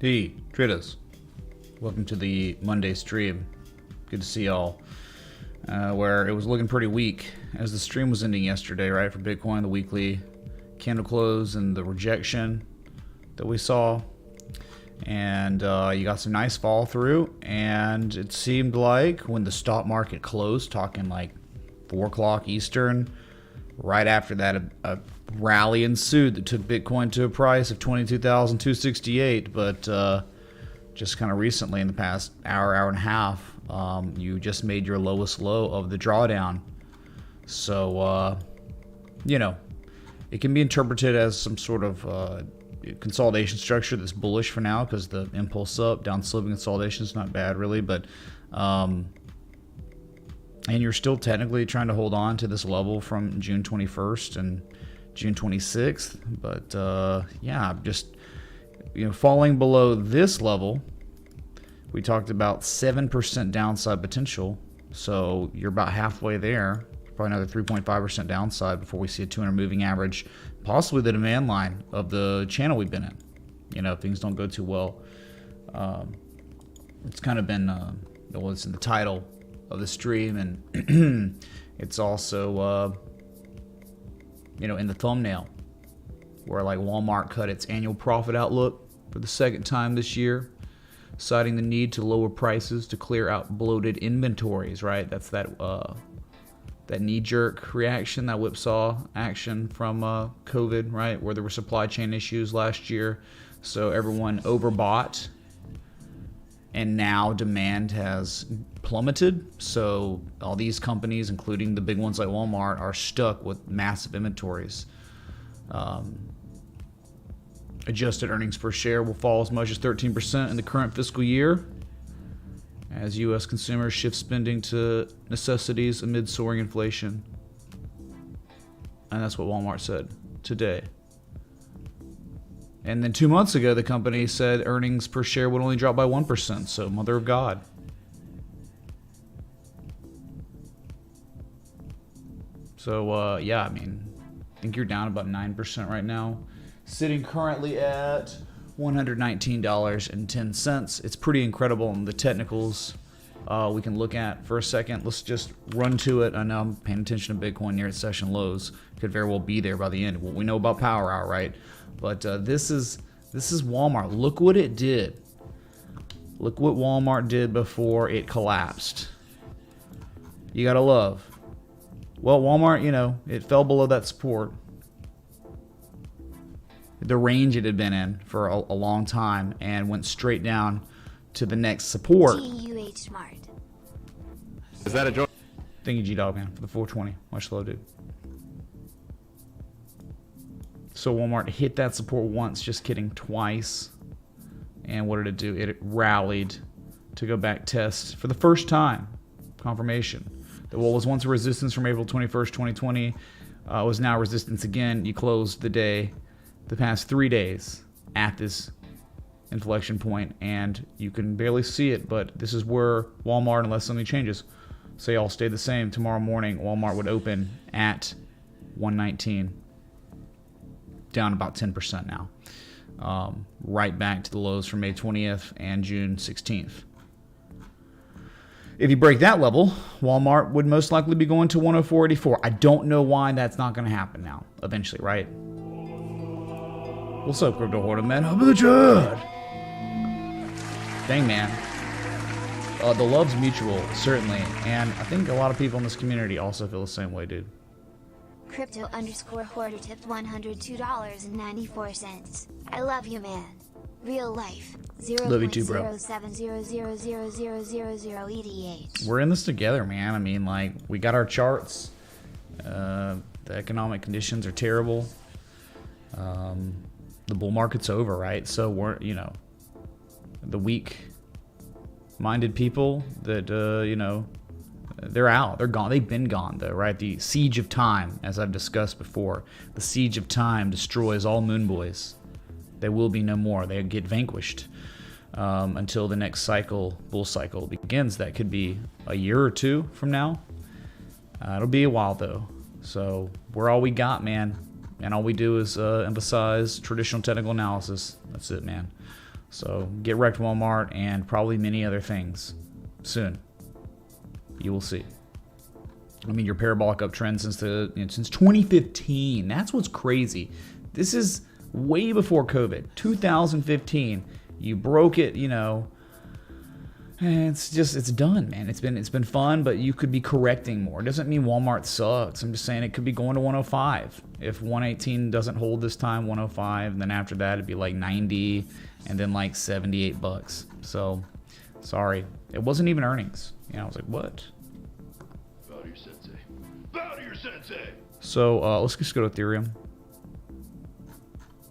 Hey, traders. Welcome to the Monday stream. Good to see y'all. Where it was looking pretty weak as the stream was ending yesterday, right? For Bitcoin, the weekly candle close and the rejection that we saw. And you got some nice fall through. And it seemed like when the stock market closed, talking like 4 o'clock Eastern, right after that, a rally ensued that took Bitcoin to a price of $22,268. But just kind of recently, in the past hour and a half, you just made your lowest low of the drawdown. So, you know, it can be interpreted as some sort of consolidation structure that's bullish for now because the impulse up, down sloping consolidation is not bad really, but and you're still technically trying to hold on to this level from June 21st and June 26th, but yeah, just falling below this level. We talked about 7% downside potential, so you're about halfway there. Probably another 3.5% downside before we see a 200 moving average, possibly the demand line of the channel we've been in. If things don't go too well. It's kind of been it's in the title of the stream, and it's also in the thumbnail, where like Walmart cut its annual profit outlook for the second time this year, citing the need to lower prices to clear out bloated inventories, right? That's that knee-jerk reaction, that whipsaw action from COVID, right? Where there were supply chain issues last year. So everyone overbought, and now demand has plummeted. So all these companies, including the big ones like Walmart, are stuck with massive inventories. Adjusted earnings per share will fall as much as 13% in the current fiscal year as U.S. consumers shift spending to necessities amid soaring inflation. And that's what Walmart said today. And then 2 months ago, the company said earnings per share would only drop by 1%. So, mother of God. So, yeah, I think you're down about 9% right now. Sitting currently at $119.10. It's pretty incredible. And the technicals we can look at for a second. Let's just run to it. I know I'm paying attention to Bitcoin near its session lows. Could very well be there by the end. We know about Power Hour, right? But this is Walmart. Look what it did. Look what Walmart did before it collapsed. You gotta love. Well, Walmart, it fell below that support. The range it had been in for a long time, and went straight down to the next support. GUH Smart. Is that a joint? Thank you, G-Dog, man, for the 420. Much love, dude. So Walmart hit that support once, just kidding, twice. And what did it do? It rallied to go back test for the first time. Confirmation that what was once a resistance from April 21st, 2020 was now resistance again. You closed the past 3 days at this inflection point, and you can barely see it, but this is where Walmart, unless something changes, say all stayed the same, tomorrow morning Walmart would open at 119, down about 10% now, right back to the lows from May 20th and June 16th. If you break that level, Walmart would most likely be going to 104.84. I don't know why that's not going to happen now, eventually, right? What's up, Crypto Hoarder, man? Up in the chat! Dang, man. The love's mutual, certainly. And I think a lot of people in this community also feel the same way, dude. Crypto_Hoarder tipped $102.94. I love you, man. Real life. Love you too, bro. 0.070000000ETH. We're in this together, man. We got our charts. The economic conditions are terrible. The bull market's over, right? So we're, the weak-minded people that, they're out. They're gone. They've been gone, though, right? The siege of time, as I've discussed before, the siege of time destroys all moon boys. They will be no more. They get vanquished until the next bull cycle begins. That could be a year or two from now. It'll be a while, though. So we're all we got, man. And all we do is emphasize traditional technical analysis. That's it, man. So get wrecked Walmart and probably many other things soon. You will see. I mean, your parabolic uptrend since since 2015. That's what's crazy. This is way before COVID. 2015. You broke it, you know. And it's done, man. It's been fun, but you could be correcting more. It doesn't mean Walmart sucks. I'm just saying it could be going to 105. If 118 doesn't hold this time, 105, and then after that it'd be like 90 and then like $78. So, sorry. It wasn't even earnings. You know, I was like, what? Bow to your sensei. Bow to your sensei! So, let's just go to Ethereum.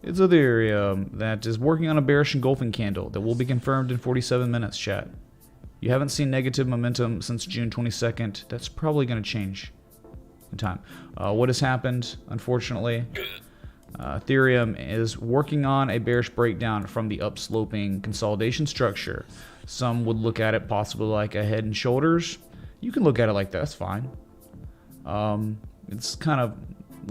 It's Ethereum that is working on a bearish engulfing candle that will be confirmed in 47 minutes, chat. You haven't seen negative momentum since June 22nd. That's probably going to change in time. What has happened, unfortunately, Ethereum is working on a bearish breakdown from the upsloping consolidation structure. Some would look at it possibly like a head and shoulders. You can look at it like that. That's fine. It's kind of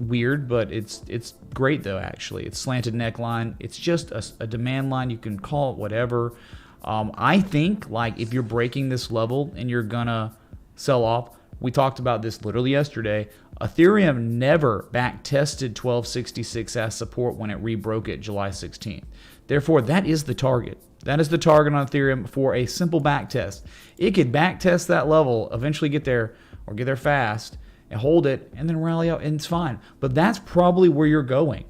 weird, but it's great though. Actually, it's slanted neckline. It's just a demand line. You can call it whatever. I think like if you're breaking this level and you're gonna sell off, we talked about this literally yesterday. Ethereum never back tested 1266 as support when it rebroke it July 16th. Therefore, that is the target. That is the target on Ethereum for a simple back test. It could back test that level, eventually get there or get there fast and hold it and then rally out and it's fine. But that's probably where you're going.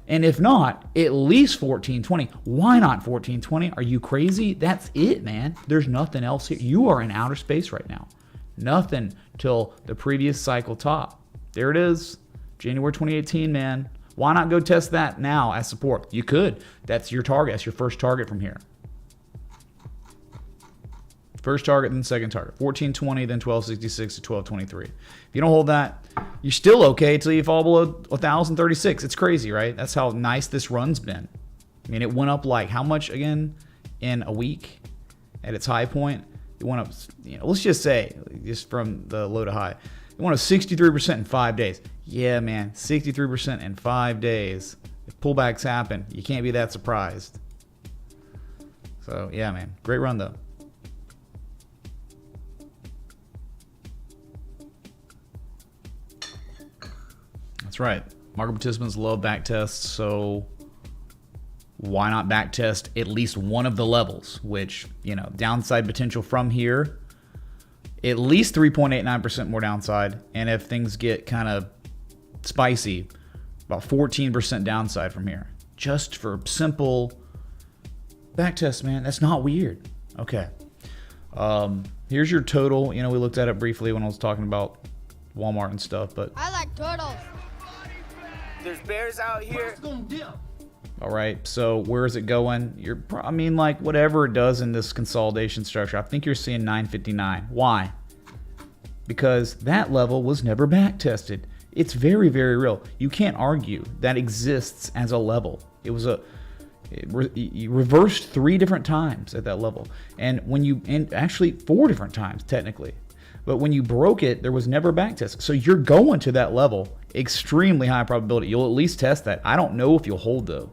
And if not, at least 1420. Why not 1420? Are you crazy? That's it, man. There's nothing else here. You are in outer space right now. Nothing till the previous cycle top. There it is. January 2018, man. Why not go test that now as support? You could. That's your target. That's your first target from here. First target, then second target. 1420, then 1266 to 1223. If you don't hold that, you're still okay until you fall below 1036. It's crazy, right? That's how nice this run's been. I mean, it went up like how much again in a week at its high point? It went up, you know, let's just say, just from the low to high, it went up 63% in 5 days. Yeah, man, 63% in 5 days. If pullbacks happen, you can't be that surprised. So, yeah, man, great run though. That's right. Market participants love back tests, so why not back test at least one of the levels, which, you know, downside potential from here, at least 3.89% more downside, and if things get kind of spicy, about 14% downside from here. Just for simple back test, man. That's not weird. Okay. Here's your total. You know, we looked at it briefly when I was talking about Walmart and stuff, but I like turtles. There's bears out here. all right, so where is it going? I mean, like whatever it does in this consolidation structure, I think you're seeing 959. Why? Because that level was never back tested. It's very, very real. You can't argue that exists as a level. It was you reversed 3 different times at that level, and actually 4 different times technically. But when you broke it, there was never a back test. So you're going to that level. Extremely high probability. You'll at least test that. I don't know if you'll hold though.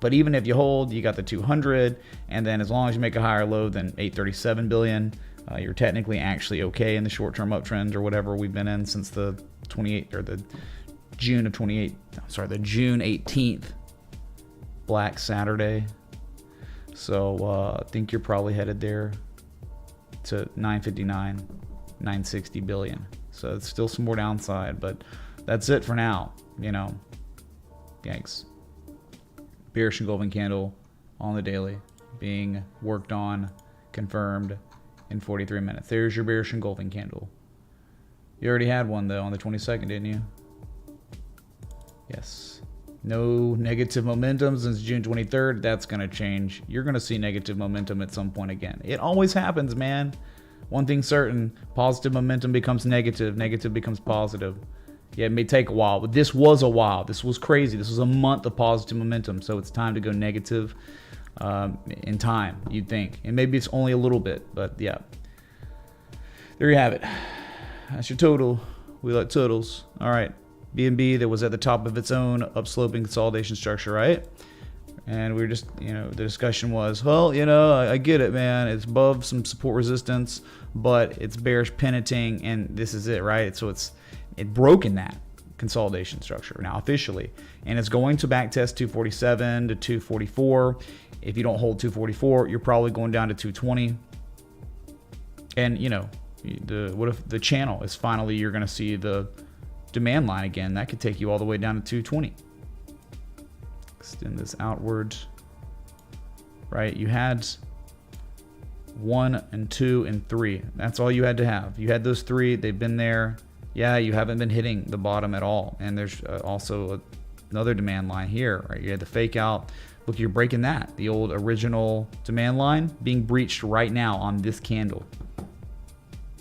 But even if you hold, you got the 200, and then as long as you make a higher low than 837 billion, you're technically actually okay in the short-term uptrend or whatever we've been in since the 28th or the June 18th Black Saturday. So I think you're probably headed there to 959, 960 billion. So it's still some more downside, but that's it for now. You know, yikes. Bearish engulfing candle on the daily being worked on, confirmed in 43 minutes. There's your bearish engulfing candle. You already had one though on the 22nd, didn't you? Yes. No negative momentum since June 23rd. That's going to change. You're going to see negative momentum at some point again. It always happens, man. One thing's certain, positive momentum becomes negative, negative becomes positive. Yeah, it may take a while, but this was a while. This was crazy. This was a month of positive momentum, so it's time to go negative in time, you'd think. And maybe it's only a little bit, but yeah. There you have it. That's your total. We like totals. All right. BNB that was at the top of its own upsloping consolidation structure, right? And we were just, you know, the discussion was, well, you know, I get it, man. It's above some support resistance, but it's bearish penitent, and this is it, right? So it broken that consolidation structure now officially, and it's going to backtest 247 to 244. If you don't hold 244, you're probably going down to 220. And you know, what if the channel is finally, you're going to see the demand line again? That could take you all the way down to 220. Extend this outward, right? You had 1 and 2 and 3. That's all you had to have. You had those 3. They've been there. Yeah, you haven't been hitting the bottom at all. And there's also another demand line here, right? You had the fake out. Look, you're breaking that. The old original demand line being breached right now on this candle.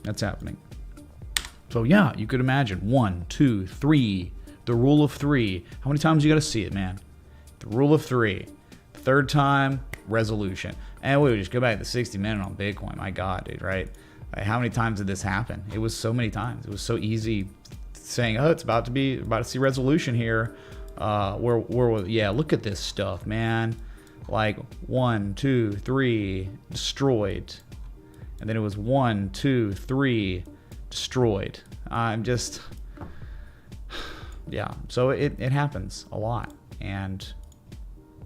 That's happening. So yeah, you could imagine 1, 2, 3, the rule of 3. How many times you got to see it, man? The rule of 3. Third time, resolution. And we would just go back to the 60-minute on Bitcoin. My God, dude, right? Like, how many times did this happen? It was so many times. It was so easy saying, oh, it's about to see resolution here. Yeah, look at this stuff, man. Like 1, 2, 3, destroyed. And then it was 1, 2, 3, destroyed. I'm just, yeah. So it happens a lot, and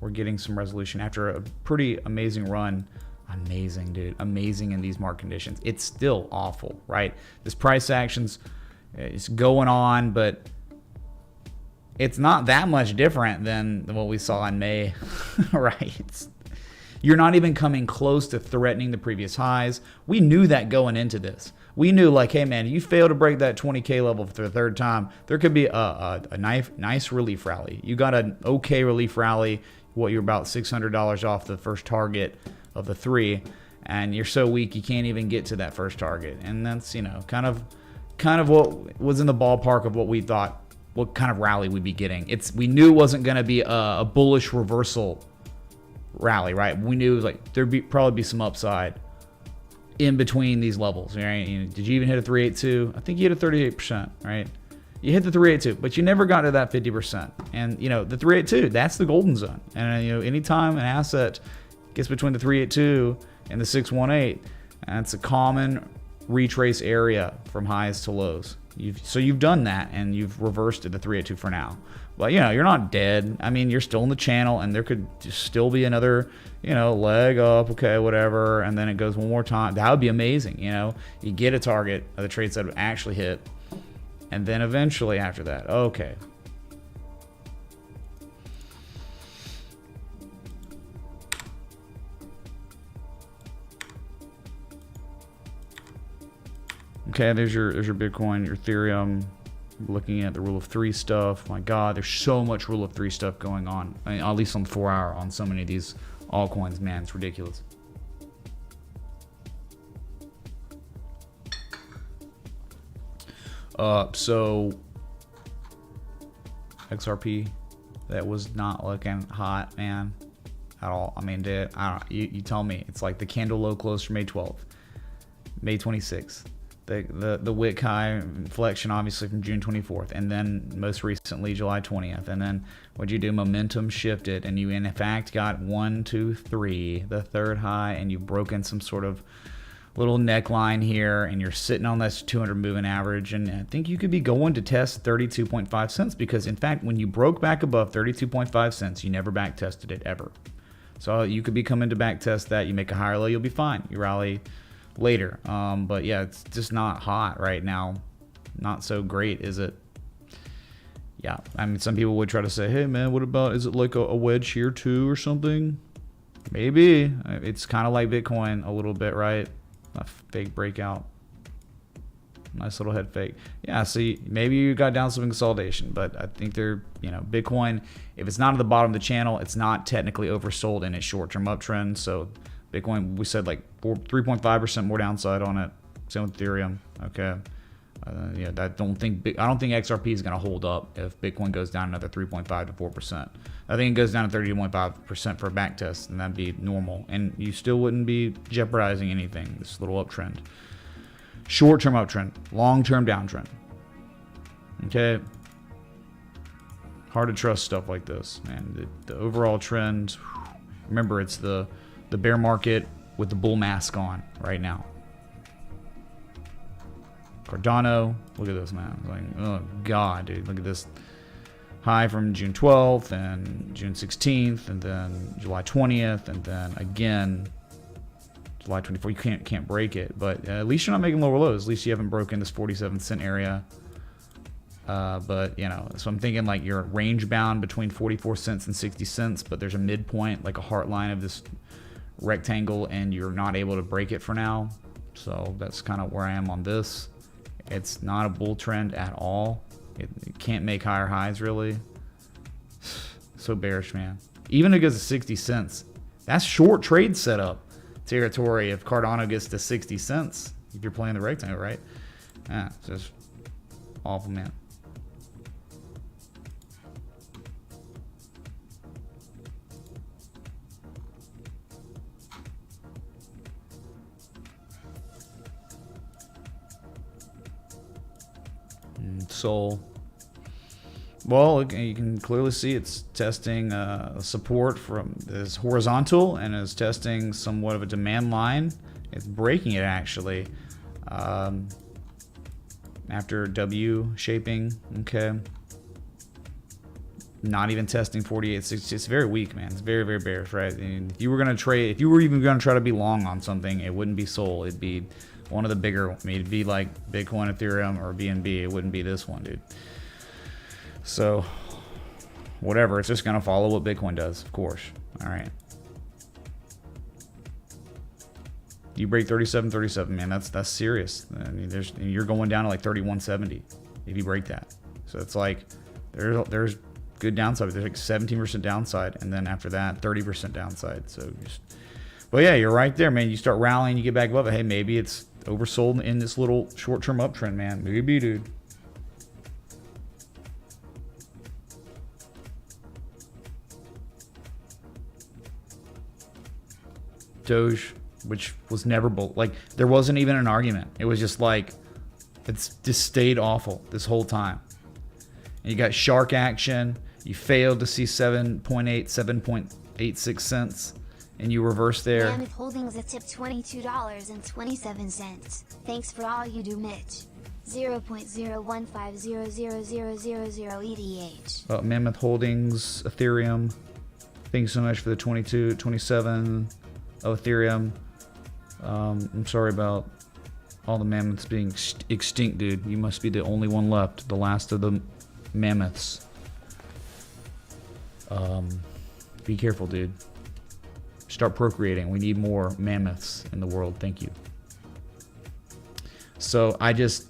we're getting some resolution after a pretty amazing run. Amazing, dude. Amazing in these market conditions. It's still awful, right? This price action's is going on, but it's not that much different than what we saw in May, right? You're not even coming close to threatening the previous highs. We knew that going into this. We knew, like, hey, man, you fail to break that 20K level for the third time, there could be a nice relief rally. You got an okay relief rally. What, you're about $600 off the first target of the 3, and you're so weak you can't even get to that first target. And that's, you know, kind of what was in the ballpark of what we thought, what kind of rally we'd be getting. We knew it wasn't going to be a bullish reversal rally, right? We knew, like, there'd probably be some upside in between these levels, right? You know, did you even hit a 382? I think you hit a 38%, right? You hit the 382, but you never got to that 50%. And, you know, the 382, that's the golden zone. And, you know, anytime an asset gets between the 382 and the 618, that's a common retrace area from highs to lows. So you've done that, and you've reversed it to 382 for now. But, you know, you're not dead. I mean, you're still in the channel, and there could still be another, you know, leg up, okay, whatever, and then it goes one more time. That would be amazing, you know. You get a target of the trades that would actually hit, and then eventually after that, okay. Okay, there's your Bitcoin, your Ethereum. Looking at the rule of 3 stuff. My God, there's so much rule of 3 stuff going on. I mean, at least on the 4 hour on so many of these altcoins, man, it's ridiculous. So XRP, that was not looking hot, man, at all. I mean, you tell me. It's like the candle low close for May 12th, May 26th. The wick high inflection, obviously, from June 24th, and then most recently July 20th. And then what'd you do? Momentum shifted, and you in fact got 1, 2, 3, the third high, and you've broken some sort of little neckline here, and you're sitting on this 200 moving average. And I think you could be going to test 32.5 cents, because in fact, when you broke back above 32.5 cents, you never back tested it ever. So you could be coming to back test that. You make a higher low, you'll be fine. You rally later. But yeah, it's just not hot right now. Not so great, is it? Yeah, I mean, some people would try to say, hey man, what about, is it like a wedge here too or something? Maybe. It's kind of like Bitcoin a little bit, right? A fake breakout. Nice little head fake. Yeah, see, maybe you got down some consolidation, but I think they're, you know, Bitcoin, if it's not at the bottom of the channel, it's not technically oversold in its short-term uptrend. So Bitcoin, we said like 3.5% more downside on it. Same with Ethereum. Okay. Yeah, I don't think XRP is going to hold up if Bitcoin goes down another 3.5 to 4%. I think it goes down to 30.5% for a back test, and that'd be normal. And you still wouldn't be jeopardizing anything. This little uptrend, short-term uptrend, long-term downtrend. Okay. Hard to trust stuff like this, man. The overall trend, remember, it's the bear market with the bull mask on right now. Cardano, look at this, man. Like, oh god, dude, look at this high from June 12th and June 16th and then July 20th and then again July 24th. You can't break it, but at least you're not making lower lows. At least you haven't broken this 47-cent area. But you know, so I'm thinking like you're range bound between 44 cents and 60 cents, but there's a midpoint, like a heart line of this rectangle, and you're not able to break it for now. So that's kind of where I am on this. It's not a bull trend at all. It can't make higher highs, really. So bearish, man. Even if it goes to 60 cents, that's short trade setup territory if Cardano gets to 60 cents. If you're playing the rectangle, right? Yeah, it's just awful, man. Sol. Well, you can clearly see it's testing support from this horizontal and is testing somewhat of a demand line. It's breaking it actually after W shaping. Okay, not even testing 48.60. It's very weak, man. It's very, very bearish, right? I mean, if you were gonna trade, if you were even gonna try to be long on something, it wouldn't be Sol. It'd be one of the bigger. I mean, it'd be like Bitcoin, Ethereum, or BNB. It wouldn't be this one, dude. So, whatever. It's just gonna follow what Bitcoin does, of course. All right. You break 37.37, man. That's serious. I mean, you're going down to like 31.70 if you break that. So it's like there's good downside. There's like 17% downside, and then after that, 30% downside. So just, but yeah, you're right there, man. You start rallying, you get back above it. Hey, maybe it's oversold in this little short-term uptrend, man. Maybe, dude. Doge, which was never like there wasn't even an argument. It was just like it's just stayed awful this whole time. And you got shark action. You failed to see 7.86 cents, and you reverse there. Mammoth Holdings a tip $22.27. Thanks for all you do, Mitch. 0.015000000 ETH. Mammoth Holdings, Ethereum. Thanks so much for the 22.27. Oh, Ethereum. I'm sorry about all the mammoths being extinct, dude. You must be the only one left, the last of the mammoths. Be careful, dude. Start procreating. We need more mammoths in the world. Thank you. So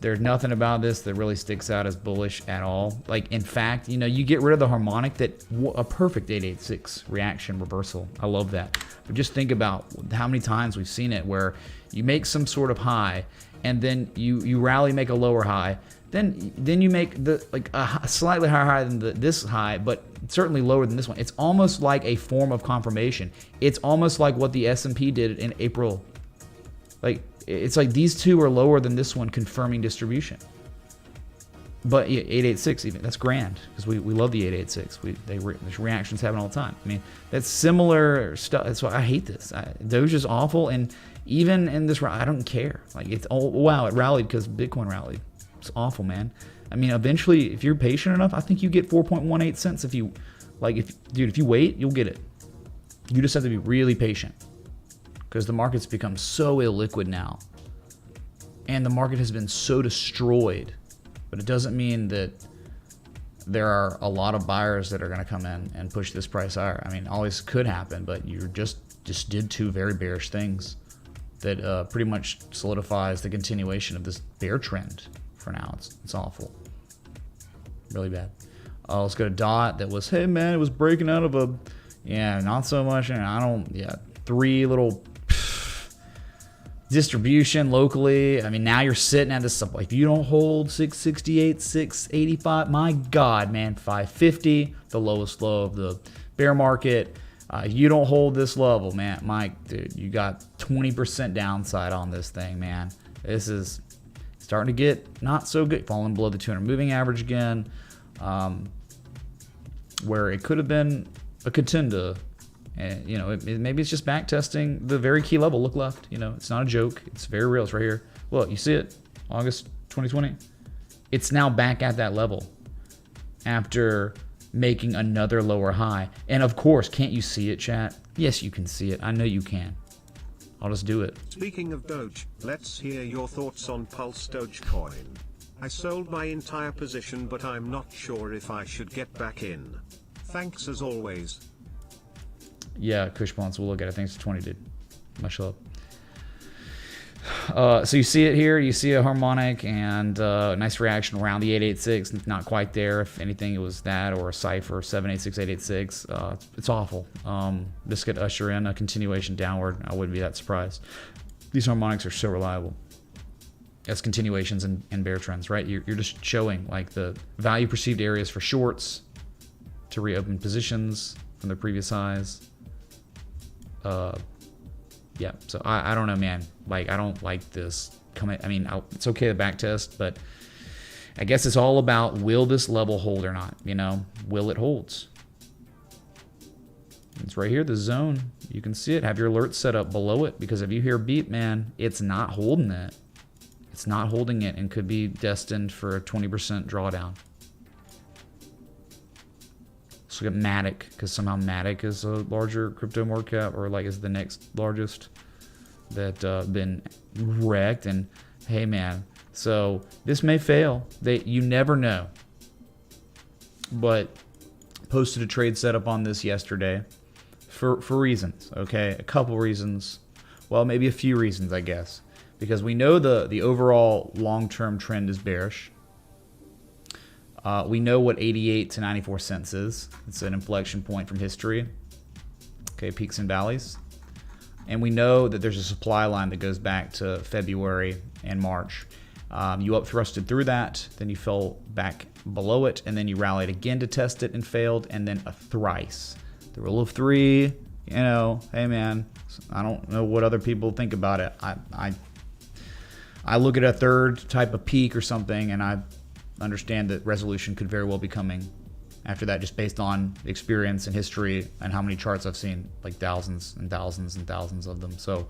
there's nothing about this that really sticks out as bullish at all. Like, in fact, you know, you get rid of the harmonic, a perfect 886 reaction reversal. I love that. But just think about how many times we've seen it where you make some sort of high and then you rally, make a lower high. Then you make a slightly higher high than this high, but certainly lower than this one. It's almost like a form of confirmation. It's almost like what the S&P did in April. Like, it's like these two are lower than this one, confirming distribution. But 886 even, that's grand, because we love the 886. There's reactions happen all the time. I mean, that's similar stuff. That's why I hate this. Doge is awful, and even in this, I don't care. Like, it's wow, it rallied because Bitcoin rallied. It's awful, man. I mean, eventually, if you're patient enough, I think you get 4.18 cents if you, if you wait, you'll get it. You just have to be really patient, because the market's become so illiquid now, and the market has been so destroyed. But it doesn't mean that there are a lot of buyers that are going to come in and push this price higher. I mean, always could happen, but you just did two very bearish things that pretty much solidifies the continuation of this bear trend. For now, it's awful, really bad. Let's go to DOT. That was, hey man, it was breaking out of not so much. And three little distribution locally. I mean, now you're sitting at this. If you don't hold 668, 685, my God, man, 550, the lowest low of the bear market. You don't hold this level, man, Mike, dude, you got 20% downside on this thing, man. This is starting to get not so good. Falling below the 200 moving average again. where it could have been a contender. And, you know, maybe it's just back testing the very key level. Look left. You know, it's not a joke. It's very real. It's right here. Look, you see it? August 2020. It's now back at that level after making another lower high. And of course, can't you see it, chat? Yes, you can see it. I know you can. I'll just do it. Speaking of Doge, let's hear your thoughts on Pulse Dogecoin. I sold my entire position, but I'm not sure if I should get back in. Thanks as always. Yeah, Kush Bonds, we'll look at it. Thanks for 20, dude. Much love. So you see it here. You see a harmonic and a nice reaction around the 886. Not quite there. If anything, it was that or a cipher 786, 886. It's awful. This could usher in a continuation downward. I wouldn't be that surprised. These harmonics are so reliable as continuations and bear trends, right? You're just showing like the value perceived areas for shorts to reopen positions from the previous highs. Yeah, so I don't know, man. Like, I don't like this coming. I mean, it's okay to back test, but I guess it's all about, will this level hold or not? You know, will it holds? It's right here, the zone. You can see it. Have your alerts set up below it, because if you hear beep, man, it's not holding it. It's not holding it and could be destined for a 20% drawdown. Let's look at Matic, because somehow Matic is a larger crypto market cap, or like is the next largest that been wrecked. And hey, man, so this may fail. You never know. But posted a trade setup on this yesterday for reasons. Okay, a couple reasons. Well, maybe a few reasons, I guess, because we know the overall long-term trend is bearish. We know what 88 to 94 cents is. It's an inflection point from history. Okay, peaks and valleys. And we know that there's a supply line that goes back to February and March. You up thrusted through that, then you fell back below it, and then you rallied again to test it and failed, and then a thrice. The rule of three, you know, hey man, I don't know what other people think about it. I look at a third type of peak or something, and I understand that resolution could very well be coming after that, just based on experience and history and how many charts I've seen, like thousands and thousands and thousands of them. So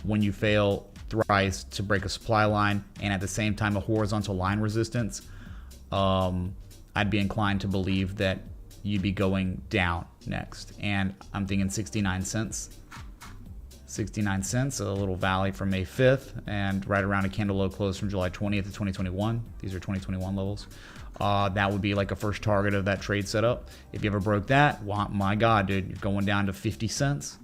when you fail thrice to break a supply line and at the same time a horizontal line resistance, I'd be inclined to believe that you'd be going down next. And I'm thinking 69 cents. 69 cents, a little valley from May 5th, and right around a candle low close from July 20th of 2021. These are 2021 levels. That would be like a first target of that trade setup. If you ever broke that, well, my God, dude, you're going down to 50 cents.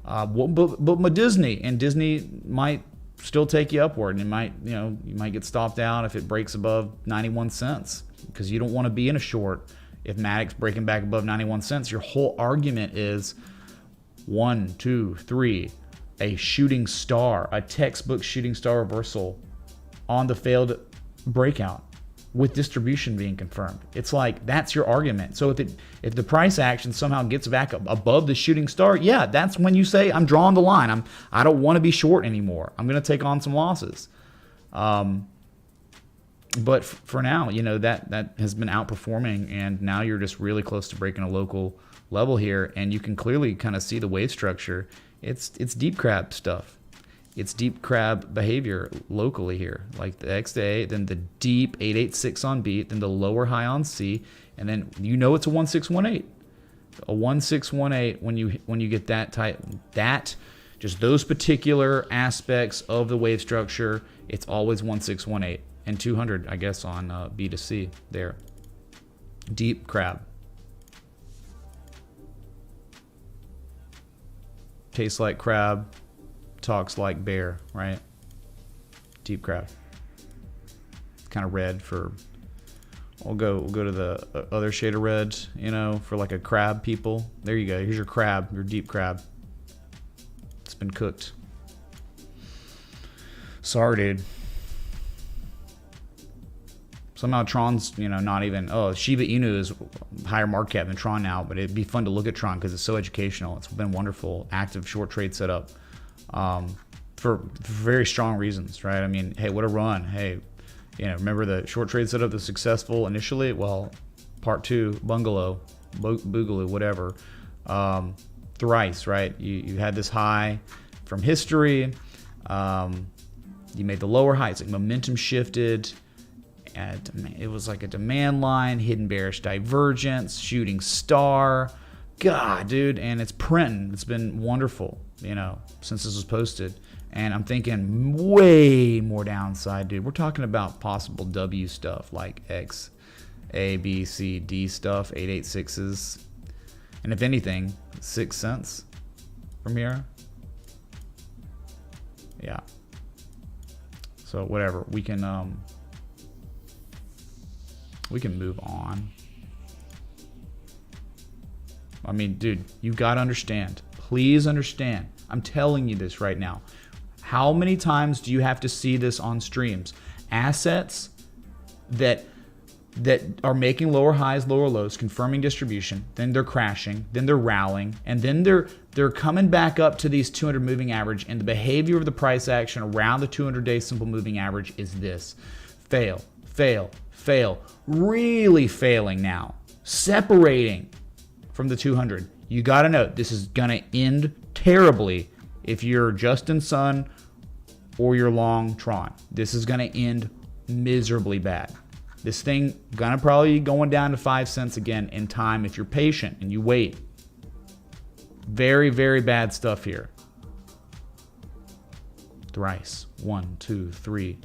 But my Disney might still take you upward, and you might get stopped out if it breaks above 91 cents, because you don't want to be in a short if Matic's breaking back above 91 cents. Your whole argument is 1, 2, 3. A shooting star, a textbook shooting star reversal on the failed breakout with distribution being confirmed. It's like, that's your argument. So if the price action somehow gets back above the shooting star, yeah, that's when you say, I'm drawing the line. I don't want to be short anymore. I'm going to take on some losses. But for now, you know, that has been outperforming, and now you're just really close to breaking a local level here, and you can clearly kind of see the wave structure. It's deep crab stuff. It's deep crab behavior locally here, like the X to A, then the deep 886 on B, then the lower high on C, and then you know it's a 1618. A 1618 when you get that type, just those particular aspects of the wave structure, it's always 1618 and 200, I guess, on B to C there. Deep crab. Tastes like crab, talks like bear, right? Deep crab. It's kind of red for. We'll go to the other shade of red, you know, for like a crab people. There you go. Here's your crab, your deep crab. It's been cooked. Sorry, dude. Somehow Tron's, you know, not even, Shiba Inu is higher market cap than Tron now, but it'd be fun to look at Tron because it's so educational. It's been wonderful, active short trade setup for very strong reasons, right? I mean, hey, what a run. Hey, you know, remember the short trade setup that's successful initially? Well, part 2, boogaloo, whatever, thrice, right? You had this high from history. You made the lower high. It's like momentum shifted. And it was like a demand line, hidden bearish divergence, shooting star. God, dude. And it's printing. It's been wonderful, you know, since this was posted. And I'm thinking way more downside, dude. We're talking about possible W stuff like X, A, B, C, D stuff, 886s. And if anything, 6 cents from here. Yeah. So whatever, we can move on. I mean, dude, you gotta understand. Please understand. I'm telling you this right now. How many times do you have to see this on streams? Assets that are making lower highs, lower lows, confirming distribution, then they're crashing, then they're rallying, and then they're coming back up to these 200 moving average, and the behavior of the price action around the 200-day simple moving average is this. Fail, fail, fail. Really failing now. Separating from the 200. You got to know this is going to end terribly if you're Justin Sun or you're long Tron. This is going to end miserably bad. This thing gonna probably going down to 5 cents again in time if you're patient and you wait. Very, very bad stuff here. Thrice. 1, 2, 3.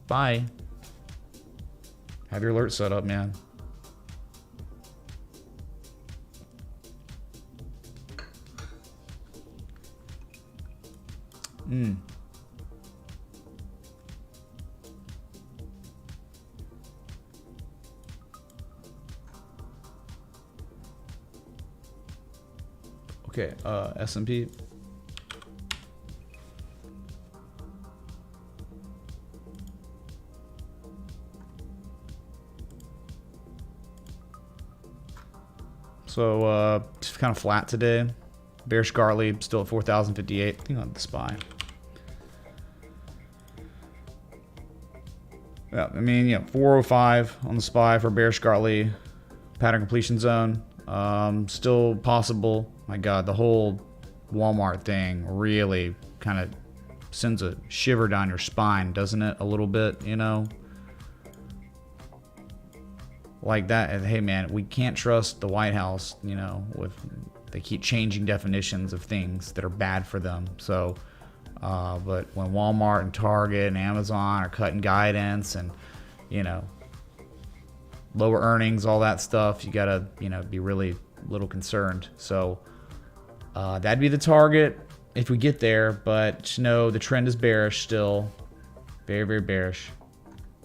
Bye. Have your alert set up, man. Okay, S&P. So just kind of flat today. Bearish Gartley still at 4,058. I think on the SPY. Yeah, I mean, yeah, 405 on the SPY for bearish Gartley. Pattern completion zone. Still possible. My God, the whole Walmart thing really kind of sends a shiver down your spine, doesn't it? A little bit, you know? Like that. Hey, man, we can't trust the White House, you know, they keep changing definitions of things that are bad for them. So, but when Walmart and Target and Amazon are cutting guidance and, you know, lower earnings, all that stuff, you gotta, you know, be really little concerned. So that'd be the target if we get there, but no, the trend is bearish still. Very, very bearish.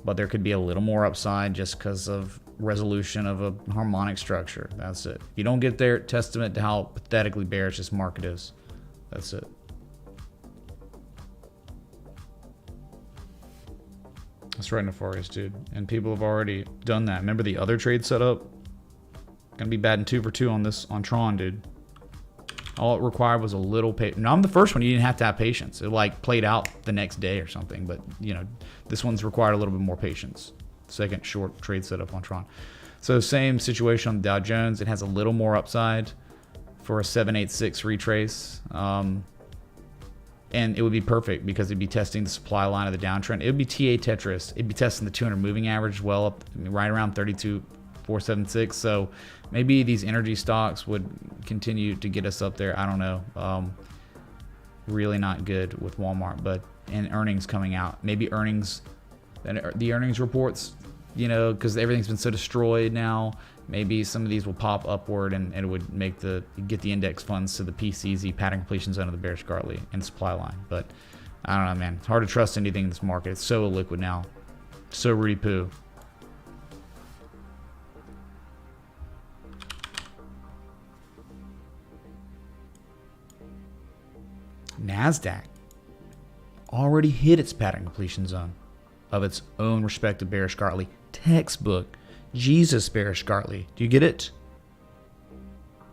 But there could be a little more upside just because of resolution of a harmonic structure. That's it. If you don't get there, testament to how pathetically bearish this market is. That's it. That's right, Nefarious, dude. And people have already done that. Remember the other trade setup? Gonna be batting 2 for 2 on this, on Tron, dude. All it required was a little patience. Now, on the first one, you didn't have to have patience. It like played out the next day or something. But, you know, this one's required a little bit more patience. Second short trade setup on Tron. So same situation on the Dow Jones. It has a little more upside for a 786 retrace. And it would be perfect because it'd be testing the supply line of the downtrend. It would be TA Tetris. It'd be testing the 200 moving average well up, I mean, right around 32,476. So maybe these energy stocks would continue to get us up there. I don't know. Really not good with Walmart, but and earnings coming out. Maybe earnings, the earnings reports, you know, because everything's been so destroyed now. Maybe some of these will pop upward and it would make get the index funds to the PCZ pattern completion zone of the bearish Gartley and supply line. But I don't know, man. It's hard to trust anything in this market. It's so illiquid now. So Rudy Poo. NASDAQ already hit its pattern completion zone of its own respective bearish Gartley. Textbook. Jesus bearish Gartley. Do you get it?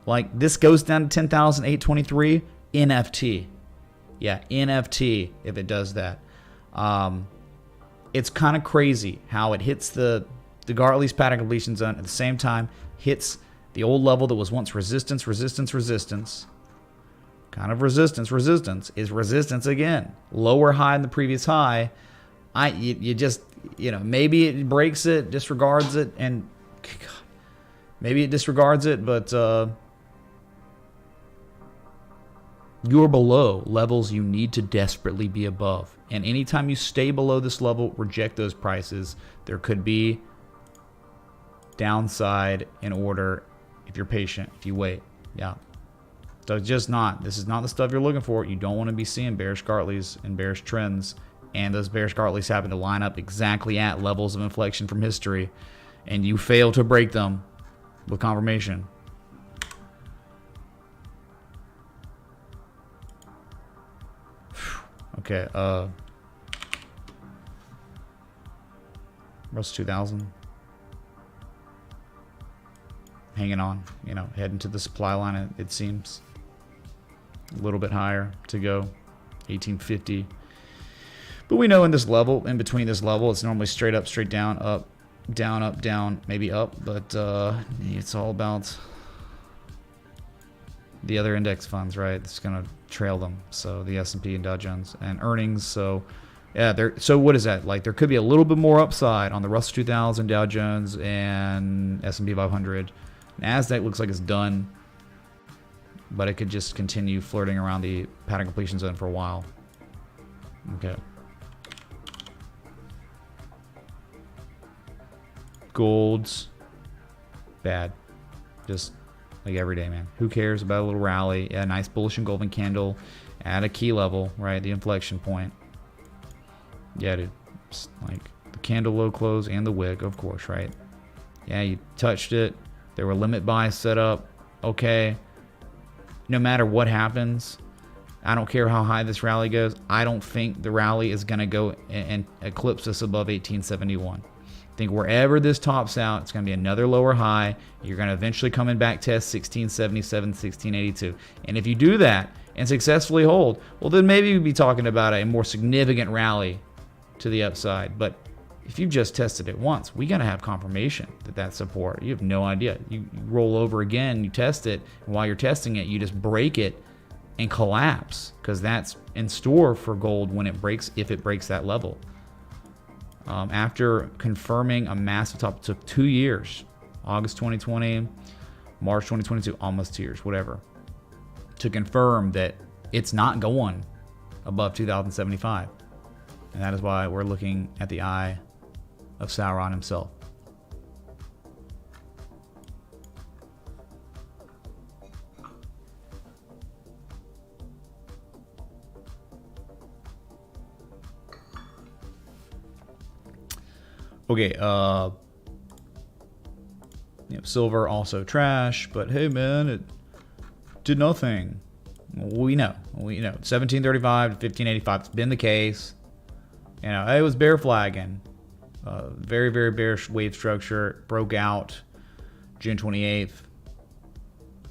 Like this goes down to 10,823 NFT. Yeah, NFT if it does that. It's kind of crazy how it hits the the Gartley's pattern completion zone at the same time, hits the old level that was once resistance, resistance, resistance. Kind of resistance, resistance is resistance again. Lower high in the previous high. You just, you know, maybe it breaks it, disregards it, and God, maybe it disregards it, but you're below levels you need to desperately be above. And anytime you stay below this level, reject those prices. There could be downside in order if you're patient, if you wait. Yeah. So it's just not. This is not the stuff you're looking for. You don't want to be seeing bearish Gartleys and bearish trends. And those bearish Gartleys happen to line up exactly at levels of inflection from history. And you fail to break them with confirmation. Okay, Russ 2000. Hanging on, you know, heading to the supply line, it seems. A little bit higher to go, 1850. But we know in this level, in between this level, it's normally straight up, straight down, up, down, maybe up. But it's all about the other index funds, right? It's going to trail them. So the S&P and Dow Jones and earnings. So yeah, so what is that? Like there could be a little bit more upside on the Russell 2000, Dow Jones, and S&P 500. NASDAQ looks like it's done, but it could just continue flirting around the pattern completion zone for a while. Okay. Gold's bad. Just like every day, man. Who cares about a little rally? Yeah, nice bullish engulfing candle at a key level, right? The inflection point. Yeah, dude. Just like the candle low close and the wick, of course, right? Yeah, you touched it. There were limit buys set up. Okay. No matter what happens, I don't care how high this rally goes. I don't think the rally is going to go and eclipse us above 1871. I think wherever this tops out, it's going to be another lower high. You're going to eventually come in back test 1677, 1682. And if you do that and successfully hold, well, then maybe we'd be talking about a more significant rally to the upside. But if you've just tested it once, we got to have confirmation that that's support. You have no idea. You roll over again, you test it, and while you're testing it, you just break it and collapse, because that's in store for gold when it breaks, if it breaks that level. After confirming a massive top, it took 2 years, August 2020, March 2022, almost 2 years, whatever, to confirm that it's not going above 2075. And that is why we're looking at the eye of Sauron himself. Okay, silver also trash, but hey man, it did nothing. We know, 1735 to 1585, it's been the case. You know, it was bear flagging. Very, very bearish wave structure, broke out June 28th.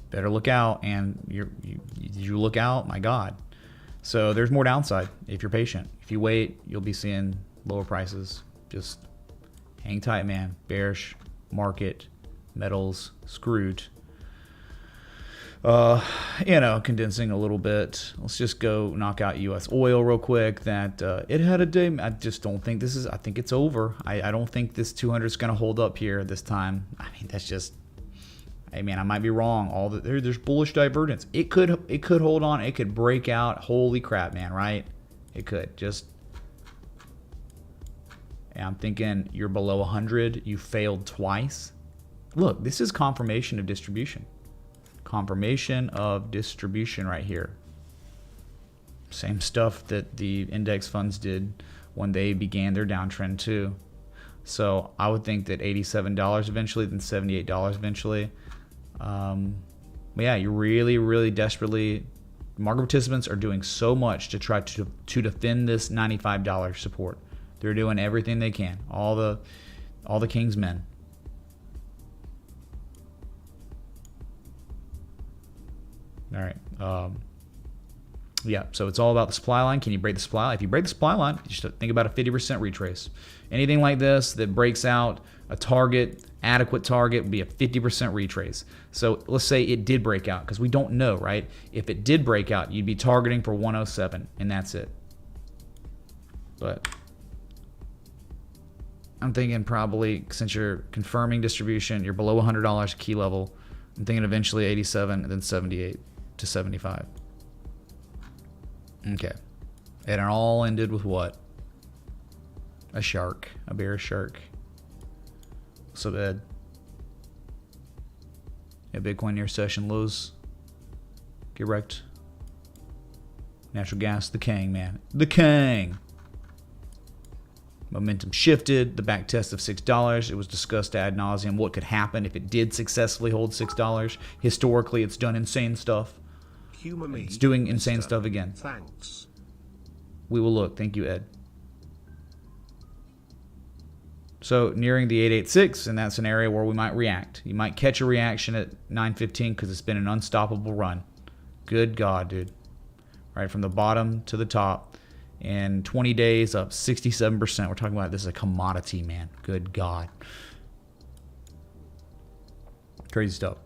Better look out, and you look out, my God. So there's more downside if you're patient. If you wait, you'll be seeing lower prices. Just hang tight, man. Bearish market, metals screwed. Condensing a little bit. Let's just go knock out U.S. oil real quick. That it had a day. I just don't think this is. I think it's over. I don't think this 200 is going to hold up here this time. I mean, that's just. I mean, I might be wrong. There's bullish divergence. It could hold on. It could break out. Holy crap, man! Right? It could just. And I'm thinking you're below 100. You failed twice. Look, this is confirmation of distribution. Confirmation of distribution right here. Same stuff that the index funds did when they began their downtrend too. So I would think that $87 eventually, then $78 eventually. But yeah, you really, really desperately, market participants are doing so much to try to defend this $95 support. They're doing everything they can. All the king's men. All right. Yeah, so it's all about the supply line. Can you break the supply line? If you break the supply line, you should think about a 50% retrace. Anything like this that breaks out a target, adequate target, would be a 50% retrace. So let's say it did break out, because we don't know, right? If it did break out, you'd be targeting for 107, and that's it. But I'm thinking probably, since you're confirming distribution, you're below $100 key level. I'm thinking eventually 87 and then 78 to 75. Okay. And it all ended with what? A shark. A bearish shark. So bad. Yeah, Bitcoin near session lows. Get wrecked. Natural gas, the Kang, man. The Kang! Momentum shifted. The back test of $6. It was discussed ad nauseum what could happen if it did successfully hold $6. Historically, it's done insane stuff. It's doing insane stuff again. Thanks. We will look. Thank you, Ed. So nearing the 886, and that's an area where we might react. You might catch a reaction at 915 because it's been an unstoppable run. Good God, dude. Right from the bottom to the top. In 20 days, up 67%. We're talking about this is a commodity, man. Good God. Crazy stuff.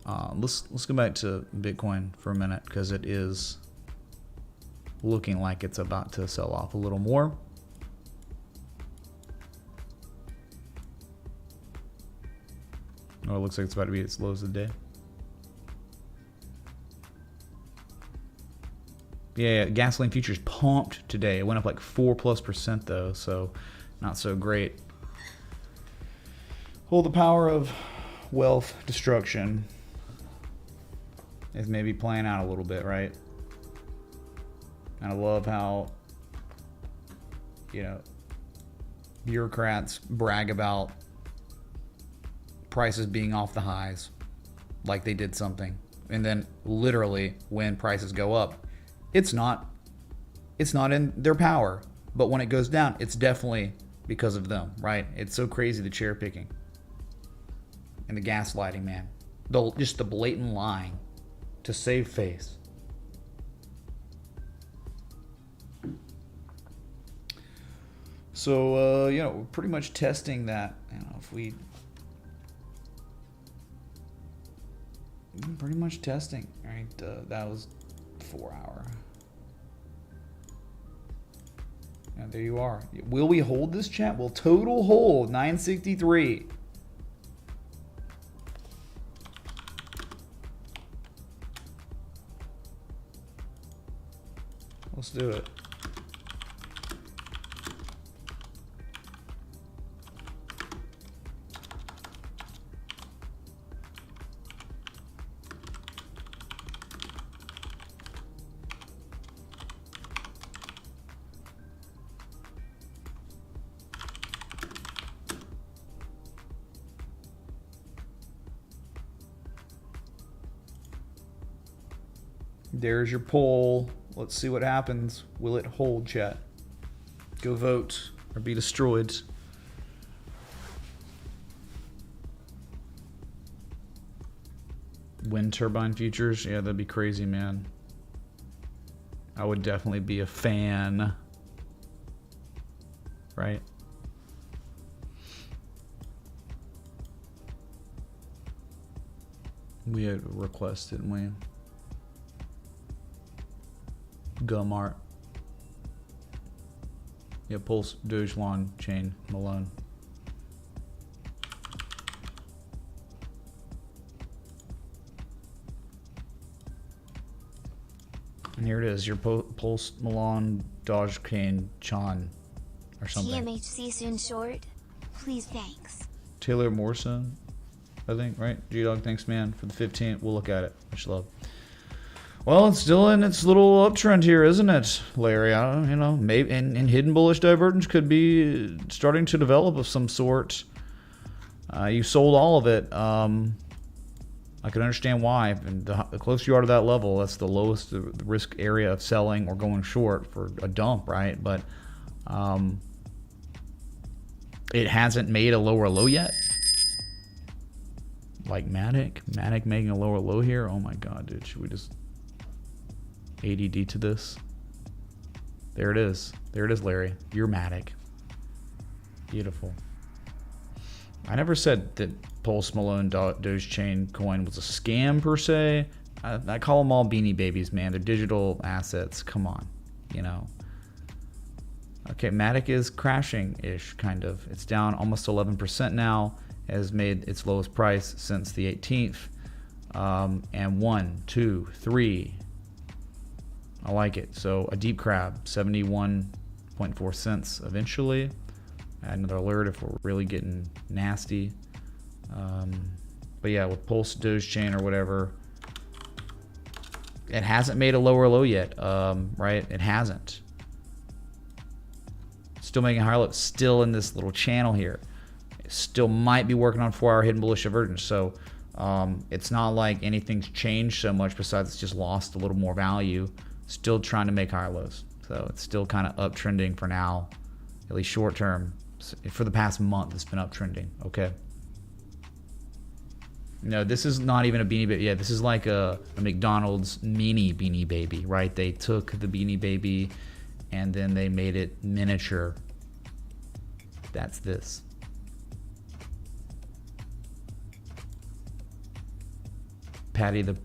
Let's go back to Bitcoin for a minute, because it is looking like it's about to sell off a little more. Oh, it looks like it's about to be its lows of the day. Yeah, gasoline futures pumped today. It went up like 4+% though, so not so great. Well, the power of wealth destruction is maybe playing out a little bit, right? And I love how, you know, bureaucrats brag about prices being off the highs like they did something, and then literally when prices go up, it's not in their power, but when it goes down, it's definitely because of them, right? It's so crazy, the cherry picking and the gaslighting, man. Just the blatant lying to save face. So you know, we're pretty much testing that. You know, if we pretty much testing, right? That was 4 hour. And there you are. Will we hold this, chat? Will total hold 963? Let's do it. There's your poll. Let's see what happens. Will it hold, chat? Go vote or be destroyed. Wind turbine futures? Yeah, that'd be crazy, man. I would definitely be a fan. Right? We had a request, didn't we? Gumart. Yeah, Pulse, Doge, Lawn, Chain, Malone. And here it is, your Pulse, Malone, Dogecoin, Chan, or something. TMHC soon short. Please, thanks. Taylor Morrison, I think, right? G-Dog, thanks, man, for the 15. We'll look at it. Much love. Well, it's still in its little uptrend here, isn't it, Larry? I don't, you know, maybe and hidden bullish divergence could be starting to develop of some sort. You sold all of it. I can understand why. And the closer you are to that level, that's the lowest the risk area of selling or going short for a dump, right? But it hasn't made a lower low yet. Like Matic making a lower low here. Oh my God, dude! Should we just? ADD to this. There it is. There it is, Larry. You're Matic. Beautiful. I never said that Pulse Malone Dogechain coin was a scam per se. I call them all beanie babies, man. They're digital assets. Come on, you know. Okay, Matic is crashing-ish, kind of. It's down almost 11% now. Has made its lowest price since the 18th. And 1, 2, 3. I like it. So a deep crab, 71.4 cents eventually. Add another alert if we're really getting nasty. But yeah, with Pulse Dogechain or whatever, it hasn't made a lower low yet, right? It hasn't. Still making a higher low. Still in this little channel here. It still might be working on 4-hour hidden bullish divergence. So it's not like anything's changed so much besides it's just lost a little more value. Still trying to make higher lows. So it's still kind of uptrending for now, at least short term. For the past month, it's been uptrending. Okay. No, this is not even a Beanie Baby. Yeah, this is like a McDonald's mini Beanie Baby, right? They took the Beanie Baby and then they made it miniature. That's this. Patty the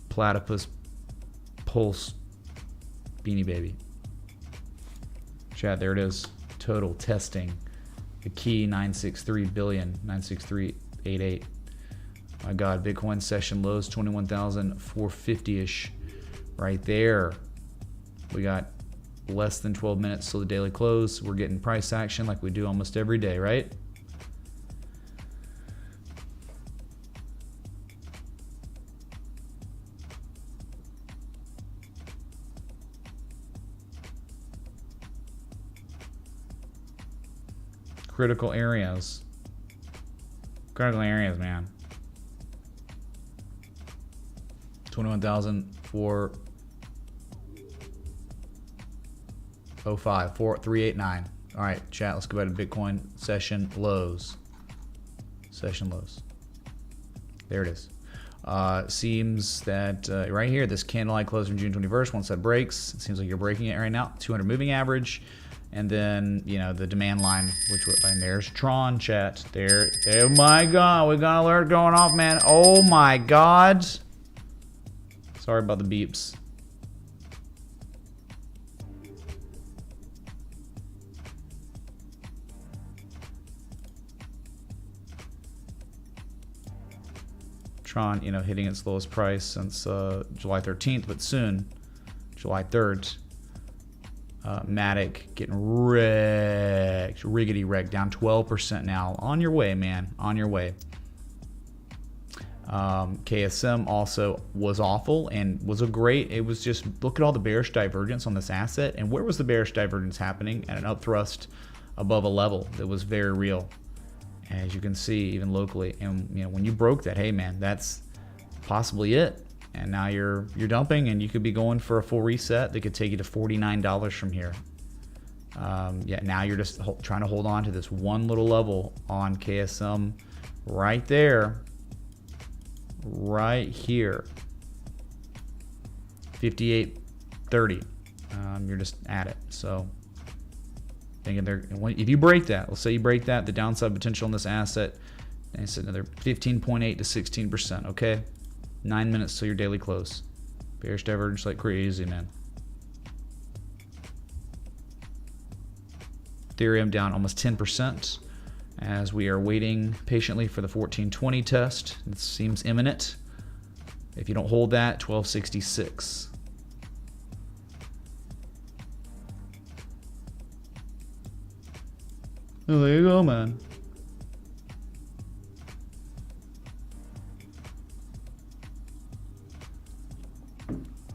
Platypus Pulse Beanie Baby. Chat, there it is. Total testing. The key 963 billion, 96388. My God, Bitcoin session lows 21,450-ish right there. We got less than 12 minutes till the daily close. We're getting price action like we do almost every day, right? Critical areas. Critical areas, man. 21,405, 4389. All right, chat. Let's go back to Bitcoin session lows. Session lows. There it is. Seems that right here, this candlelight close from June 21st. Once that breaks, it seems like you're breaking it right now. 200 moving average. And then, you know, the demand line, and there's Tron, chat. There, oh my God, we got an alert going off, man. Oh my God. Sorry about the beeps. Tron, you know, hitting its lowest price since July 13th, but soon, July 3rd. Matic getting wrecked, riggedy wrecked, down 12% now. On your way, man, on your way. KSM also was awful and was a great, it was just, look at all the bearish divergence on this asset. And where was the bearish divergence happening? At an upthrust above a level that was very real, as you can see, even locally. And you know, when you broke that, hey man, that's possibly it. And now you're dumping, and you could be going for a full reset that could take you to $49 from here. Yeah, now you're just trying to hold on to this one little level on KSM right there, right here, 58.30. You're just at it. So thinking if you break that, let's say you break that, the downside potential on this asset, and it's another 15.8 to 16%. Okay. 9 minutes till your daily close. Bearish divergence like crazy, man. Ethereum down almost 10% as we are waiting patiently for the 1420 test. It seems imminent. If you don't hold that, 1266. Oh, there you go, man.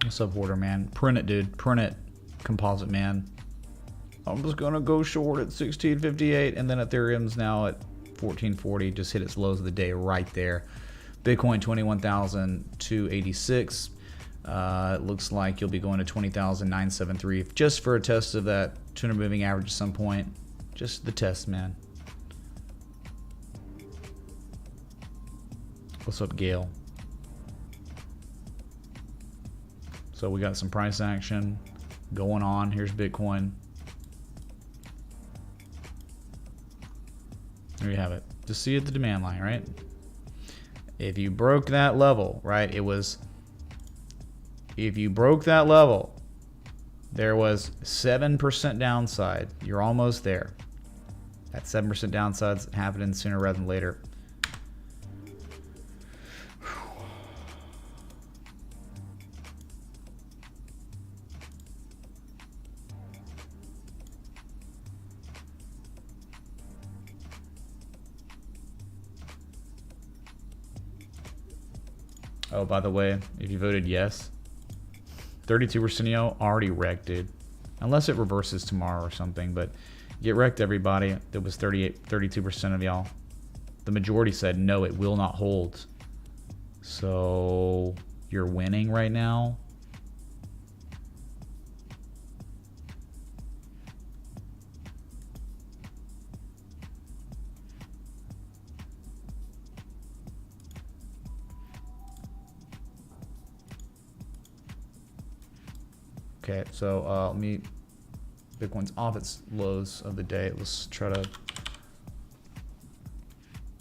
What's up, Water Man? Print it, dude. Print it. Composite Man. I'm just gonna go short at 1658, and then Ethereum's now at 1440. Just hit its lows of the day right there. Bitcoin 21,286. It looks like you'll be going to 20,973 just for a test of that 200 moving average at some point. Just the test, man. What's up, Gail? So we got some price action going on. Here's Bitcoin. There you have it. Just see at the demand line, right? If you broke that level, right, if you broke that level, there was 7% downside. You're almost there. That 7% downside's happening sooner rather than later. Oh, by the way, if you voted yes, 32% of y'all already wrecked, dude. Unless it reverses tomorrow or something, but get wrecked, everybody. That was 32% of y'all. The majority said no, it will not hold. So you're winning right now. Okay, so let me, Bitcoin's off its lows of the day. Let's try to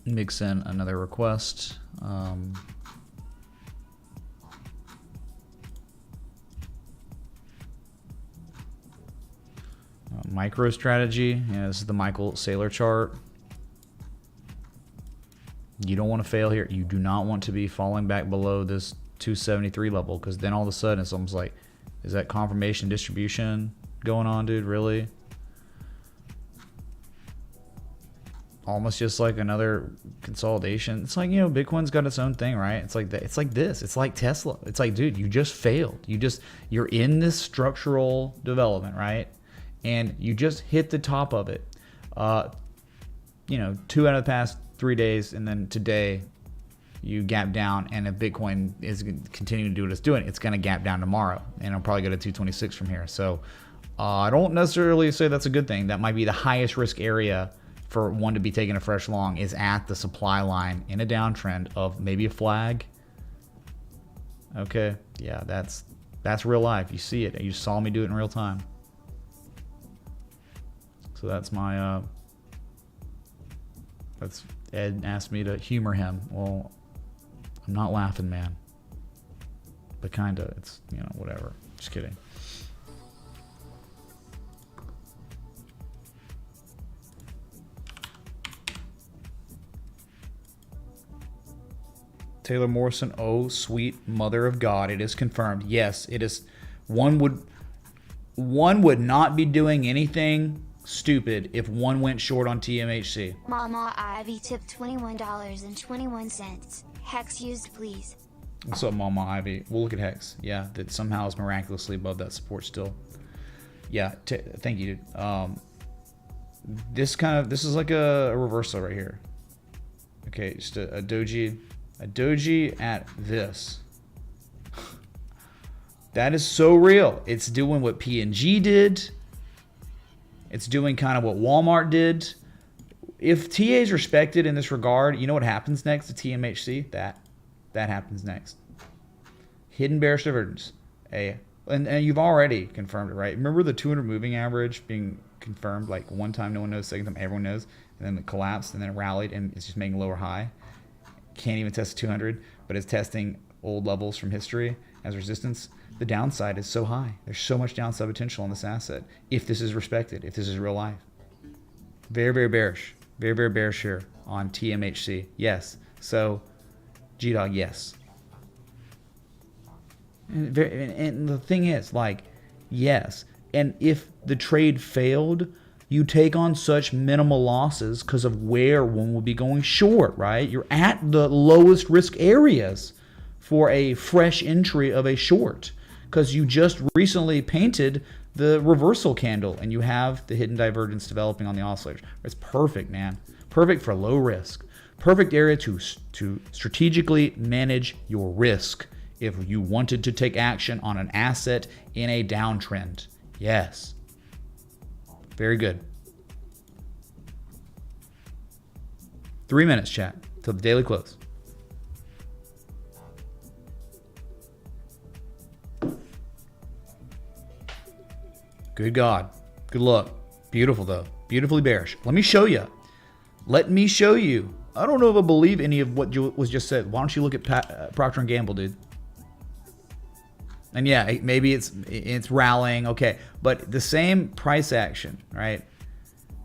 mix in another request. Micro strategy. Yeah, this is the Michael Saylor chart. You don't want to fail here. You do not want to be falling back below this 273 level, because then all of a sudden it's almost like, is that confirmation distribution going on, dude? Really? Almost just like another consolidation. It's like, you know, Bitcoin's got its own thing, right? It's like that. It's like this. It's like Tesla. It's like, dude, you just failed. You're in this structural development, right? And you just hit the top of it. You know, 2 out of the past 3 days, and then today you gap down, and if Bitcoin is continuing to do what it's doing, it's going to gap down tomorrow, and it'll probably go to 226 from here. So I don't necessarily say that's a good thing. That might be the highest risk area for one to be taking a fresh long, is at the supply line in a downtrend of maybe a flag. Okay, yeah, that's real life. You see it. You saw me do it in real time. So that's my that's Ed asked me to humor him. Well, I'm not laughing, man. But kinda, it's, you know, whatever. Just kidding. Taylor Morrison, oh sweet mother of God, it is confirmed. Yes, it is. One would not be doing anything stupid if one went short on TMHC. Mama Ivy tipped $21.21. Hex used, please. What's up, Mama Ivy? We'll look at Hex. Yeah, that somehow is miraculously above that support still. Yeah, thank you, dude. This is like a reversal right here. Okay, just a doji at this. That is so real. It's doing what P&G did. It's doing kind of what Walmart did. If TA is respected in this regard, you know what happens next to TMHC? That happens next. Hidden bearish divergence. And you've already confirmed it, right? Remember the 200 moving average being confirmed, like one time no one knows, second time everyone knows, and then it collapsed and then it rallied and it's just making lower high. Can't even test 200, but it's testing old levels from history as resistance. The downside is so high. There's so much downside potential on this asset if this is respected, if this is real life. Very, very bearish. Very, very bearish here on TMHC. Yes. So, G-Dog, yes. And the thing is, like, yes. And if the trade failed, you take on such minimal losses because of where one will be going short, right? You're at the lowest risk areas for a fresh entry of a short because you just recently painted the reversal candle and you have the hidden divergence developing on the oscillators. It's perfect, man. Perfect for low risk. Perfect area to strategically manage your risk if you wanted to take action on an asset in a downtrend. Yes. Very good. 3 minutes, chat, till the daily close. Good God. Good luck. Beautiful, though. Beautifully bearish. Let me show you. Let me show you. I don't know if I believe any of what was just said. Why don't you look at Procter & Gamble, dude? And yeah, maybe it's rallying. Okay. But the same price action, right?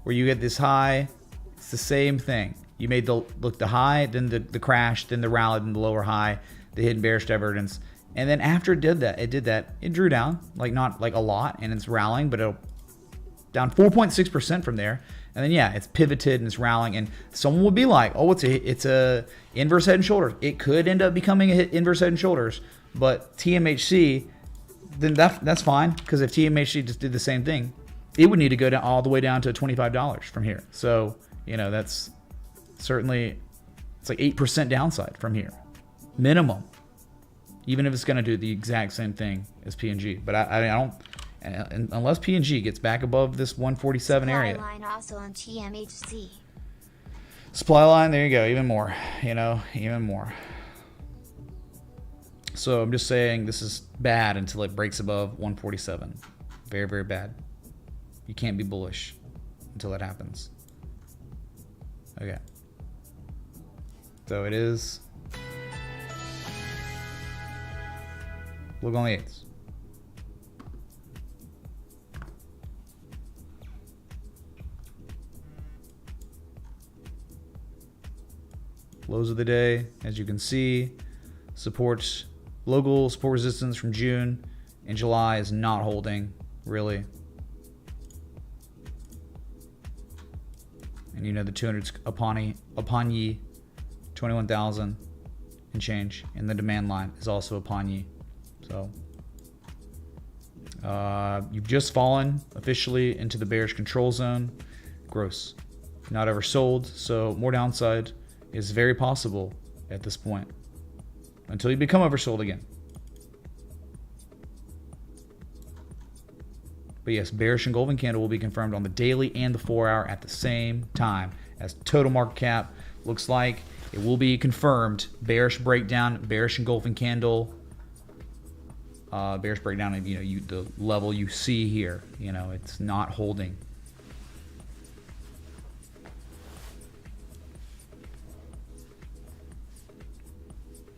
Where you get this high, it's the same thing. You made the high, then the crash, then the rally, then the lower high, the hidden bearish divergence. And then after it did that, it drew down, like not like a lot, and it's rallying, but it'll down 4.6% from there. And then yeah, it's pivoted and it's rallying, and someone would be like, oh, it's a inverse head and shoulders. It could end up becoming a inverse head and shoulders, but TMHC, then that's fine, because if TMHC just did the same thing, it would need to go down all the way down to $25 from here. So, you know, that's certainly, it's like 8% downside from here, minimum, even if it's going to do the exact same thing as P&G. But I don't, unless P&G gets back above this 147 area. Supply line also on TMHC. Supply line, there you go, even more, you know, even more. So I'm just saying this is bad until it breaks above 147. Very, very bad. You can't be bullish until that happens. Okay. So it is. Look on the 8s. Lows of the day, as you can see, support, local support resistance from June and July is not holding, really. And you know the 200's upon ye, 21,000 and change, and the demand line is also upon ye. So you've just fallen officially into the bearish control zone. Gross. Not oversold, so more downside is very possible at this point until you become oversold again. But yes, bearish engulfing candle will be confirmed on the daily and the 4-hour at the same time as total market cap. Looks like it will be confirmed. Bearish breakdown, bearish engulfing candle, bearish breakdown of, you know, the level you see here. You know, it's not holding.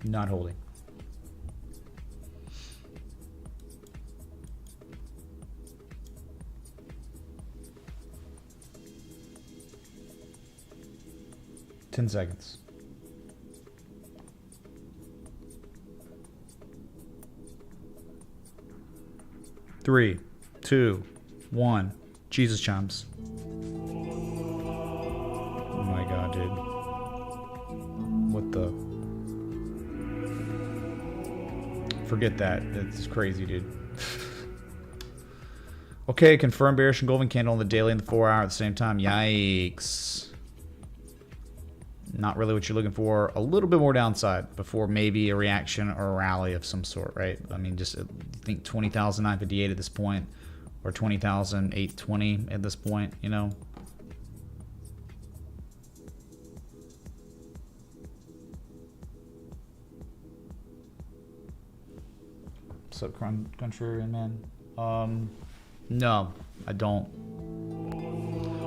Not holding. Ten seconds. 3, 2, 1. Jesus chimes. Oh my God, dude. What the? Forget that. That's crazy, dude. Okay, confirmed bearish engulfing candle on the daily and the 4-hour at the same time. Yikes. Not really what you're looking for. A little bit more downside before maybe a reaction or a rally of some sort, right? I mean, just think 20,958 at this point, or 20,820 at this point, you know? What's up, contrarian man? No, I don't.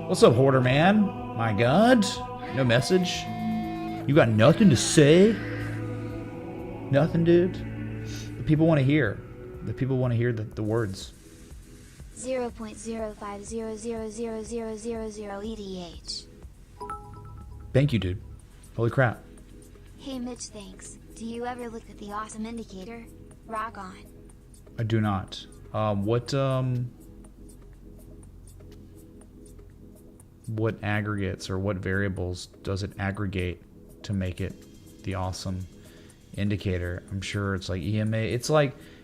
What's up, hoarder man? My God, no message. You got nothing to say? Nothing, dude? The people want to hear. The people want to hear the words. 0.050000000 ETH. Thank you, dude. Holy crap. Hey Mitch, thanks. Do you ever look at the awesome indicator? Rock on. I do not. What aggregates or what variables does it aggregate to make it the awesome indicator? I'm sure it's like EMA.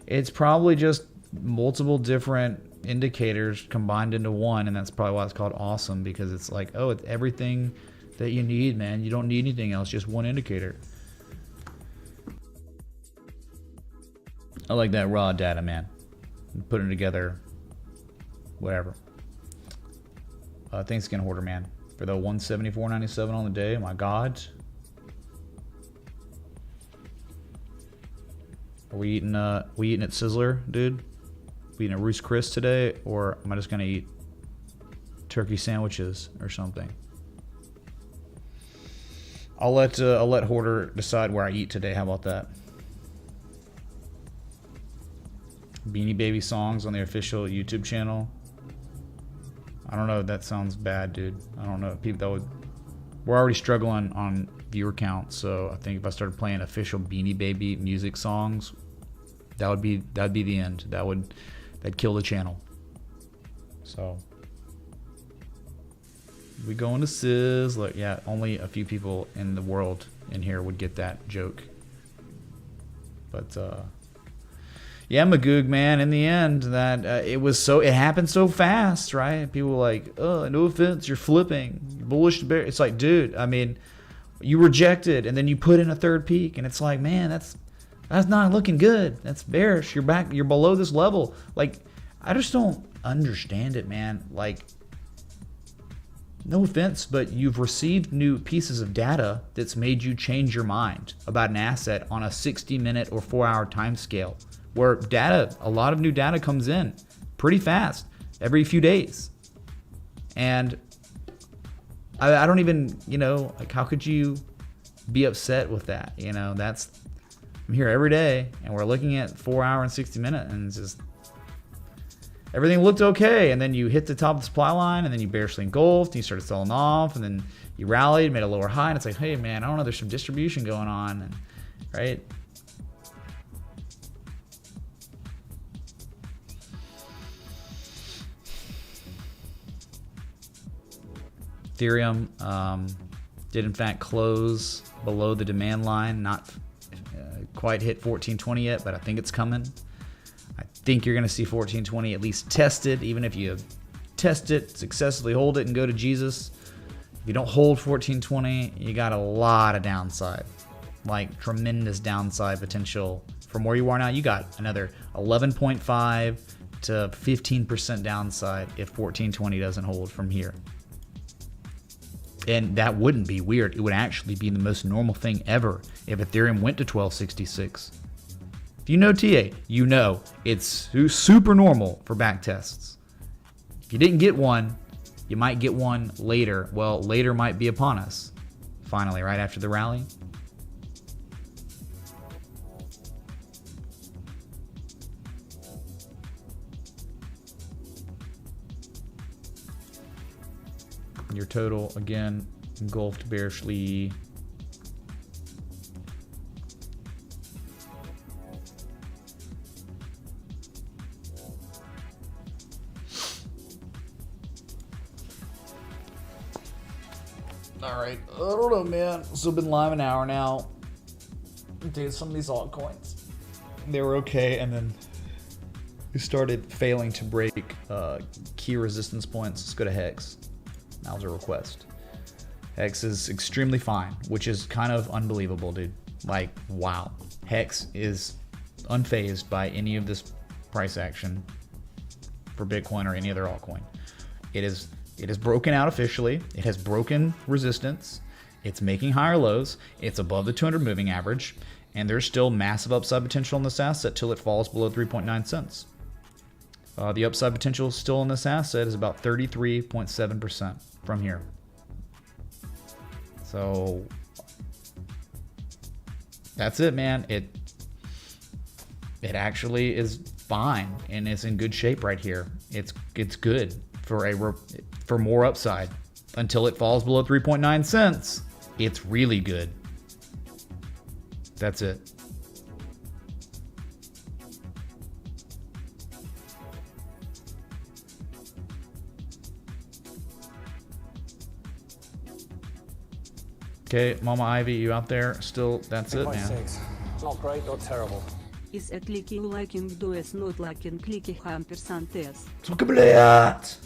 It's probably just multiple different indicators combined into one, and that's probably why it's called awesome, because it's like, oh, it's everything that you need, man. You don't need anything else, just one indicator. I like that raw data, man. Putting together, whatever. Thanks again, Hoarder Man, for the 174.97 on the day. My God. Are we eating at Sizzler, dude? we eating a Ruth's Chris today, or am I just gonna eat turkey sandwiches or something? I'll let Hoarder decide where I eat today. How about that? Beanie Baby songs on the official YouTube channel. I don't know. That sounds bad, dude. I don't know. People that would. We're already struggling on viewer count, so I think if I started playing official Beanie Baby music songs, that'd be the end. That'd kill the channel. So we going to Sizz. Look, yeah, only a few people in the world in here would get that joke. But yeah, Magoog, man, in the end, that it happened so fast, right? People were like, oh, no offense, you're flipping, you're bullish to bear. It's like, dude, I mean, you rejected and then you put in a third peak, and it's like, man, that's not looking good. That's bearish. You're back, you're below this level. Like, I just don't understand it, man. Like, no offense, but you've received new pieces of data that's made you change your mind about an asset on a 60-minute or 4-hour time scale, where a lot of new data comes in pretty fast every few days. And I don't even, like, how could you be upset with that? I'm here every day and we're looking at 4-hour and 60-minute, and it's just, everything looked okay. And then you hit the top of the supply line, and then you bearishly engulfed, and you started selling off, and then you rallied, made a lower high, and it's like, hey man, I don't know, there's some distribution going on, and, right? Ethereum did in fact close below the demand line, not quite hit 1420 yet, but I think it's coming. I think you're going to see 1420 at least tested, even if you test it, successfully hold it, and go to Jesus. If you don't hold 1420, you got a lot of downside, like tremendous downside potential from where you are now. You got another 11.5 to 15% downside if 1420 doesn't hold from here. And that wouldn't be weird. It would actually be the most normal thing ever if Ethereum went to 1266. If you know TA, you know it's super normal for back tests. If you didn't get one, you might get one later. Well, later might be upon us. Finally, right after the rally. Your total, again, engulfed bearishly. All right, I don't know, man. So I've been live an hour now. Did some of these altcoins. They were okay, and then we started failing to break key resistance points. Let's go to Hex. That was a request. Hex is extremely fine, which is kind of unbelievable, dude. Like, wow. Hex is unfazed by any of this price action for Bitcoin or any other altcoin. It is broken out officially. It has broken resistance. It's making higher lows. It's above the 200 moving average. And there's still massive upside potential in this asset till it falls below 3.9 cents. The upside potential still in this asset is about 33.7% from here. So that's it, man. It actually is fine, and it's in good shape right here. It's good for more upside until it falls below 3.9 cents. It's really good. That's it. Okay, Mama Ivy, you out there? Still, that's it, man. Not great, not terrible. Is a clicking liking do is not liking clicking %s. Сука, блядь!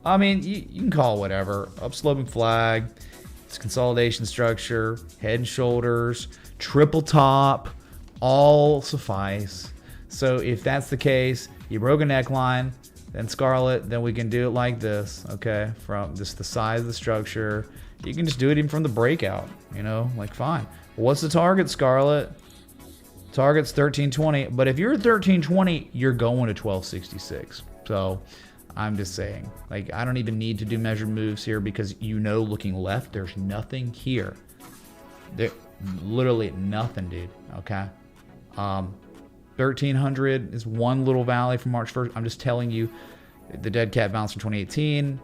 I mean, you can call it whatever. Upsloping flag, it's consolidation structure, head and shoulders, triple top, all suffice. So if that's the case, you broke a neckline, then Scarlet, then we can do it like this, okay? From just the size of the structure. You can just do it even from the breakout, like fine. What's the target, Scarlet? Target's 1320, but if you're at 1320, you're going to 1266. So I'm just saying, like, I don't even need to do measured moves here because you know, looking left, there's nothing here. There, literally nothing, dude. Okay. 1300 is one little valley from March 1st. I'm just telling you, the dead cat bounce from 2018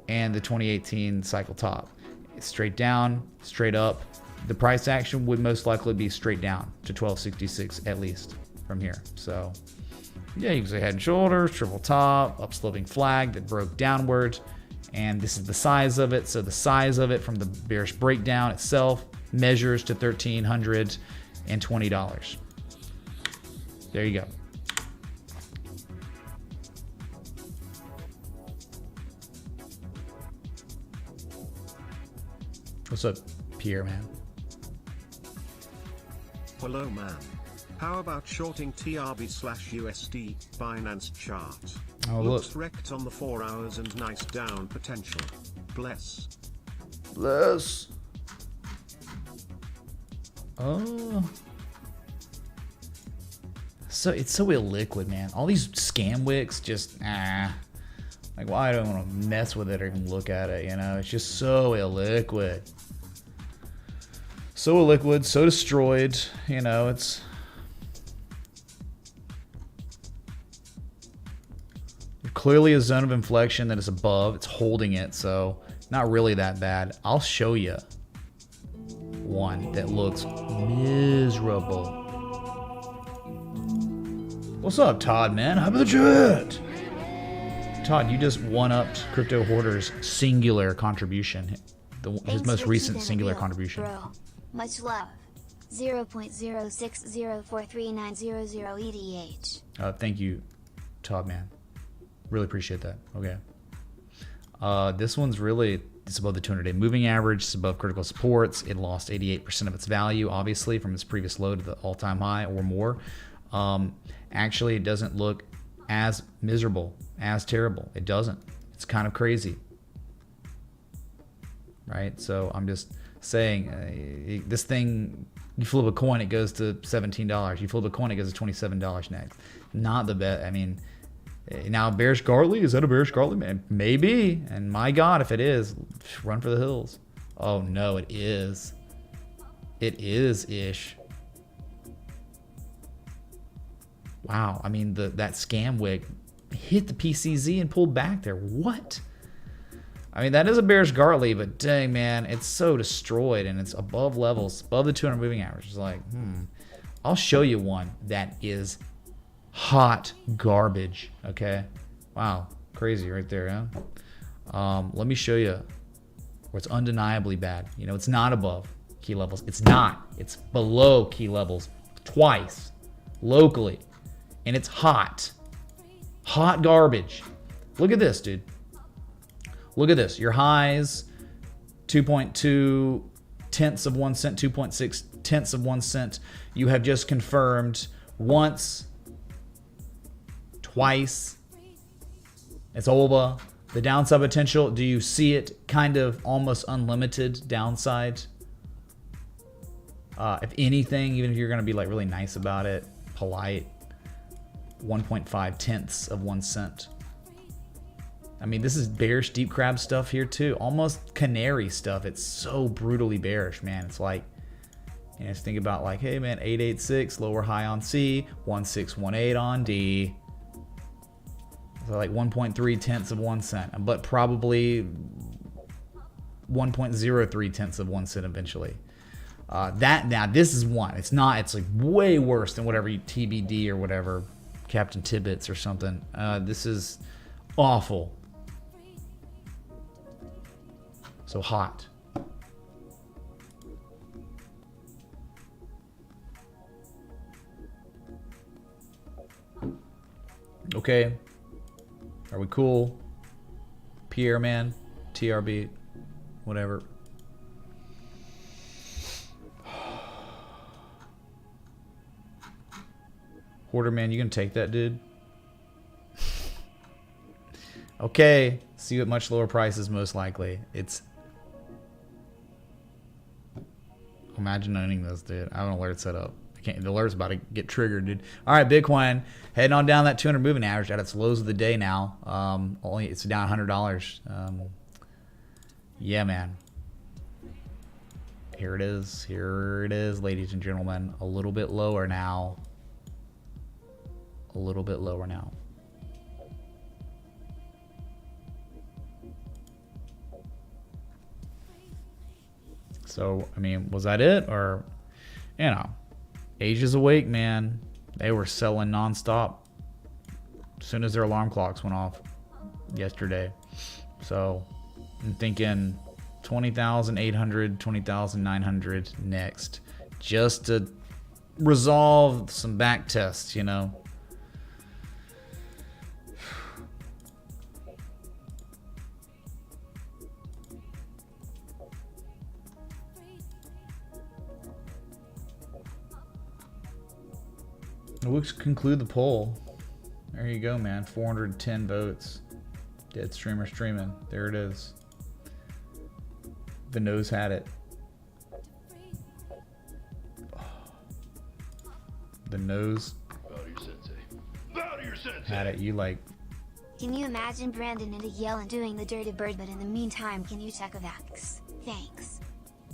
and the 2018 cycle top. It's straight down, straight up. The price action would most likely be straight down to 1266 at least from here. So yeah, you can say head and shoulders, triple top, upsloping flag that broke downwards, and this is the size of it. So the size of it from the bearish breakdown itself measures to $1,320. There you go. What's up, Pierre, man? Hello, man. How about shorting TRB/USD Binance chart? Oh, Looks look. wrecked on the 4 hours and nice down potential. Bless. Bless. Oh. So it's so illiquid, man. All these scam wicks just like, why do I want to mess with it or even look at it? You know, it's just so illiquid. So illiquid, so destroyed. You know, it's clearly a zone of inflection that is above. It's holding it, so not really that bad. I'll show you one that looks miserable. What's up, Todd, man? How about the chat? Todd, you just one-upped Crypto Hoarder's singular contribution. His Thanks most for recent keeping it singular real, contribution. Bro. Much love. 0.06043900 ETH. Thank you, Todd, man. Really appreciate that. Okay. This one's really, it's above the 200-day moving average. It's above critical supports. It lost 88% of its value, obviously, from its previous low to the all-time high or more. Actually, it doesn't look as miserable, as terrible. It doesn't. It's kind of crazy. Right? So I'm just saying, this thing, you flip a coin, it goes to $17. You flip a coin, it goes to $27 next. Not the best. I mean, now bearish Gartley, is that a bearish Gartley? Man, maybe. And my God, if it is, run for the hills. Oh no, it is. It is-ish. Wow, I mean, that scam wick hit the PCZ and pulled back there. What? I mean, that is a bearish Gartley, but dang, man, it's so destroyed, and it's above levels, above the 200 moving average. It's like, I'll show you one that is hot garbage, okay? Wow, crazy right there, huh? Let me show you where it's undeniably bad. You know, it's not above key levels. It's not. It's below key levels twice, locally. And it's hot. Hot garbage. Look at this, dude. Look at this. Your highs, 2.2 tenths of 1 cent, 2.6 tenths of 1 cent. You have just confirmed once, twice. It's over. The downside potential, do you see it? Kind of almost unlimited downside. If anything, even if you're going to be like really nice about it, polite, 1.5 tenths of 1 cent. I mean, this is bearish deep crab stuff here too. Almost canary stuff. It's so brutally bearish, man. It's like, you know, just think about like, hey man, 886 lower high on C, 1618 on D. So like 1.3 tenths of 1 cent, but probably 1.03 tenths of 1 cent eventually. Now this is one. It's not. It's like way worse than whatever TBD or whatever, Captain Tibbets or something. This is awful. So hot. Okay. Are we cool? Pierre, man. TRB. Whatever. Hoarder, man, you gonna take that, dude? Okay. See you at much lower prices, most likely. It's... Imagine owning this, dude. I have an alert set up. I The alert's about to get triggered, dude. All right, Bitcoin heading on down that 200 moving average at its lows of the day now. Only it's down $100. Yeah, man. Here it is. Here it is, ladies and gentlemen. A little bit lower now. A little bit lower now. So, I mean, was that it? Or, you know, Asia's awake, man. They were selling nonstop as soon as their alarm clocks went off yesterday. So, I'm thinking 20,800, 20,900 next. Just to resolve some back tests, you know. We'll conclude the poll. There you go, man. 410 votes. Dead streamer streaming. There it is. The nose had it. The nose Bow to your sensei. Bow to your sensei. had it. You like. Can you imagine Brandon and Yellen doing the dirty bird, but in the meantime, can you check AVAX? Thanks.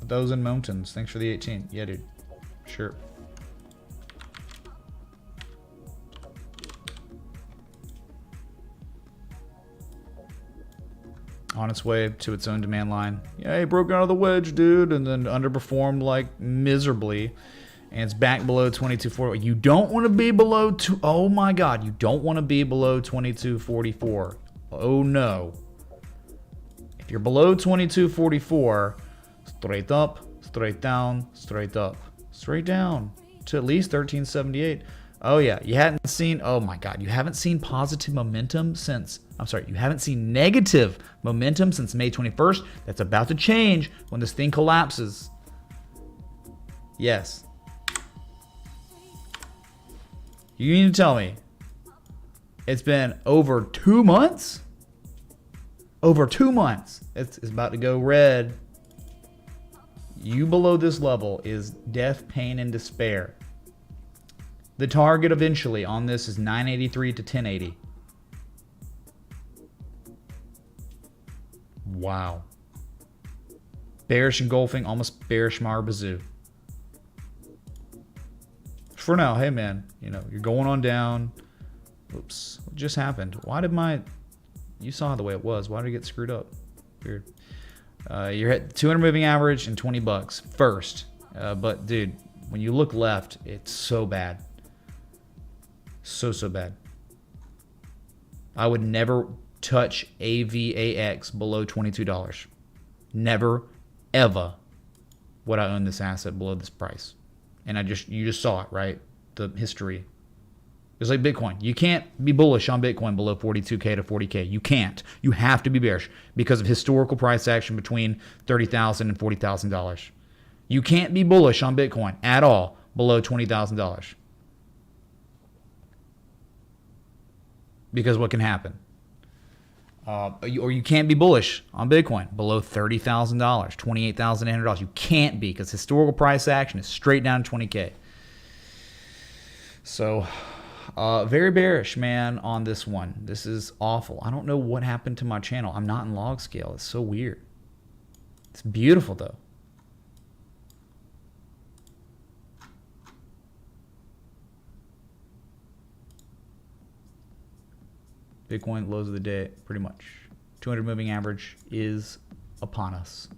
Those in mountains. Thanks for the 18. Yeah, dude. Sure. On its way to its own demand line. Yeah, it broke out of the wedge, dude, and then underperformed like miserably. And it's back below 2240. You don't want to be below oh my god, you don't want to be below 2244. Oh no. If you're below 2244, straight up, straight down, straight up, straight down to at least 1378. Oh yeah, you hadn't seen, oh my god, you haven't seen positive momentum since, I'm sorry, you haven't seen negative momentum since May 21st. That's about to change when this thing collapses. Yes. You need to tell me it's been over 2 months? Over 2 months. It's about to go red. You below this level is death, pain, and despair. The target eventually on this is 983 to 1080. Wow. Bearish engulfing, almost bearish Marbazoo. For now, hey man, you know, you're going on down. Oops, what just happened? Why did you saw the way it was. Why did it get screwed up? Weird. You're at 200 moving average and 20 bucks first. But dude, when you look left, it's so bad. So bad. I would never touch AVAX below $22. Never, ever would I own this asset below this price. And you just saw it, right? The history. It's like Bitcoin. You can't be bullish on Bitcoin below 42K to 40K. You can't. You have to be bearish because of historical price action between $30,000 and $40,000. You can't be bullish on Bitcoin at all below $20,000. Because what can happen? Or you can't be bullish on Bitcoin below $30,000, $28,800. You can't be because historical price action is straight down to 20K. So, very bearish, man, on this one. This is awful. I don't know what happened to my channel. I'm not in log scale. It's so weird. It's beautiful, though. Bitcoin lows of the day, pretty much. 200 moving average is upon us.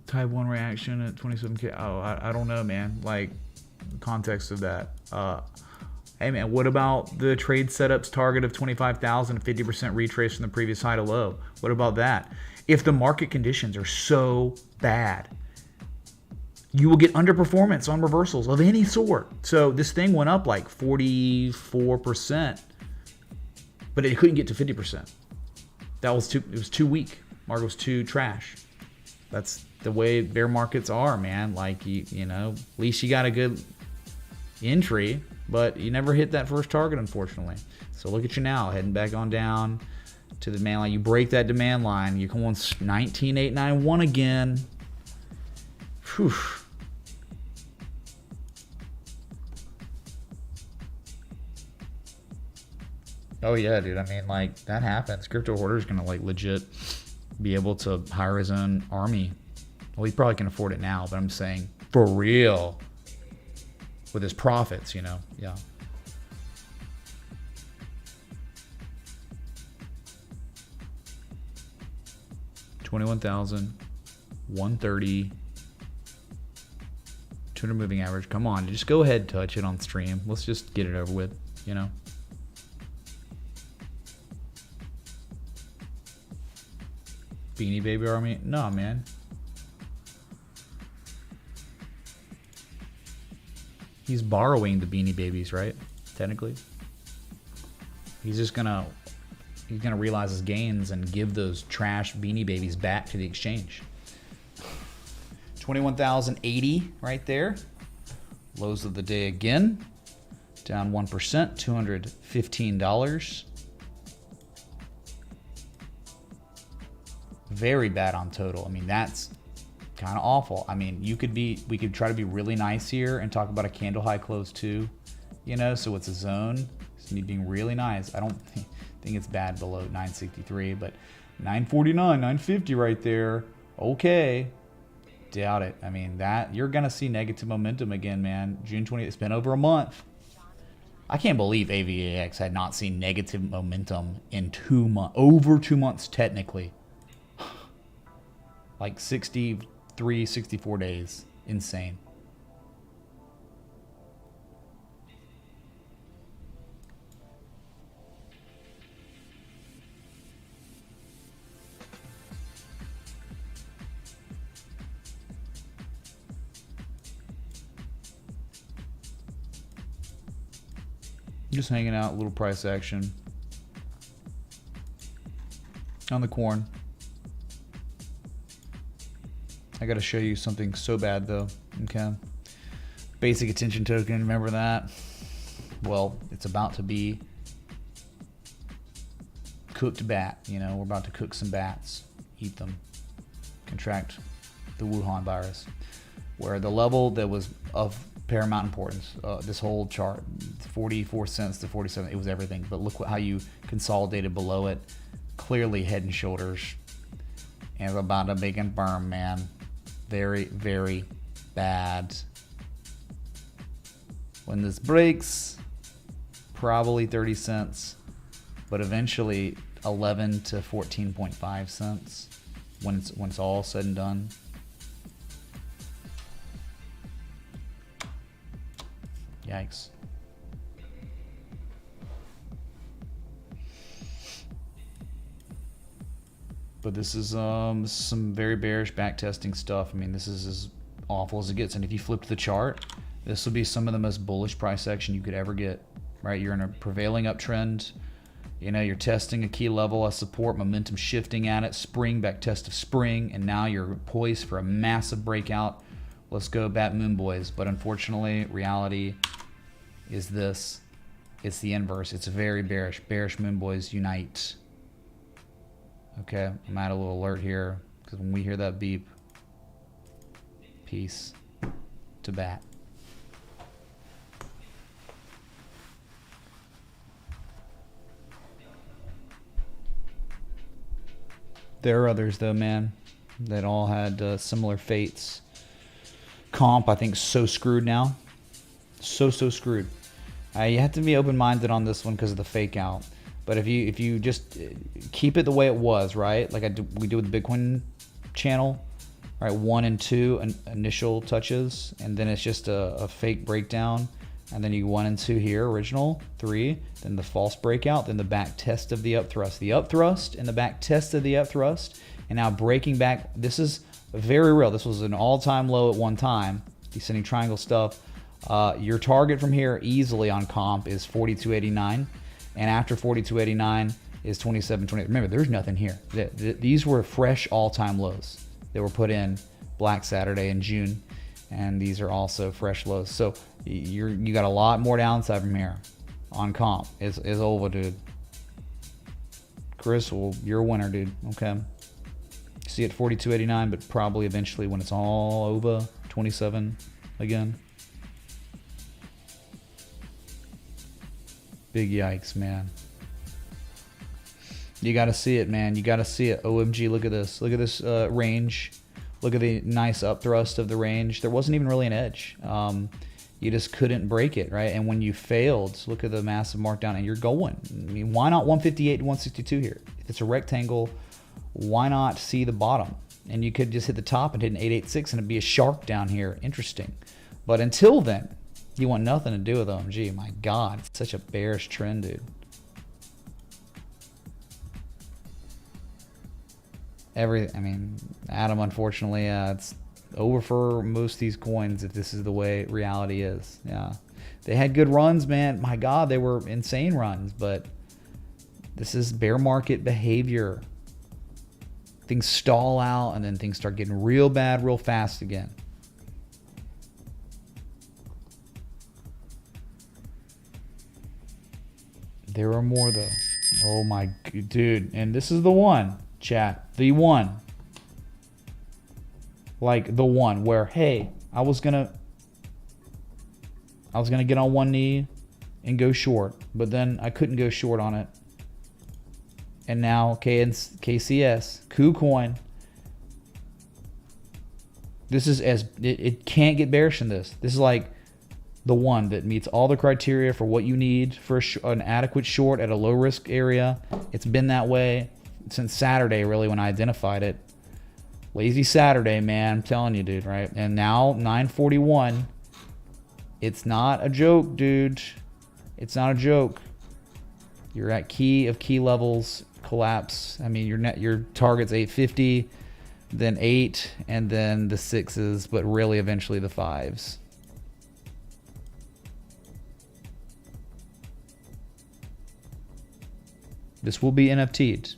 Type 1 reaction at 27K. Oh, I don't know, man. Like, context of that. Hey, man, what about the trade setups target of 25,000, 50% retrace from the previous high to low? What about that? If the market conditions are so bad, you will get underperformance on reversals of any sort. So this thing went up like 44%, but it couldn't get to 50%. That was too. It was too weak. Market was too trash. That's the way bear markets are, man. Like you know, at least you got a good entry, but you never hit that first target, unfortunately. So look at you now, heading back on down to the demand line. You break that demand line, you come on 19,891 again. Whew. Oh yeah, dude. I mean, like, that happens. Crypto hoarder's gonna like legit be able to hire his own army. Well, he probably can afford it now, but I'm saying for real with his profits, you know. Yeah. $21,000, 130, 200 moving average. Come on, just go ahead and touch it on stream. Let's just get it over with, you know. Beanie Baby Army? No, man. He's borrowing the Beanie Babies, right? Technically. He's just gonna realize his gains and give those trash Beanie Babies back to the exchange. 21,080 right there. Lows of the day again. Down 1%, $215. Very bad on total. I mean, that's kind of awful. I mean, we could try to be really nice here and talk about a candle high close too, you know, so it's a zone. It's me being really nice. I don't think it's bad below 963, but 949, 950 right there. Okay. Doubt it. I mean, that you're going to see negative momentum again, man. June 20th, it's been over a month. I can't believe AVAX had not seen negative momentum in 2 months, over 2 months technically. Like 63, 64 days. Insane. Just hanging out, little price action on the corn. I gotta show you something so bad though. Okay, basic attention token, remember that? Well, it's about to be cooked bat. You know, we're about to cook some bats, eat them, contract the Wuhan virus, where the level that was of paramount importance, this whole chart, 44 cents to 47, it was everything. But look how you consolidated below it, clearly head and shoulders, and it's about to begin burn, man. Very, very bad. When this breaks, probably 30 cents, but eventually 11 to 14.5 cents when it's all said and done. Yikes. But this is some very bearish backtesting stuff. I mean, this is as awful as it gets. And if you flip the chart, this will be some of the most bullish price action you could ever get, right? You're in a prevailing uptrend. You know, you're testing a key level of support, momentum shifting at it, spring, back test of spring, and now you're poised for a massive breakout. Let's go Bat Moon Boys. But unfortunately, reality is this. It's the inverse. It's very bearish. Bearish Moon Boys unite. Okay, I'm at a little alert here because when we hear that beep, peace to bat. There are others though, man, that all had similar fates. Comp, I think, so screwed now. So screwed. You have to be open-minded on this one because of the fake out. But if you just keep it the way it was, right? Like we do with the Bitcoin channel, right? 1 and 2 initial touches, and then it's just a fake breakdown, and then you 1 and 2 here, original 3, then the false breakout, then the back test of the upthrust, and the back test of the upthrust, and now breaking back. This is very real. This was an all-time low at one time. Descending triangle stuff. Your target from here easily on comp is 42.89. And after 42.89, is 27.20. Remember, there's nothing here. These were fresh all-time lows that were put in Black Saturday in June, and these are also fresh lows. So you got a lot more downside from here on comp. Is over, dude. Chris, well, you're a winner, dude. Okay. See it 42.89, but probably eventually when it's all over, 27 again. Big yikes, man. You got to see it, man. You got to see it. OMG, look at this. Look at this range. Look at the nice up thrust of the range. There wasn't even really an edge. You just couldn't break it, right? And when you failed, look at the massive markdown, and you're going. I mean, why not 158 to 162 here? If it's a rectangle, why not see the bottom? And you could just hit the top and hit an 886, and it'd be a shark down here. Interesting. But until then, you want nothing to do with OMG. My God, it's such a bearish trend, dude. I mean, Adam, unfortunately, it's over for most of these coins if this is the way reality is. Yeah, they had good runs, man. My God, they were insane runs, but this is bear market behavior. Things stall out, and then things start getting real bad real fast again. There are more, though. Oh, my dude. And this is the one, chat. The one. Like the one where, hey, I was gonna get on one knee and go short, but then I couldn't go short on it. And now KCS, KuCoin. This is it can't get bearish than this. This is like the one that meets all the criteria for what you need for an adequate short at a low risk area. It's been that way since Saturday, really, when I identified it. Lazy Saturday, man. I'm telling you, dude, right? And now 941. It's not a joke, dude. It's not a joke. You're at key of key levels collapse. I mean, your target's 850, then 8, and then the 6s, but really eventually the 5s. This will be NFT'd.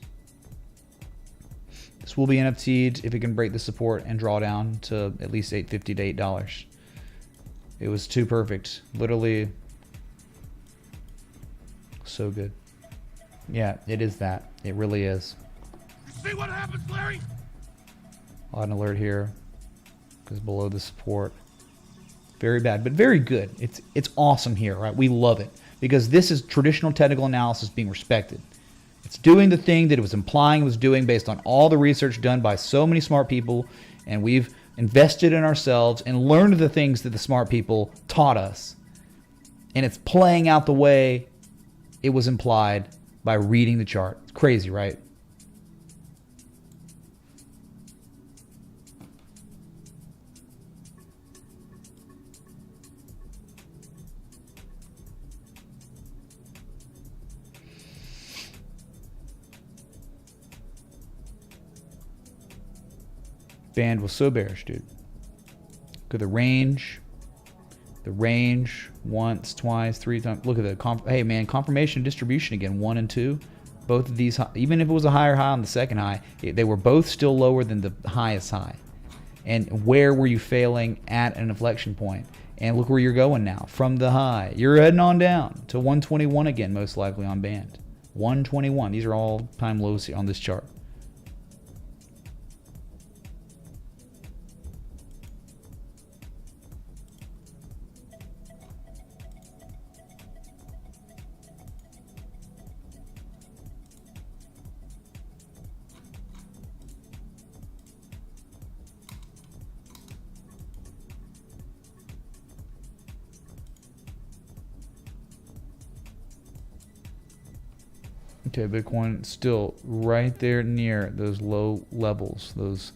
This will be NFT'd if it can break the support and draw down to at least $8.50 to $8. It was too perfect. Literally so good. Yeah, it is that. It really is. See what happens, Larry? Odd alert here. Because below the support. Very bad, but very good. It's awesome here, right? We love it. Because this is traditional technical analysis being respected. It's doing the thing that it was implying it was doing based on all the research done by so many smart people, and we've invested in ourselves and learned the things that the smart people taught us. And it's playing out the way it was implied by reading the chart. It's crazy, right? Band was so bearish, dude. Look at the range. The range once, twice, 3 times. Look at the hey man, confirmation distribution again, 1 and 2. Both of these, even if it was a higher high on the second high, they were both still lower than the highest high. And where were you failing at an inflection point? And look where you're going now from the high. You're heading on down to 121 again, most likely on band. 121. These are all time lows on this chart. Okay, Bitcoin still right there near those low levels. Those,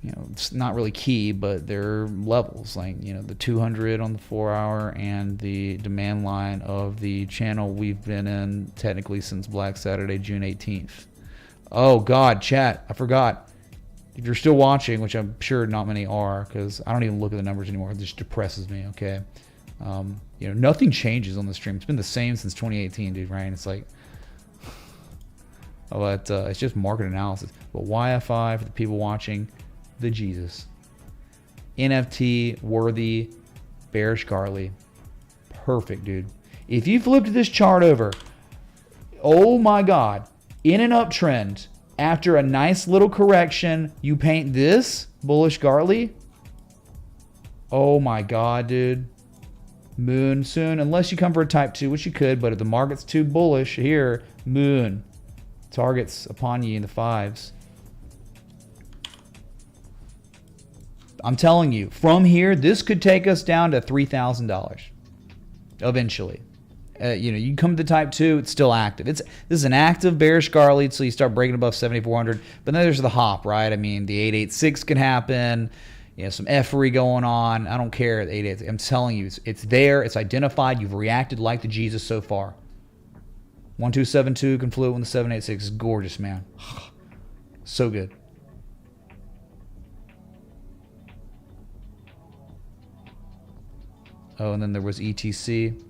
you know, it's not really key, but they're levels like, you know, the 200 on the 4-hour and the demand line of the channel we've been in technically since Black Saturday, June 18th. Oh God, chat, I forgot. If you're still watching, which I'm sure not many are, because I don't even look at the numbers anymore. It just depresses me. Okay, you know, nothing changes on the stream. It's been the same since 2018, dude. Right? It's like, But it's just market analysis. But YFI for the people watching, the Jesus. NFT worthy, bearish Gartley. Perfect, dude. If you flipped this chart over, oh my God, in an uptrend, after a nice little correction, you paint this bullish Gartley. Oh my God, dude. Moon soon, unless you come for a type 2, which you could, but if the market's too bullish here, moon. Targets upon you in the 5s. I'm telling you, from here, this could take us down to $3,000 eventually. You come to the type 2, it's still active. This is an active bearish Gartley until you start breaking above 7,400. But then there's the hop, right? I mean, the 886 can happen. Some effery going on. I don't care. The 886. I'm telling you, it's there. It's identified. You've reacted like the Jesus so far. 1272 can flip when the 786 is gorgeous, man. So good. Oh, and then there was ETC.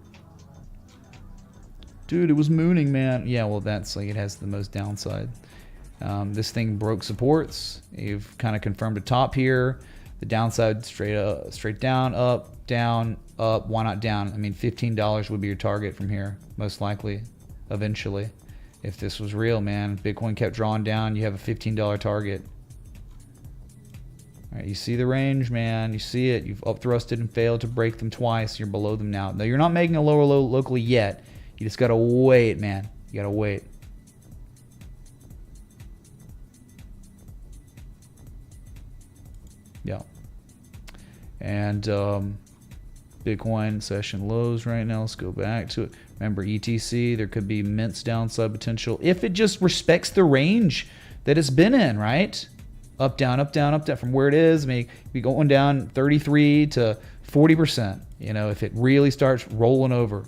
Dude, it was mooning, man. Yeah, well, that's like it has the most downside. This thing broke supports. You've kind of confirmed a top here. The downside straight down, up, down, up. Why not down? I mean, $15 would be your target from here, most likely, eventually. If this was real, man, Bitcoin kept drawing down, you have a $15 target. All right, you see the range, man. You see it. You've up thrusted and failed to break them twice. You're below them now. No, you're not making a lower low locally yet. You just gotta wait, man. You gotta wait. Yeah. And Bitcoin session lows right now. Let's go back to it. Remember ETC, there could be immense downside potential if it just respects the range that it's been in, right? Up, down, up, down, up, down from where it is. I mean, be going down 33 to 40%. If it really starts rolling over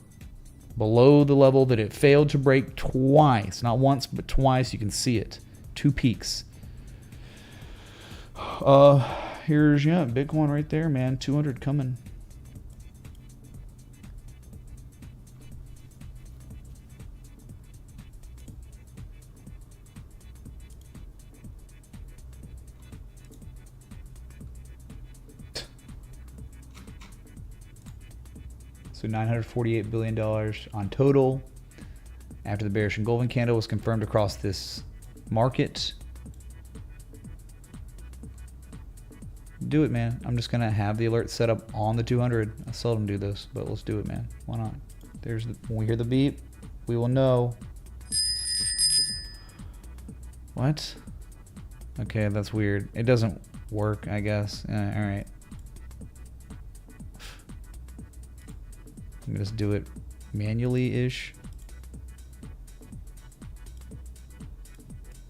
below the level that it failed to break twice, not once, but twice, you can see it. 2 peaks. Here's Bitcoin right there, man. 200 coming. So $948 billion on total after the bearish engulfing candle was confirmed across this market. Do it, man. I'm just gonna have the alert set up on the 200. I seldom do this, but let's do it, man. Why not? When we hear the beep, we will know. What? Okay, that's weird. It doesn't work, I guess. All right. I'm gonna just do it manually-ish.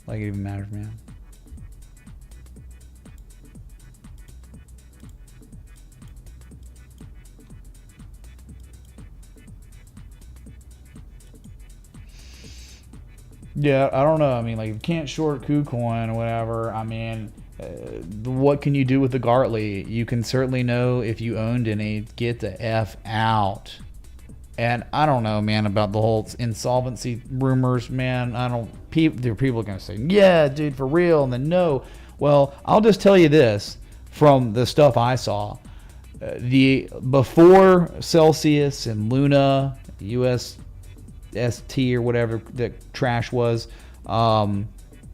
Like it even matters, man. Yeah, I don't know. I mean, like, you can't short KuCoin or whatever. I mean, what can you do with the Gartley? You can certainly know if you owned any. Get the F out. And I don't know, man, about the whole insolvency rumors, man. There are people going to say, yeah, dude, for real, and then no. Well, I'll just tell you this from the stuff I saw. Before Celsius and Luna, USST or whatever that trash was, what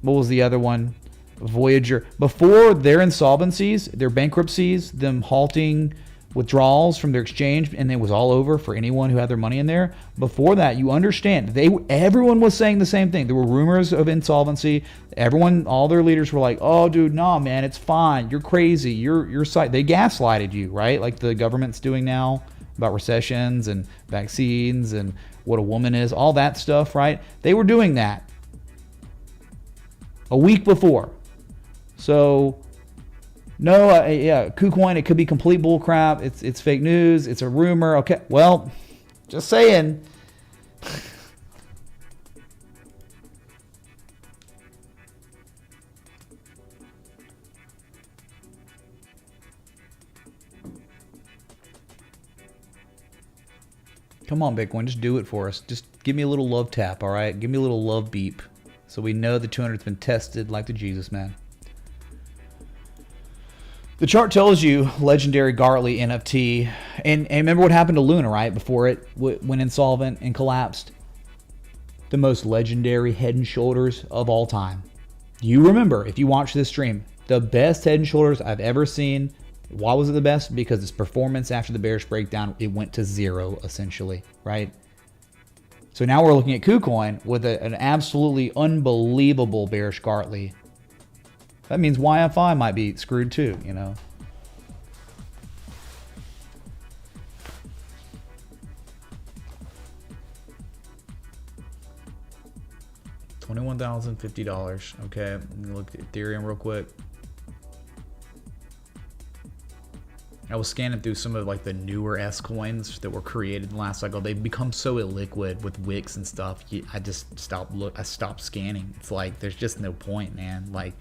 was the other one? Voyager. Before their insolvencies, their bankruptcies, them halting withdrawals from their exchange, and it was all over for anyone who had their money in there. Before that, you understand, everyone was saying the same thing. There were rumors of insolvency. All their leaders were like, "Oh, dude, nah, man, it's fine. You're crazy. You're they gaslighted you, right? Like the government's doing now about recessions and vaccines and what a woman is, all that stuff, right? They were doing that a week before. So no, yeah, KuCoin, it could be complete bullcrap. It's fake news. It's a rumor. Okay, well, just saying. Come on, Bitcoin, just do it for us. Just give me a little love tap, all right? Give me a little love beep So we know the 200's been tested like the Jesus man. The chart tells you legendary Gartley NFT. And remember what happened to Luna, right? Before it went insolvent and collapsed. The most legendary Head and Shoulders of all time. You remember, if you watch this stream, the best Head and Shoulders I've ever seen. Why was it the best? Because its performance after the bearish breakdown, it went to zero, essentially, right? So now we're looking at KuCoin with an absolutely unbelievable bearish Gartley. That means YFI might be screwed too, you know. $21,050. Okay, let me look at Ethereum real quick. I was scanning through some of like the newer S coins that were created in the last cycle. They've become so illiquid with wicks and stuff. I just stopped scanning. It's like there's just no point, man. Like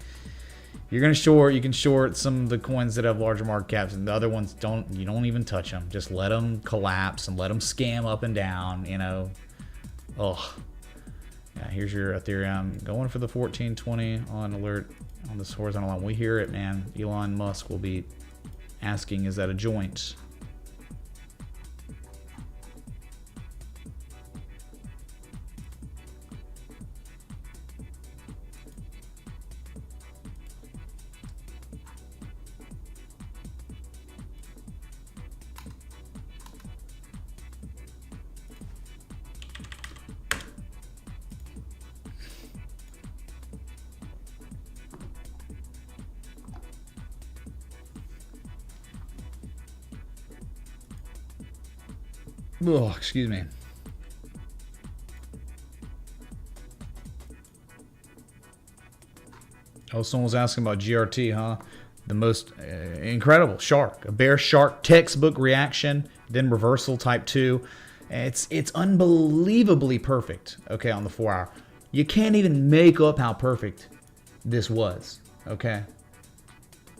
you're gonna short, you can short some of the coins that have larger market caps, and the other ones don't. You don't even touch them. Just let them collapse and let them scam up and down. You know. Ugh. Yeah. Here's your Ethereum going for the 1420 on alert on this horizontal line. We hear it, man. Elon Musk will be asking, is that a joint? Oh, excuse me. Oh, someone was asking about GRT, huh? The most incredible shark, a bear shark textbook reaction, then reversal type 2. It's unbelievably perfect. Okay, on the 4 hour, you can't even make up how perfect this was. Okay,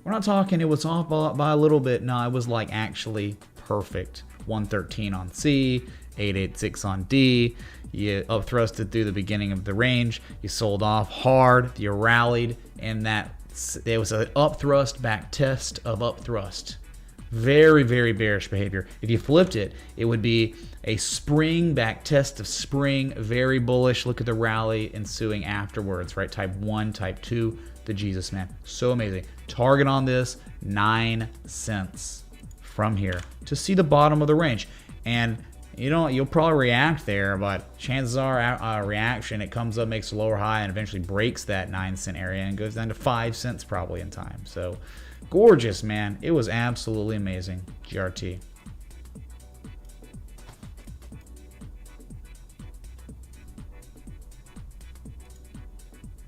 we're not talking it was off by a little bit. No, it was like actually perfect. 113 on C, 886 on D. You up thrusted through the beginning of the range. You sold off hard. You rallied, and it was an up thrust back test of up thrust. Very, very bearish behavior. If you flipped it, it would be a spring back test of spring. Very bullish. Look at the rally ensuing afterwards, right? Type 1, type 2, the Jesus man. So amazing. Target on this, 9 cents from here to see the bottom of the range. And you know, you'll probably react there, but chances are a reaction, it comes up, makes a lower high, and eventually breaks that 9 cent area and goes down to 5 cents probably in time. So gorgeous, man. It was absolutely amazing. GRT.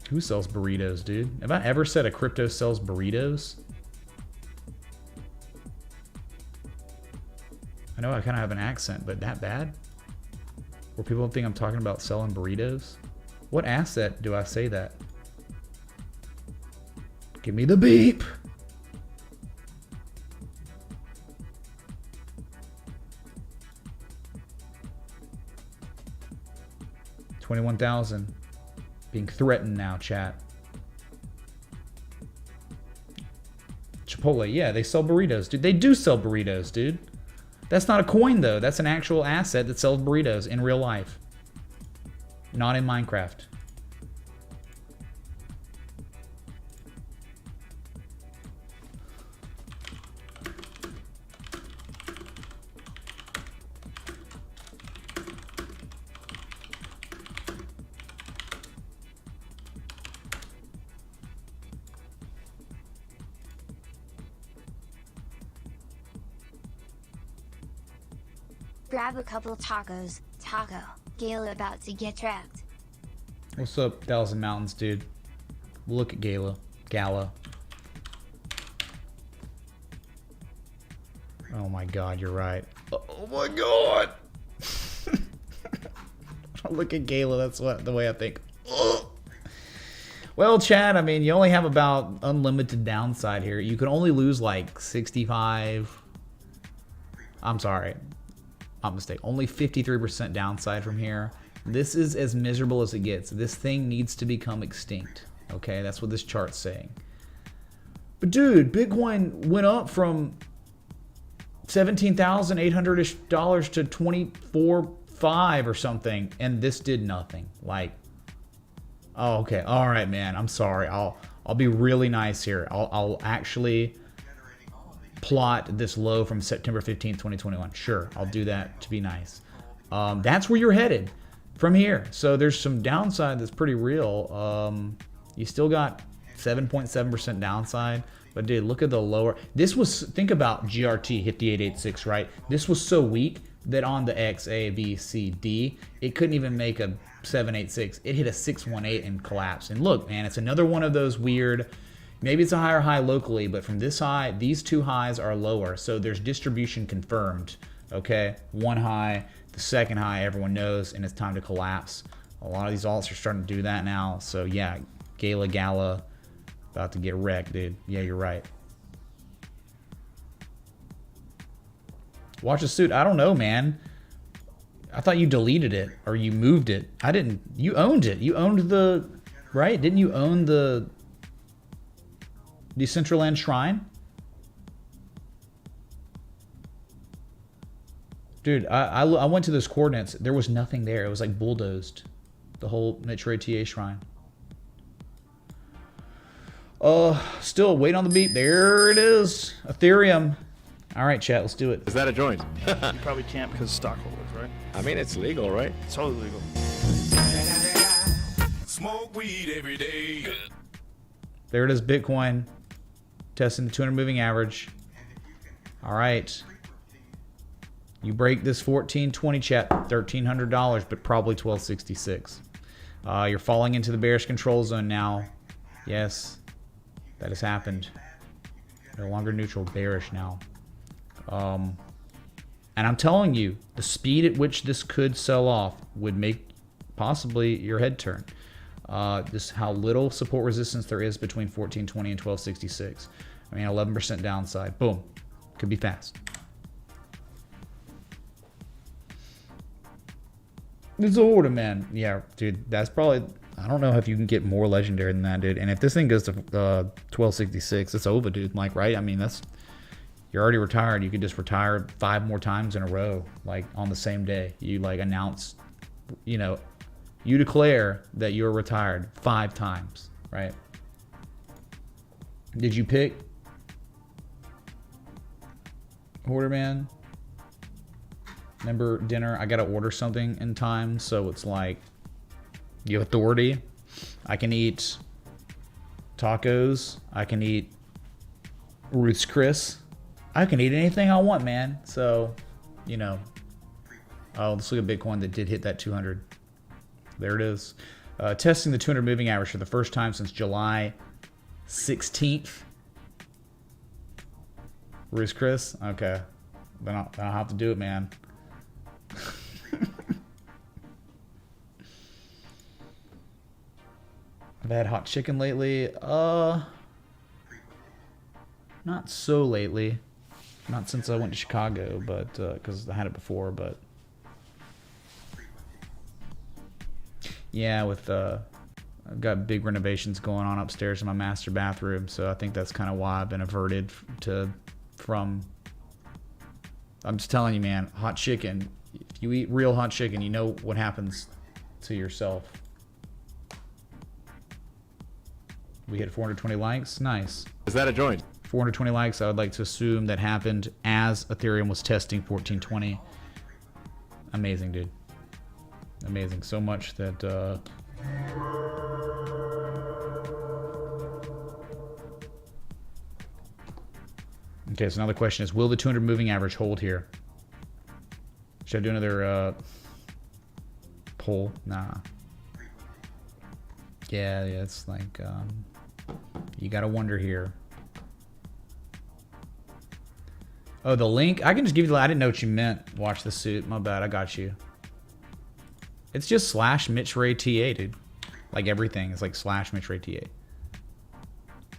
Who sells burritos, dude? Have I ever said a crypto sells burritos? I know I kind of have an accent, but that bad? Where people think I'm talking about selling burritos? What asset do I say that? Give me the beep. $21,000 being threatened now, chat. Chipotle, yeah, they sell burritos, dude. They do sell burritos, dude. That's not a coin, though. That's an actual asset that sells burritos in real life. Not in Minecraft. Grab a couple tacos. Taco. Gala about to get trapped. What's up, Thousand Mountains, dude? Look at Gala. Oh my god, you're right. Oh my god! Look at Gala, that's the way I think. Ugh. Well, Chad, I mean, you only have about unlimited downside here. You can only lose like 65. I'm sorry. I'm mistaken. Only 53% downside from here. This is as miserable as it gets. This thing needs to become extinct. Okay, that's what this chart's saying. But dude, Bitcoin went up from $17,800-ish to $24,500 or something, and this did nothing. Like, oh, okay, all right, man. I'm sorry. I'll be really nice here. I'll actually plot this low from September 15th, 2021. Sure, I'll do that to be nice. That's where you're headed from here. So there's some downside that's pretty real. You still got 7.7% downside, but dude, look at the lower. This was, think about GRT hit the 886, right? This was so weak that on the X, A, B, C, D, it couldn't even make a 786. It hit a 618 and collapsed. And look, man, it's another one of those weird, maybe it's a higher high locally, but from this high, these two highs are lower. So there's distribution confirmed, okay? One high, the second high, everyone knows, and it's time to collapse. A lot of these alts are starting to do that now. So yeah, Gala, about to get wrecked, dude. Yeah, you're right. Watch the suit. I don't know, man. I thought you deleted it or you moved it. I didn't. You owned it. You owned the, right? Didn't you own the Decentraland Shrine? Dude, I went to those coordinates. There was nothing there. It was like bulldozed. The whole Metro ATA Shrine. Still wait on the beat. There it is. Ethereum. All right, chat, let's do it. Is that a joint? You probably can't because stockholders, right? I mean, it's legal, right? It's totally legal. Smoke weed every day. There it is, Bitcoin. Testing the 200 moving average. All right. You break this 1420 chat, $1,300, but probably 1266. You're falling into the bearish control zone now. Yes, that has happened. No longer neutral, bearish now. And I'm telling you, the speed at which this could sell off would make possibly your head turn. Just how little support resistance there is between 1420 and 1266. I mean, 11% downside. Boom. Could be fast. It's a order, man. Yeah, dude, that's probably... I don't know if you can get more legendary than that, dude. And if this thing goes to 1266, it's over, dude. Like, right? I mean, that's... You're already retired. You could just retire 5 more times in a row, like, on the same day. You, like, announce, you know, you declare that you're retired 5 times, right? Did you pick order, man? Remember dinner? I got to order something in time, so it's like... You have authority. I can eat tacos. I can eat Ruth's Chris. I can eat anything I want, man. So, you know. Oh, let's look at Bitcoin that did hit that 200. There it is. Testing the 200 moving average for the first time since July 16th. Ruth's Chris? Okay. Then I'll have to do it, man. I've had hot chicken lately. Not so lately. Not since I went to Chicago, but because I had it before. But yeah, with I've got big renovations going on upstairs in my master bathroom, so I think that's kind of why I've been averted from. I'm just telling you, man, hot chicken. If you eat real hot chicken, you know what happens to yourself. We hit 420 likes. Nice. Is that a joint? 420 likes, I would like to assume that happened as Ethereum was testing 1420. Amazing, dude. Amazing. So much that... Okay, so now the question is, will the 200 moving average hold here? Should I do another poll? Nah. Yeah, it's like... you gotta wonder here. Oh, the link? I can just give you the... I didn't know what you meant. Watch the suit. My bad. I got you. It's just /MitchRayTA, dude. Like everything. It's like /MitchRayTA.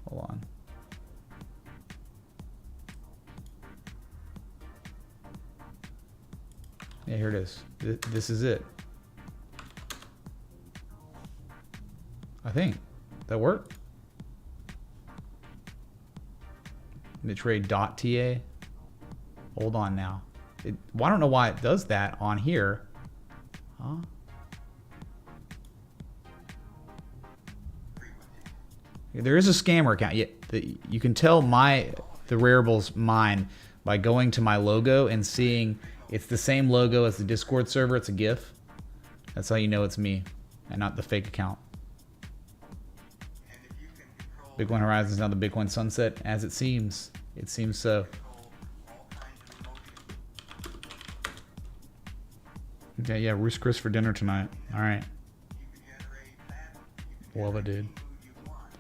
Hold on. Yeah, here it is. This is it. I think. That work? The trade .ta. Hold on now. Well, I don't know why it does that on here. Huh? There is a scammer account. Yeah, you can tell the Rareable's mine by going to my logo and seeing it's the same logo as the Discord server. It's a GIF. That's how you know it's me and not the fake account. Bitcoin Horizon is now the Bitcoin sunset, as it seems. It seems so. Okay, yeah, Roos Chris for dinner tonight. All right. Love it, dude.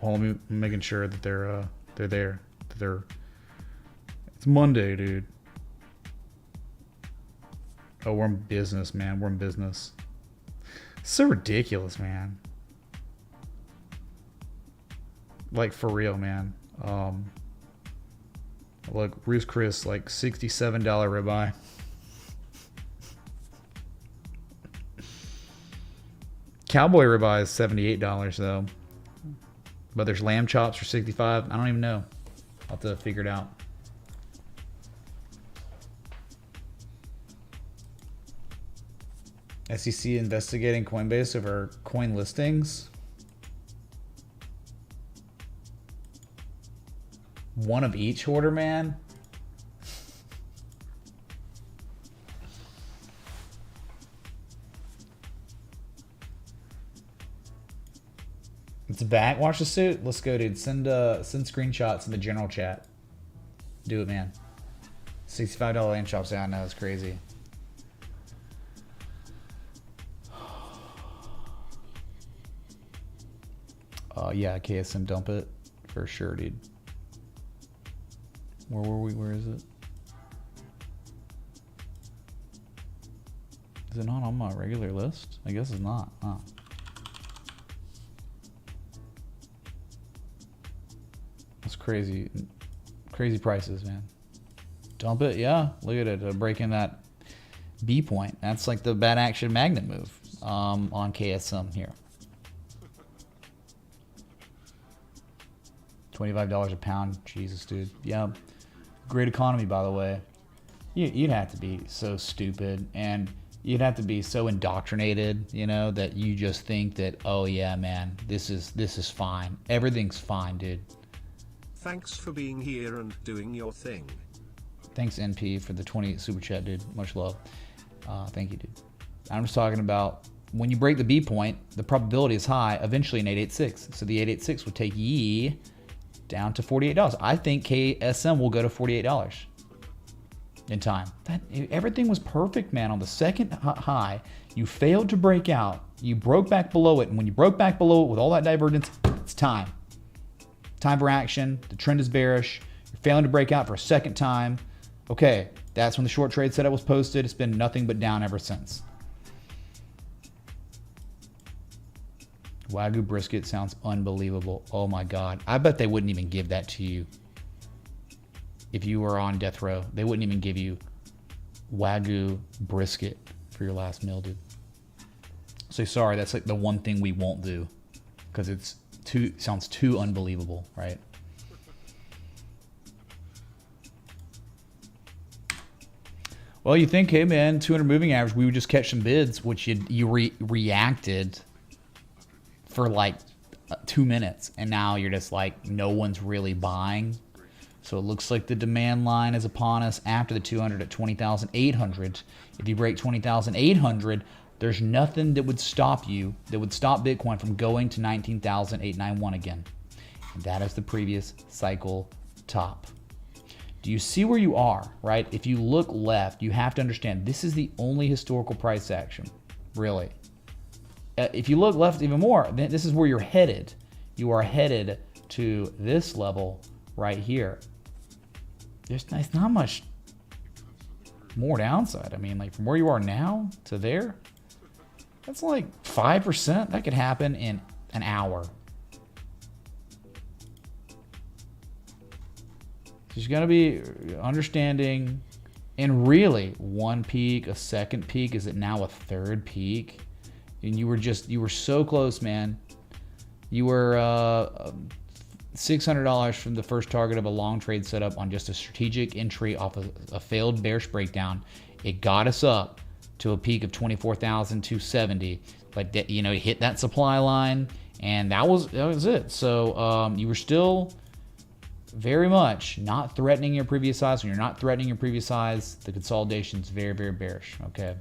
Well, I'm making sure that they're there. That it's Monday, dude. Oh, we're in business, man. We're in business. So ridiculous, man. Like, for real, man. Look, Roos Chris, like $67 ribeye. Cowboy ribeye is $78 though. But there's lamb chops for $65. I don't even know. I'll have to figure it out. SEC investigating Coinbase over coin listings. One of each, hoarder man. It's back. Watch the suit. Let's go, dude. Send screenshots in the general chat. Do it, man. $65 land chops. Yeah, I know, it's crazy. Yeah, KSM dump it for sure, dude. Where were we? Where is it? Is it not on my regular list? I guess it's not. Huh. That's crazy. Crazy prices, man. Dump it, yeah. Look at it, breaking that B point. That's like the bad action magnet move on KSM here. $25 a pound. Jesus, dude. Yeah. Great economy, by the way. You'd have to be so stupid, and you'd have to be so indoctrinated, you know, that you just think that, oh yeah, man, this is fine. Everything's fine, dude. Thanks for being here and doing your thing. Thanks, NP, for the 20 super chat, dude. Much love. Thank you, dude. I'm just talking about when you break the B point, the probability is high, eventually in 886. So the 886 would take ye down to $48. I think KSM will go to $48 in time. Everything was perfect, man. On the second high, you failed to break out. You broke back below it, and when you broke back below it with all that divergence, it's time. Time for action. The trend is bearish. You're failing to break out for a second time. Okay, that's when the short trade setup was posted. It's been nothing but down ever since. Wagyu brisket sounds unbelievable. Oh my God. I bet they wouldn't even give that to you if you were on death row. They wouldn't even give you Wagyu brisket for your last meal, dude. So sorry, that's like the one thing we won't do because it's sounds too unbelievable, right? Well, you think, hey man, 200 moving average, we would just catch some bids, which you reacted for like 2 minutes, and now you're just like, no one's really buying. So it looks like the demand line is upon us after the 200 at 20,800. If you break 20,800, there's nothing that would stop you, that would stop Bitcoin from going to 19,891 again. And that is the previous cycle top. Do you see where you are, right? If you look left, you have to understand this is the only historical price action, really. If you look left even more, then this is where you're headed. You are headed to this level right here. There's not much more downside. I mean, like from where you are now to there, that's like 5%. That could happen in an hour. You got to be understanding, and really one peak, a second peak, is it now a third peak? And you were so close, man. You were $600 from the first target of a long trade setup on just a strategic entry off a failed bearish breakdown. It got us up to a peak of 24,270, but that, you know, it hit that supply line, and that was it. So you were still very much not threatening your previous highs. When you're not threatening your previous highs, the consolidation is very, very bearish. Okay.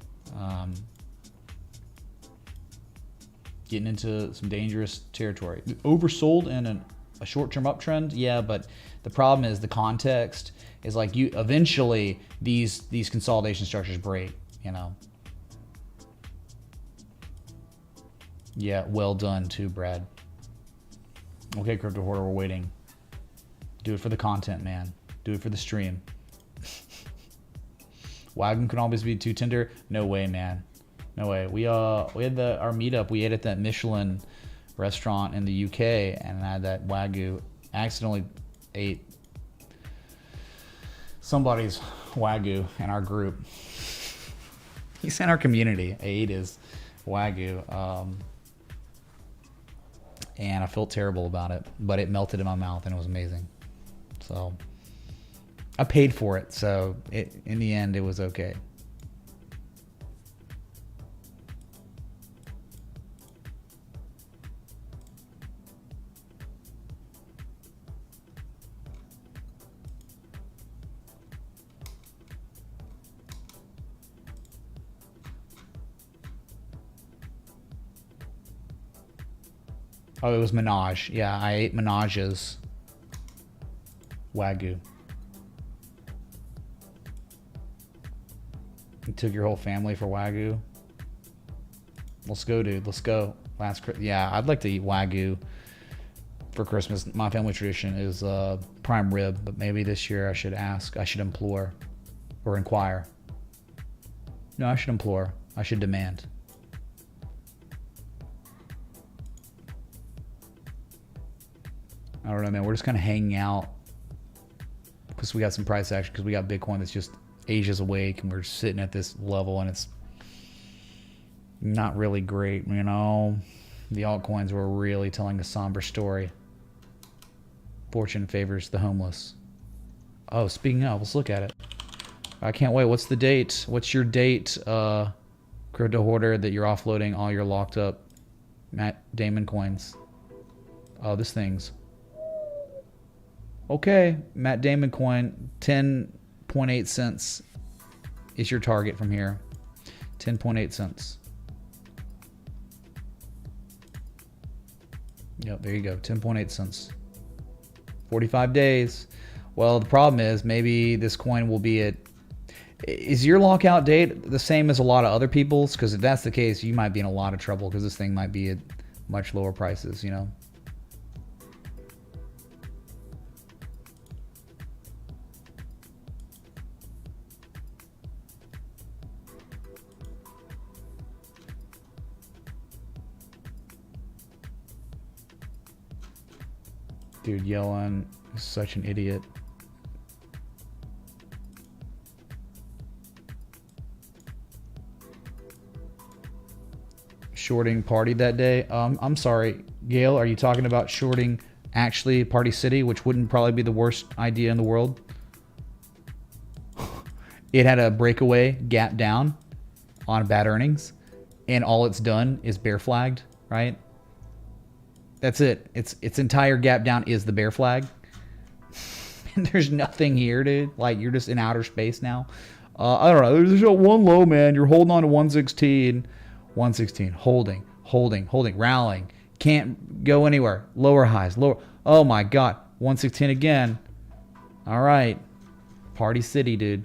Getting into some dangerous territory. Oversold in a short-term uptrend, yeah, but the problem is the context is like you eventually these consolidation structures break, you know. Yeah, well done too, Brad. Okay, Crypto Hoarder, we're waiting. Do it for the content, man. Do it for the stream. Wagon can always be too tender. No way, man. No way. We had our meetup. We ate at that Michelin restaurant in the UK, and I had that Wagyu. Accidentally ate somebody's Wagyu in our group. He's in our community. I ate his Wagyu. And I felt terrible about it, but it melted in my mouth and it was amazing. So I paid for it. So in the end, it was okay. Oh, it was Minaj. Yeah, I ate Minaj's Wagyu. You took your whole family for Wagyu? Let's go, dude. Let's go. Yeah, I'd like to eat Wagyu for Christmas. My family tradition is prime rib, but maybe this year I should ask. I should implore or inquire. No, I should implore. I should demand. I don't know, man. We're just kind of hanging out because we got some price action, because we got Bitcoin that's just Asia's awake, and we're sitting at this level, and it's not really great, you know. The altcoins were really telling a somber story. Fortune favors the homeless. Oh, speaking of, let's look at it. I can't wait. What's the date? What's your date, Crypto Hoarder, that you're offloading all your locked up Matt Damon coins? Oh, this thing's... Okay, Matt Damon coin, 10.8 cents is your target from here. 10.8 cents. Yep, there you go, 10.8 cents. 45 days. Well, the problem is maybe this coin will be at... Is your lockout date the same as a lot of other people's? Because if that's the case, you might be in a lot of trouble, because this thing might be at much lower prices, you know? Dude, Yellen is such an idiot. Shorting party that day. I'm sorry, Gail, are you talking about shorting actually Party City, which wouldn't probably be the worst idea in the world? It had a breakaway gap down on bad earnings, and all it's done is bear flagged, right? That's it. Its entire gap down is the bear flag. And there's nothing here, dude. Like, you're just in outer space now. I don't know. There's just one low, man. You're holding on to 116. 116. Holding. Rallying. Can't go anywhere. Lower highs. Lower. Oh, my God. 116 again. All right. Party City, dude.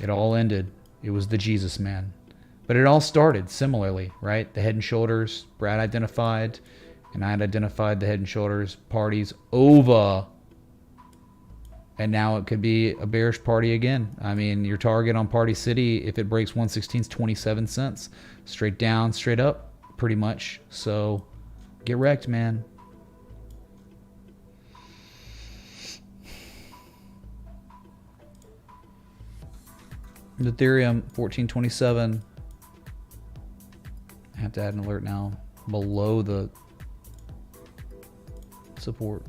It all ended. It was the Jesus man. But it all started similarly, right? The Head and Shoulders, Brad identified, and I had identified the Head and Shoulders parties over. And now it could be a bearish party again. I mean, your target on Party City, if it breaks 116, is 27 cents. Straight down, straight up, pretty much. So get wrecked, man. Ethereum 1427. I have to add an alert now. Below the support.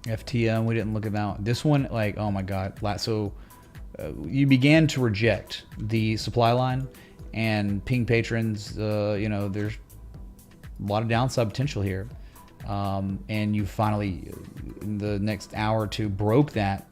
FTM, we didn't look at that. This one, like, oh my god. So you began to reject the supply line, and ping patrons, you know, there's a lot of downside potential here. And you finally, in the next hour or two, broke that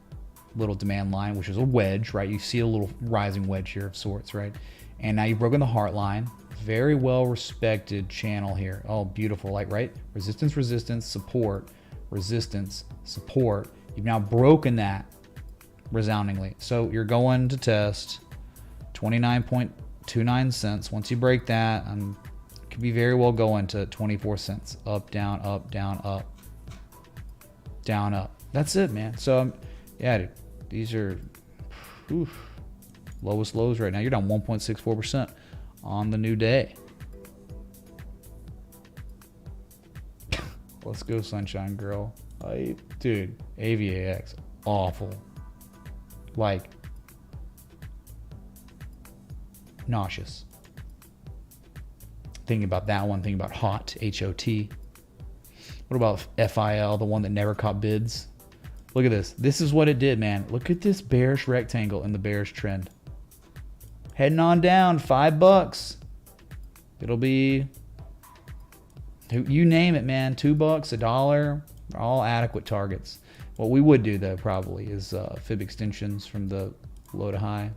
little demand line, which is a wedge, right? You see a little rising wedge here of sorts, right? And now you've broken the heart line. Very well respected channel here. Oh, beautiful, like, right? Resistance, resistance, support, resistance, support. You've now broken that resoundingly. So you're going to test 29.29 cents. Once you break that, could be very well going to 24 cents. Up, down, up, down, up, down, up. That's it, man. So, yeah, dude, these are lowest lows right now. You're down 1.64% on the new day. Let's go, Sunshine Girl. Dude, AVAX, awful. Like, nauseous. Thinking about that one, thinking about HOT, H-O-T. What about FIL, the one that never caught bids? Look at this. This is what it did, man. Look at this bearish rectangle in the bearish trend. Heading on down, $5. It'll be, you name it, man. $2, $1, all adequate targets. What we would do, though, probably is fib extensions from the low to high.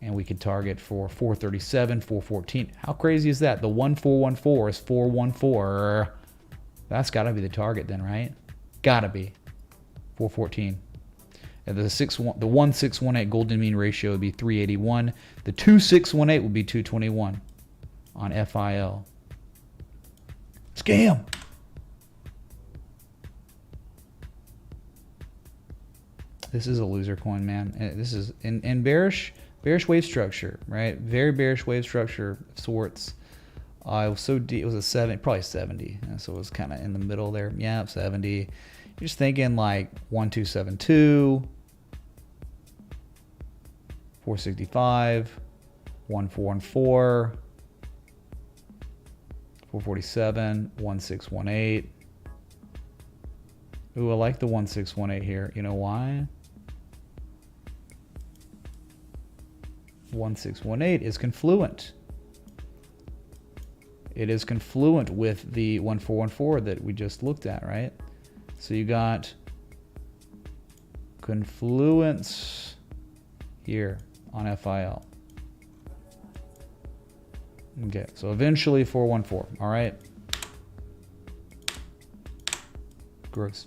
And we could target for 437, 414. How crazy is that? The 1414 is 414. That's got to be the target then, right? Got to be 414. And the 1618 golden mean ratio would be 381. The 2618 would be 221 on FIL. Scam. This is a loser coin, man. This is in bearish wave structure, right? Very bearish wave structure of sorts. It was so deep. It was a 7, probably 70. So it was kind of in the middle there. Yeah, 70. You're just thinking like 1272, 465, 1414, 447, 1618. Ooh, I like the 1618 here. You know why? 1618 is confluent. It is confluent with the 1414 that we just looked at, right? So you got confluence here on FIL. Okay, so eventually 414, all right? Gross.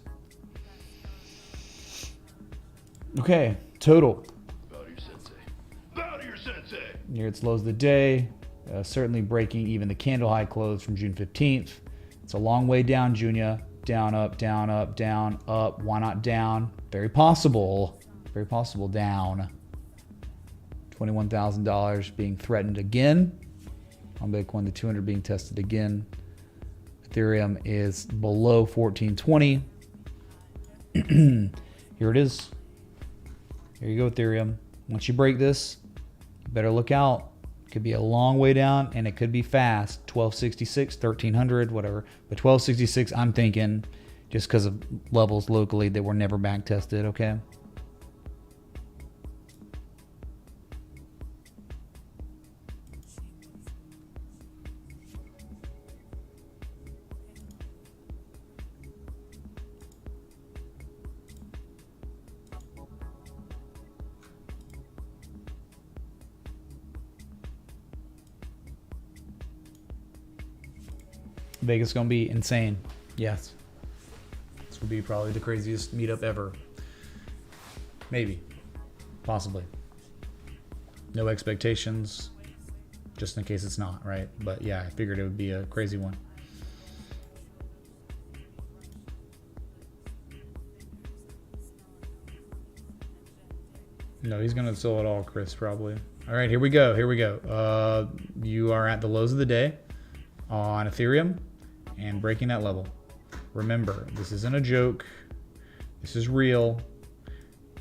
Okay, total. Bow to your sensei. Bow to your sensei. Near its lows of the day, certainly breaking even the candle high close from June 15th. It's a long way down, Junior. Down, up, down, up, down, up. Why not down? Very possible down. $21,000 being threatened again. On Bitcoin, the 200 being tested again. Ethereum is below 1420. Here it is. Here you go, Ethereum. Once you break this, you better look out. It could be a long way down, and it could be fast. 1266, 1300, whatever. But 1266, I'm thinking, just because of levels locally that were never back tested, okay? Vegas is going to be insane. Yes. This will be probably the craziest meetup ever. Maybe. Possibly. No expectations. Just in case it's not, right? But yeah, I figured it would be a crazy one. No, he's going to sell it all, Chris, probably. All right, here we go. Here we go. You are at the lows of the day on Ethereum and breaking that level Remember, this isn't a joke. This is real.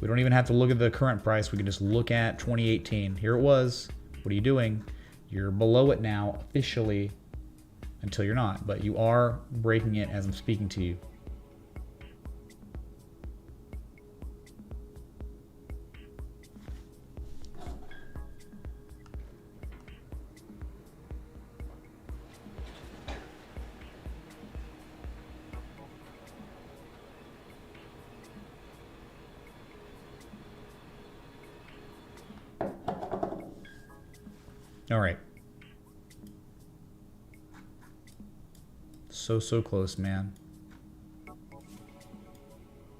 We don't even have to look at the current price. We can just look at 2018. Here it was. What are you doing? You're below it now officially until you're not, but you are breaking it as I'm speaking to you. All right. So close, man.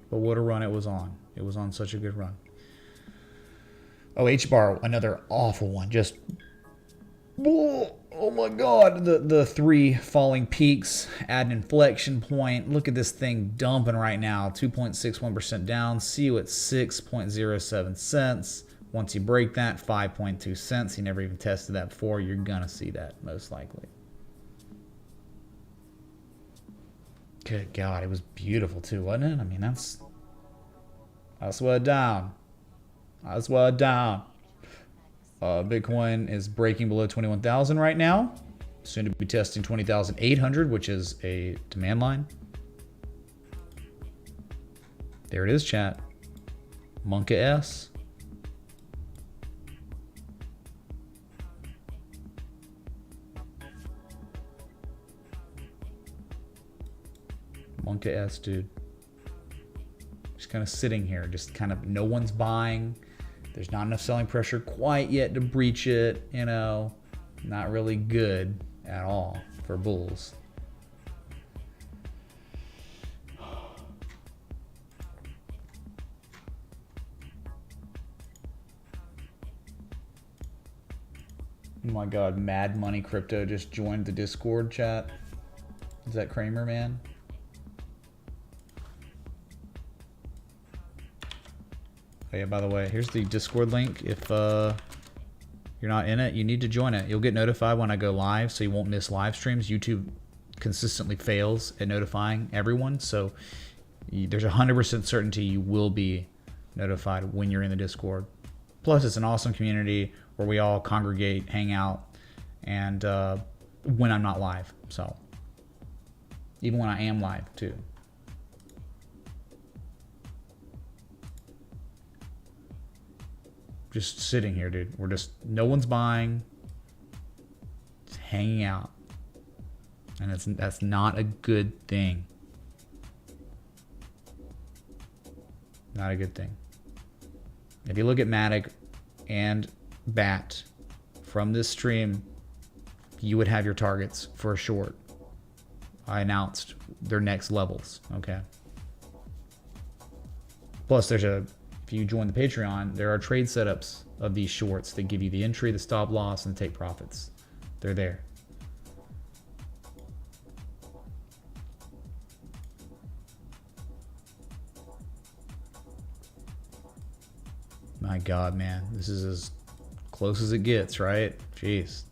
But what a run it was on. It was on such a good run. Oh, H-bar, another awful one. Just, oh my God. The three falling peaks at an inflection point. Look at this thing dumping right now. 2.61% down. CU at 6.07 cents. Once you break that, 5.2 cents. You never even tested that before. You're going to see that, most likely. Good God, it was beautiful too, wasn't it? I mean, that's well down. That's well down. Bitcoin is breaking below 21,000 right now. Soon to be testing 20,800, which is a demand line. There it is, chat. Monka S. Monka S, dude. Just kind of sitting here. Just kind of no one's buying. There's not enough selling pressure quite yet to breach it. You know, not really good at all for bulls. Oh my God, Mad Money Crypto just joined the Discord chat. Is that Kramer, man? Oh yeah, by the way, here's the Discord link. If you're not in it, you need to join it. You'll get notified when I go live, so you won't miss live streams. YouTube consistently fails at notifying everyone, so there's 100% certainty you will be notified when you're in the Discord. Plus, it's an awesome community where we all congregate, hang out, and when I'm not live. So, even when I am live, too. Just sitting here, dude. We're just, no one's buying. Just hanging out. And that's not a good thing. Not a good thing. If you look at Matic and BAT from this stream, you would have your targets for a short. I announced their next levels, okay? Plus, there's a, if you join the Patreon, there are trade setups of these shorts that give you the entry, the stop loss, and the take profits. They're there. My God, man. This is as close as it gets, right? Jeez.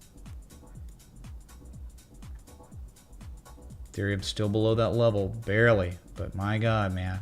Ethereum's still below that level, barely. But my God, man.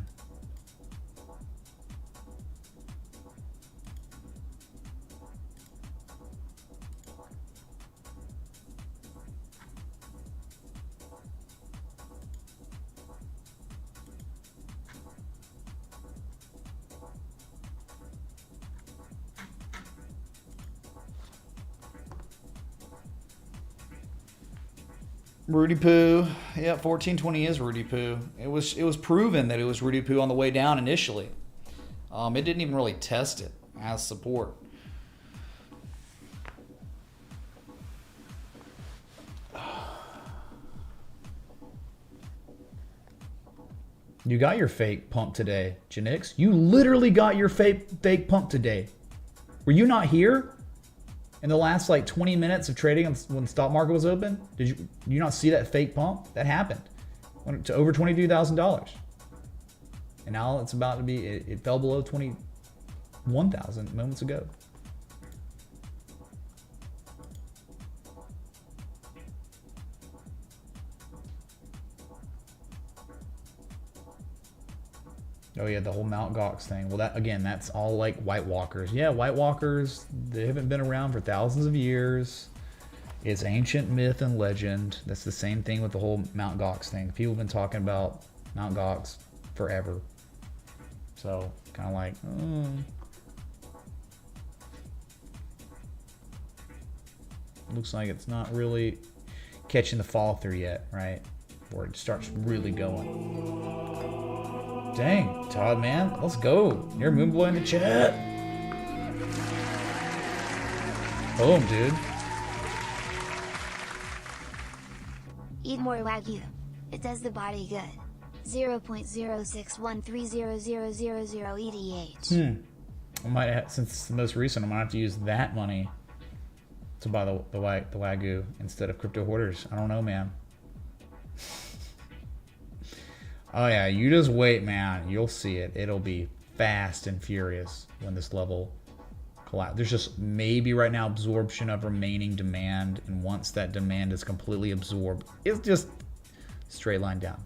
Rudy Poo. Yeah, 1420 is Rudy Poo. It was proven that it was Rudy Poo on the way down initially. It didn't even really test it as support. You got your fake pump today, Genix. You literally got your fake pump today. Were you not here in the last like 20 minutes of trading when the stock market was open? Did you not see that fake pump? That happened. Went to over $22,000. And now it's about to be, it fell below 21,000 moments ago. Oh yeah, the whole Mount Gox thing. Well, that again, that's all like White Walkers. Yeah, White Walkers, they haven't been around for thousands of years. It's ancient myth and legend. That's the same thing with the whole Mount Gox thing. People have been talking about Mount Gox forever. So, kind of like, looks like it's not really catching the fall through yet, right? Where it starts really going. Dang, Todd, man, let's go. You're Moonboy in the chat. Boom, dude. Eat more Wagyu. It does the body good. 0.0613000000 ETH. I might have, since it's the most recent, I'm gonna have to use that money to buy the Wagyu instead of crypto hoarders. I don't know, man. Oh yeah, you just wait, man. You'll see it. It'll be fast and furious when this level collapses. There's just maybe right now absorption of remaining demand, and once that demand is completely absorbed, it's just straight line down.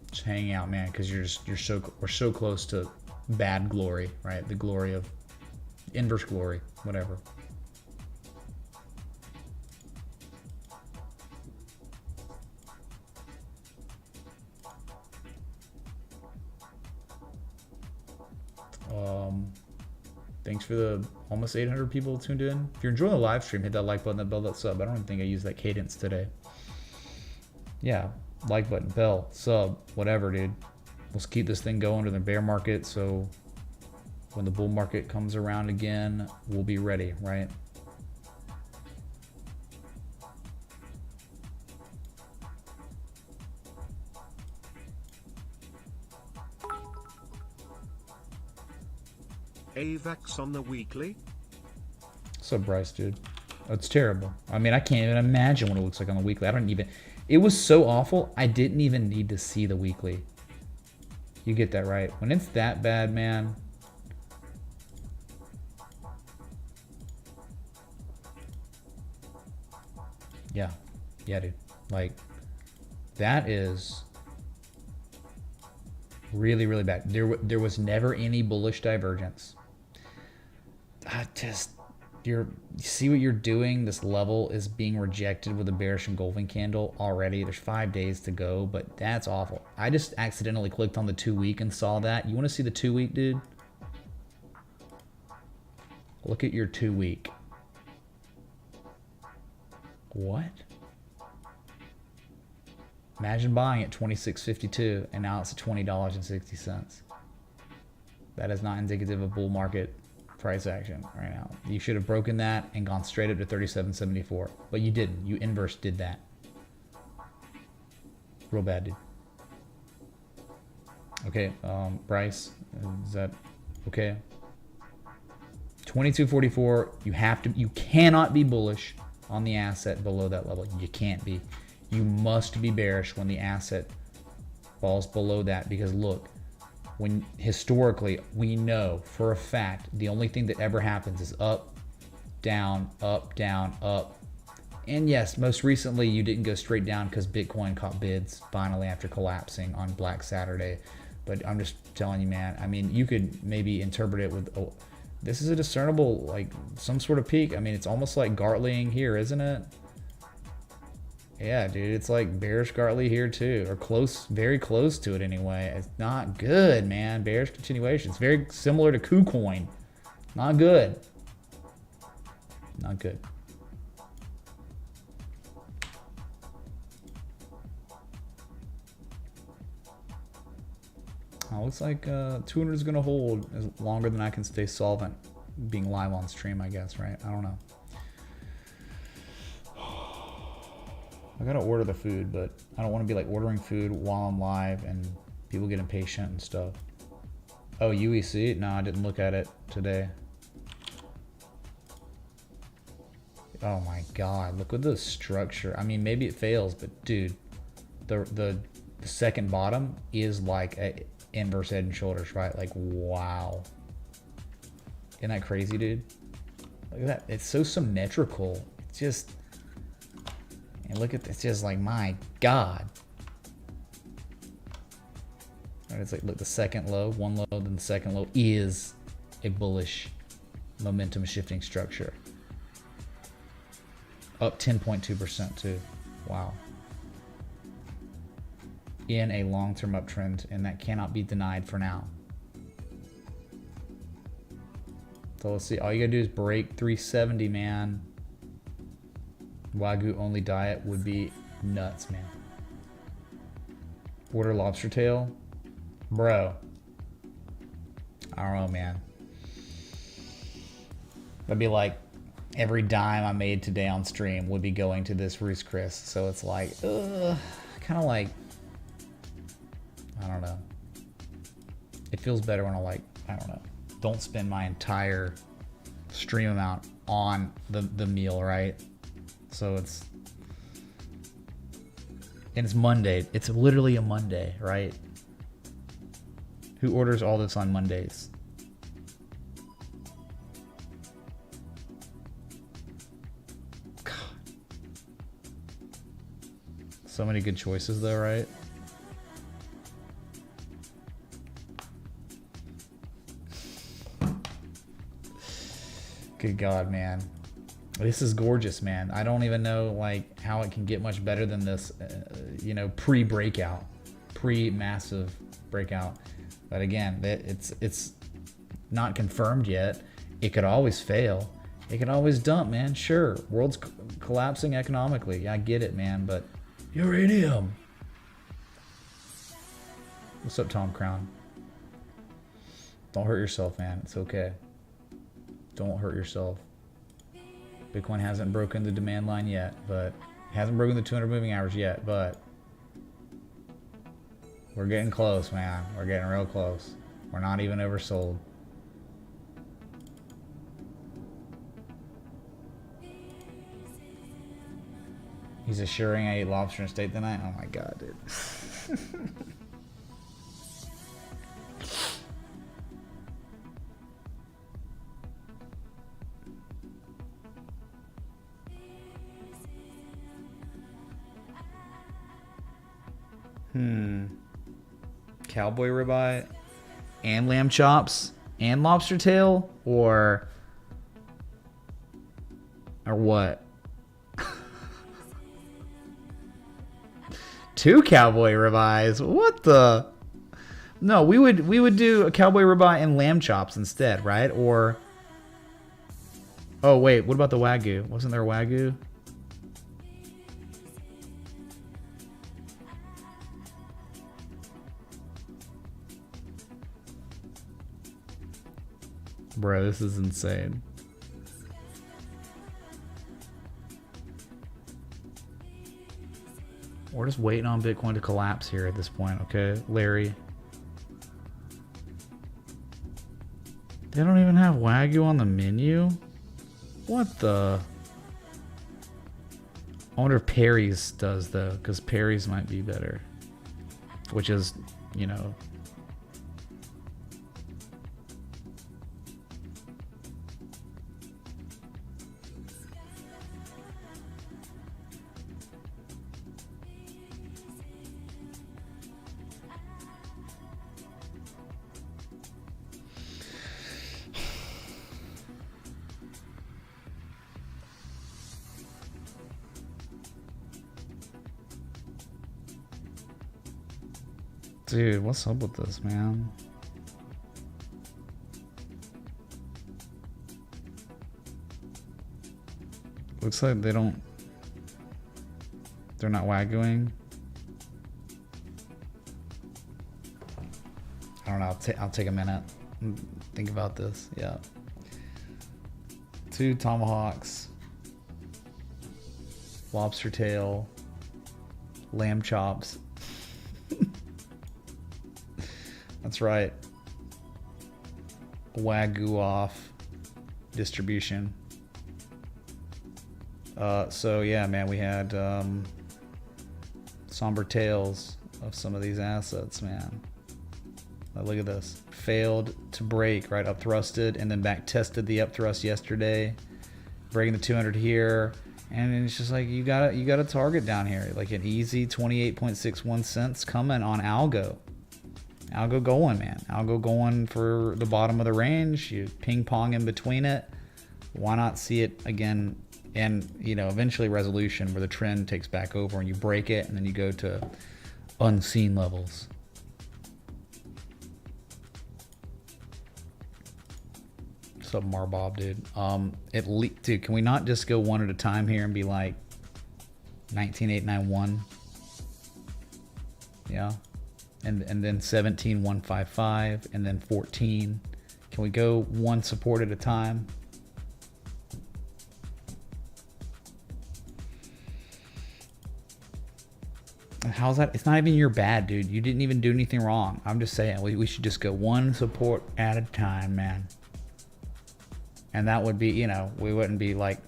Just hang out, man, because we're so close to bad glory, right? The glory of inverse glory, whatever. Thanks for the almost 800 people tuned in. If you're enjoying the live stream, hit that like button, that bell, that sub. I don't even think I used that cadence today. Yeah, like button, bell, sub, whatever, dude. Let's keep this thing going to the bear market, so when the bull market comes around again, we'll be ready, right? AVAX on the weekly. What's up, Bryce, dude? Oh, it's terrible. I mean, I can't even imagine what it looks like on the weekly. I don't even... It was so awful, I didn't even need to see the weekly. You get that, right? When it's that bad, man... Yeah. Yeah, dude. Like, that is really, really bad. There was never any bullish divergence. You see what you're doing? This level is being rejected with a bearish engulfing candle already. There's 5 days to go, but that's awful. I just accidentally clicked on the 2 week and saw that. You want to see the 2 week, dude? Look at your 2 week. What? Imagine buying at $26.52 and now it's at $20.60. That is not indicative of bull market price action right now. You should have broken that and gone straight up to $37.74, but you didn't. You inverse did that. Real bad, dude. Okay, Bryce, is that okay? 22.44. You cannot be bullish on the asset below that level. You can't be. You must be bearish when the asset falls below that, because look, when historically we know for a fact the only thing that ever happens is up, down, up, down, up. And yes, most recently you didn't go straight down because Bitcoin caught bids finally after collapsing on Black Saturday. But I'm just telling you, man, I mean, you could maybe interpret it with, oh, this is a discernible, like some sort of peak. I mean, it's almost like Gartleying here, isn't it? Yeah, dude, it's like bearish Gartley here too, or close, very close to it anyway. It's not good, man. Bearish continuation. It's very similar to KuCoin. Not good. Not good. Oh, looks like 200 is gonna hold as longer than I can stay solvent, being live on stream, I guess, right? I don't know. I gotta order the food, but I don't want to be like ordering food while I'm live and people get impatient and stuff. Oh, UEC? No, I didn't look at it today. Oh my god, look at the structure. I mean, maybe it fails, but dude, the second bottom is like a inverse head and shoulders, right? Like, wow. Isn't that crazy, dude? Look at that. It's so symmetrical. It's just, and look at this. It's just like, my God. Right, it's like, look, the second low, one low, then the second low is a bullish momentum shifting structure. Up 10.2% too. Wow. In a long-term uptrend, and that cannot be denied for now. So let's see. All you gotta do is break 370, man. Wagyu only diet would be nuts, man. Order lobster tail, bro. I don't know, man. That'd be like every dime I made today on stream would be going to this Roost Chris. So it's like, kind of like, I don't know. It feels better when I don't know. Don't spend my entire stream amount on the meal, right? So it's Monday. It's literally a Monday, right? Who orders all this on Mondays? God. So many good choices though, right? Good God, man. This is gorgeous, man. I don't even know like how it can get much better than this, you know, pre-breakout, pre-massive breakout. But again, it's not confirmed yet. It could always fail. It could always dump, man. Sure, world's collapsing economically. I get it, man, but uranium. What's up, Tom Crown? Don't hurt yourself, man. It's okay. Don't hurt yourself. Bitcoin hasn't broken the demand line yet, but it hasn't broken the 200 moving hours yet, but we're getting close, man. We're getting real close. We're not even oversold. He's assuring I ate lobster and steak tonight. Oh my God, dude. Cowboy ribeye and lamb chops and lobster tail, or what? Two cowboy ribeyes? What the? No, we would do a cowboy ribeye and lamb chops instead, right? Or oh wait, what about the Wagyu? Wasn't there Wagyu? Bro, this is insane. We're just waiting on Bitcoin to collapse here at this point, okay, Larry? They don't even have Wagyu on the menu? What the? I wonder if Perry's does, though, because Perry's might be better. Which is, you know... Dude, what's up with this, man? Looks like they're not Wagyuing. I don't know, I'll take a minute and think about this. Yeah. 2 tomahawks, lobster tail, lamb chops. That's right. Wagyu off distribution. So yeah, man, we had somber tales of some of these assets, man. Look at this. Failed to break, right? Up thrusted and then back tested the up thrust yesterday. breaking the 200 here, and it's just like you got a target down here, like an easy 28.61 cents coming on algo. Algo going, man. Algo going for the bottom of the range. You ping pong in between it. Why not see it again? And you know, eventually resolution where the trend takes back over and you break it, and then you go to unseen levels. What's up, Marbob, dude? Dude, can we not just go one at a time here and be like 19,891? Yeah. And then 17,155, and then 14. Can we go one support at a time? How's that? It's not even your bad, dude. You didn't even do anything wrong. I'm just saying we should just go one support at a time, man. And that would be, you know, we wouldn't be like,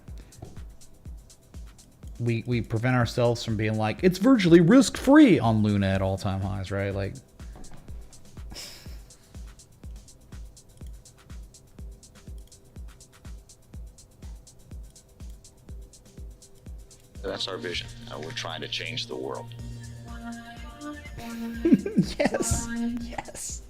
we prevent ourselves from being like, it's virtually risk-free on Luna at all-time highs, right? Like, that's our vision. We're trying to change the world. yes, yes.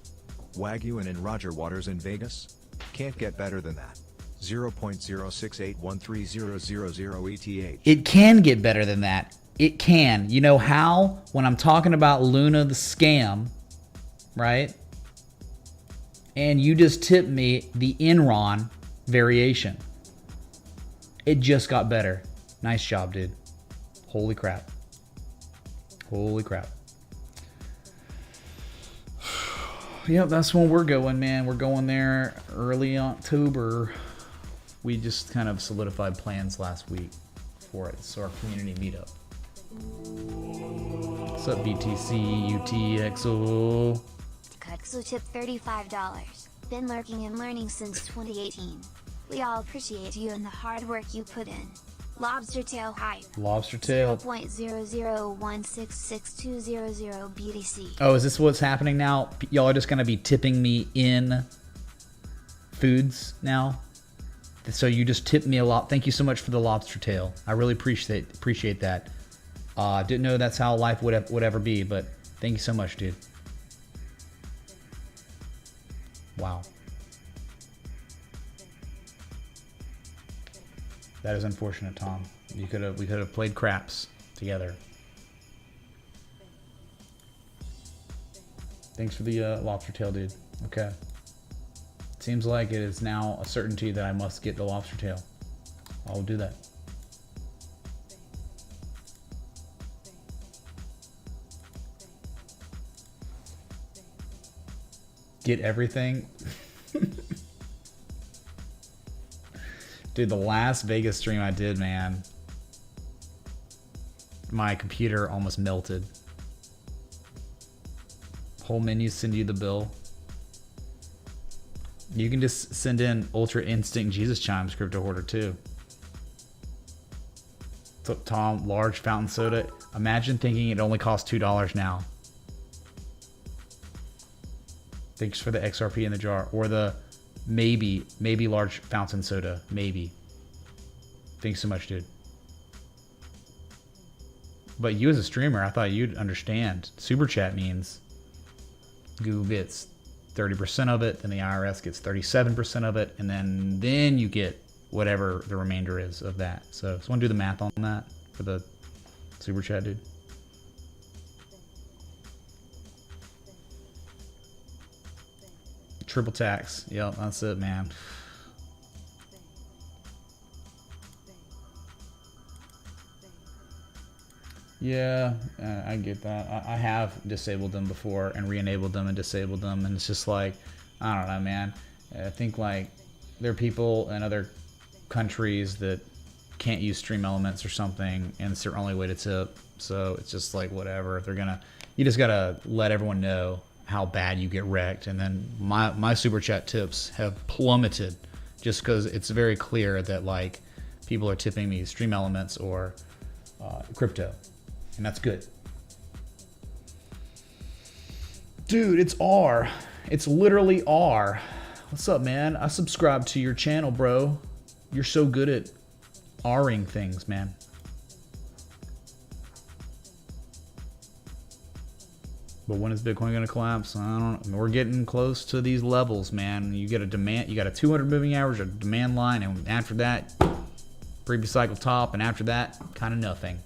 Wagyu and in Roger Waters in Vegas? Can't get better than that. 0.068130000 ETH. It can get better than that. It can. You know how? When I'm talking about Luna the scam, right? And you just tipped me the Enron variation. It just got better. Nice job, dude. Holy crap. Holy crap. Yep, that's when we're going, man. We're going there early October. We just kind of solidified plans last week for it. So our community meetup. What's up, BTC, UTXO? Kutsu tip $35. Been lurking and learning since 2018. We all appreciate you and the hard work you put in. Lobster tail hype. Lobster tail. 0.001662000 BTC. Oh, is this what's happening now? Y'all are just going to be tipping me in foods now? So you just tipped me a lot. Thank you so much for the lobster tail. I really appreciate that. Didn't know that's how life would ever be, but thank you so much, dude. Wow. That is unfortunate, Tom. We could have played craps together. Thanks for the lobster tail, dude. Okay. Seems like it is now a certainty that I must get the lobster tail. I'll do that. Get everything. Dude, the last Vegas stream I did, man, my computer almost melted. Whole menu send you the bill. You can just send in Ultra Instinct Jesus Chimes Crypto Hoarder too. So Tom, large fountain soda. Imagine thinking it only costs $2 now. Thanks for the XRP in the jar. Or the maybe large fountain soda. Maybe. Thanks so much, dude. But you as a streamer, I thought you'd understand. Super chat means Google gets 30% of it, then the IRS gets 37% of it, and then you get whatever the remainder is of that. So just want to do the math on that for the super chat, dude. Triple tax. Yep, that's it, man. Yeah, I get that. I have disabled them before and re-enabled them and disabled them, and it's just like, I don't know, man. I think like there are people in other countries that can't use Stream Elements or something, and it's their only way to tip. So it's just like whatever. If they're gonna, you just gotta let everyone know how bad you get wrecked. And then my super chat tips have plummeted just because it's very clear that like people are tipping me Stream Elements or crypto. And that's good. Dude, it's R. It's literally R. What's up, man? I subscribe to your channel, bro. You're so good at R-ing things, man. But when is Bitcoin going to collapse? I don't know. We're getting close to these levels, man. You get a demand, you got a 200 moving average, a demand line, and after that, previous cycle top, and after that, kind of nothing.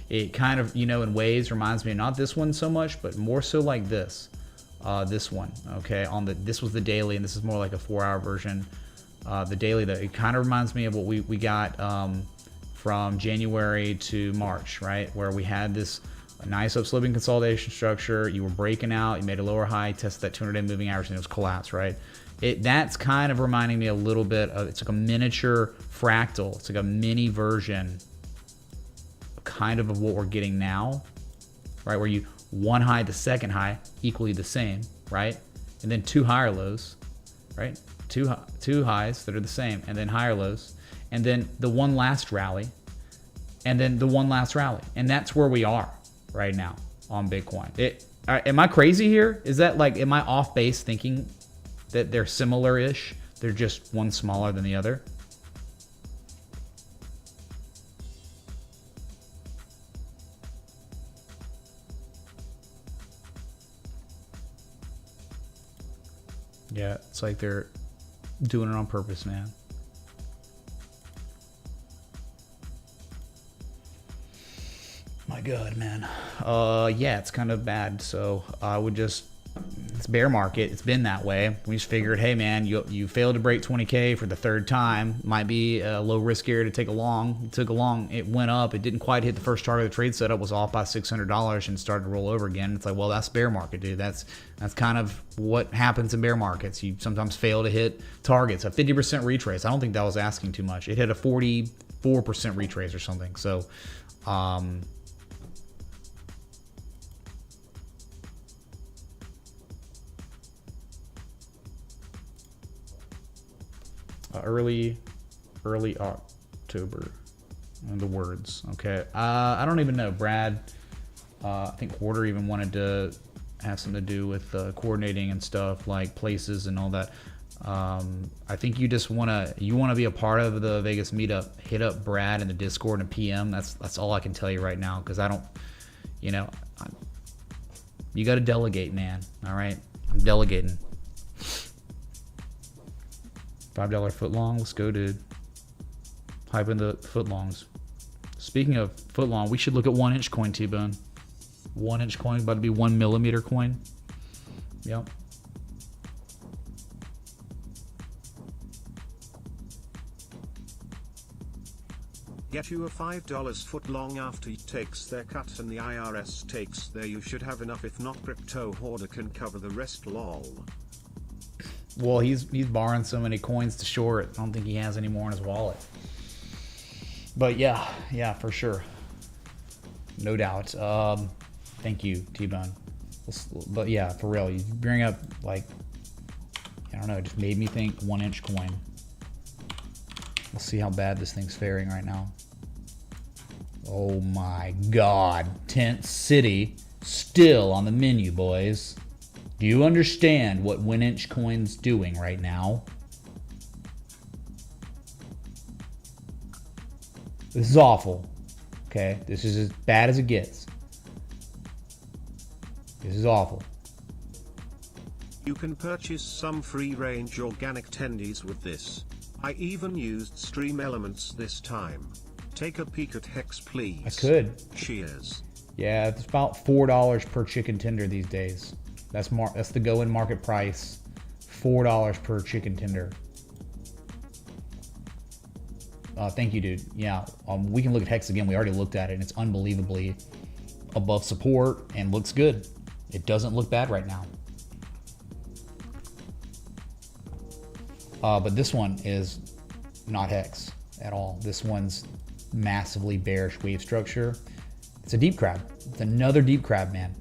It kind of, you know, in ways reminds me of not this one so much, but more so like this. This one, okay? This was the daily, and this is more like a 4-hour version. The daily, it kind of reminds me of what we got from January to March, right? Where we had this nice upsloping consolidation structure. You were breaking out, you made a lower high, tested that 200-day moving average, and it was collapsed, right? That's kind of reminding me a little bit of, it's like a miniature fractal. It's like a mini version kind of what we're getting now, right? Where you one high to second high equally the same, right? And then two higher lows, right? Two highs that are the same, and then higher lows, and then the one last rally, and then the one last rally. And that's where we are right now on Bitcoin. Am I crazy here? Is that like, am I off base thinking that they're similar-ish? They're just one smaller than the other? Yeah, it's like they're doing it on purpose, man. My God, man. Yeah, it's kind of bad. So I would just, it's bear market. It's been that way. We just figured, hey, man, you failed to break 20K for the third time. Might be a low risk area to take a long. It took a long. It went up. It didn't quite hit the first target. The trade setup was off by $600 and started to roll over again. It's like, well, that's bear market, dude. That's kind of what happens in bear markets. You sometimes fail to hit targets. A 50% retrace. I don't think that was asking too much. It hit a 44% retrace or something. So, early October, the words. Okay, I don't even know. Brad, I think Quarter even wanted to have something to do with coordinating and stuff, like places and all that. I think you just wanna be a part of the Vegas meetup. Hit up Brad in the Discord and PM. That's all I can tell you right now, because I don't, you know, you got to delegate, man. All right, I'm delegating. $5 foot long, let's go, dude. Hyping the foot longs. Speaking of foot long, we should look at 1 inch coin, T-Bone. 1 inch coin, about to be 1 millimeter coin. Yep. Get you a $5 foot long after he takes their cut and the IRS takes their. You should have enough. If not, crypto hoarder can cover the rest. Lol. Well, he's borrowing so many coins to short. I don't think he has any more in his wallet. But yeah, for sure. No doubt. Thank you, T-Bone. But yeah, for real, you bring up, like, I don't know, it just made me think 1 inch coin. Let's see how bad this thing's faring right now. Oh my God. Tent City still on the menu, boys. Do you understand what 1 inch coin's doing right now? This is awful. Okay, this is as bad as it gets. This is awful. You can purchase some free-range organic tendies with this. I even used Stream Elements this time. Take a peek at Hex, please. I could. Cheers. Yeah, it's about $4 per chicken tender these days. That's the go-in market price. $4 per chicken tender. Thank you, dude. Yeah, we can look at Hex again. We already looked at it, and it's unbelievably above support and looks good. It doesn't look bad right now. But this one is not Hex at all. This one's massively bearish wave structure. It's a deep crab. It's another deep crab, man.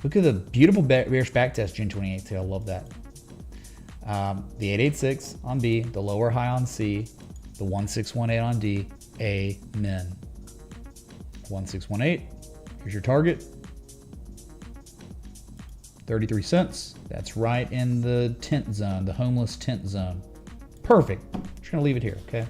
Look at the beautiful bearish backtest June 28th too. I love that. The 886 on B, the lower high on C, the 1618 on D. Amen. 1618. Here's your target. 33 cents. That's right in the tent zone, the homeless tent zone. Perfect. Just gonna leave it here, okay?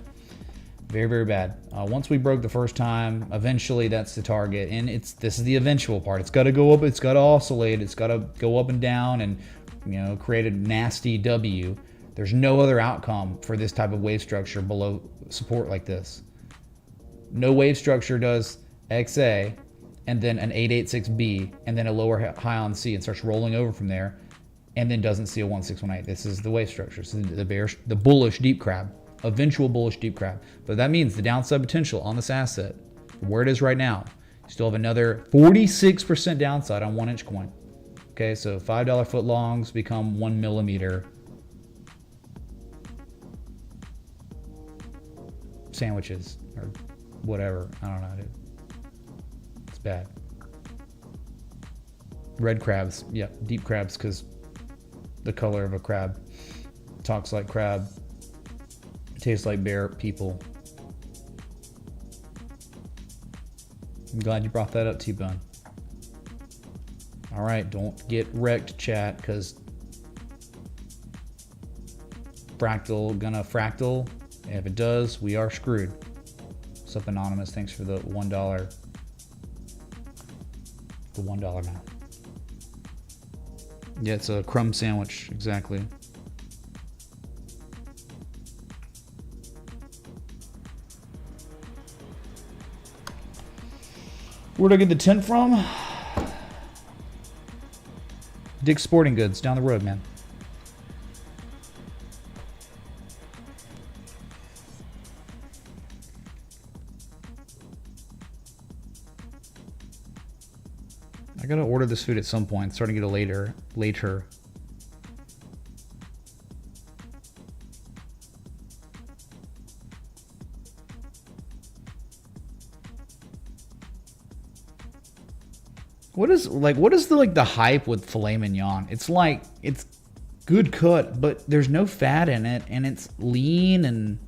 Very, very bad. Once we broke the first time, eventually that's the target. And this is the eventual part. It's got to go up. It's got to oscillate. It's got to go up and down and, you know, create a nasty W. There's no other outcome for this type of wave structure below support like this. No wave structure does XA and then an 886B and then a lower high on C and starts rolling over from there and then doesn't see a 1618. This is the wave structure. This is the bullish deep crab. Eventual bullish deep crab. But that means the downside potential on this asset, where it is right now, you still have another 46% downside on 1-inch coin. Okay, so $5 foot longs become 1 millimeter sandwiches or whatever. I don't know, dude. It's bad. Red crabs, yeah, deep crabs, because the color of a crab. Talks like crab. Tastes like bear people. I'm glad you brought that up, T-Bone. All right, don't get wrecked, chat, because fractal gonna fractal. And if it does, we are screwed. What's up, Anonymous? Thanks for the $1. The $1 man. Yeah, it's a crumb sandwich, exactly. Where'd I get the tent from? Dick's Sporting Goods, down the road, man. I gotta order this food at some point. It's starting to get later. What is the hype with filet mignon? It's like, it's good cut, but there's no fat in it and it's lean, and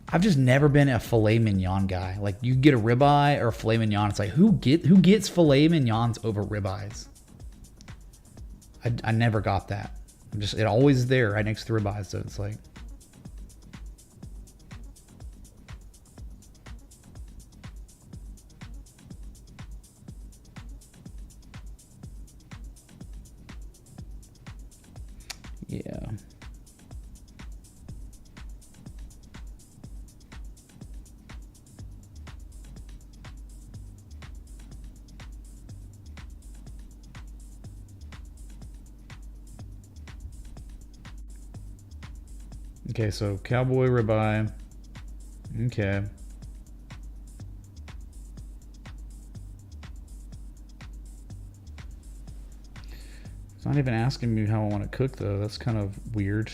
I've just never been a filet mignon guy. Like, you get a ribeye or a filet mignon, it's like, who gets filet mignons over ribeyes? I never got that. It always is there right next to the ribeyes, so it's like, yeah. Okay, so cowboy ribeye. Okay. It's not even asking me how I want to cook, though. That's kind of weird.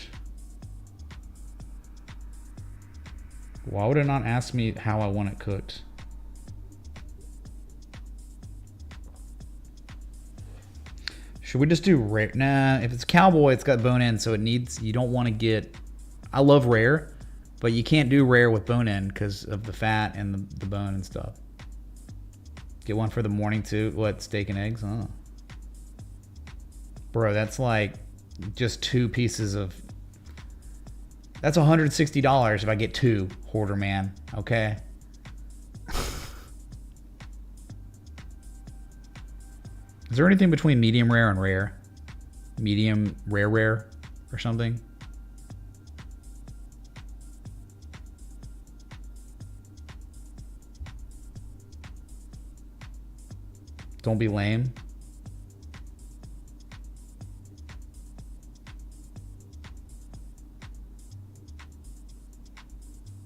Why would it not ask me how I want it cooked? Should we just do rare? Nah, if it's cowboy, it's got bone in, so it needs, you don't want to get, I love rare, but you can't do rare with bone in because of the fat and the bone and stuff. Get one for the morning too. What, steak and eggs? Oh. Bro, that's like just 2 pieces of, that's $160 if I get 2, hoarder man, okay? Is there anything between medium rare and rare? Medium rare or something? Don't be lame.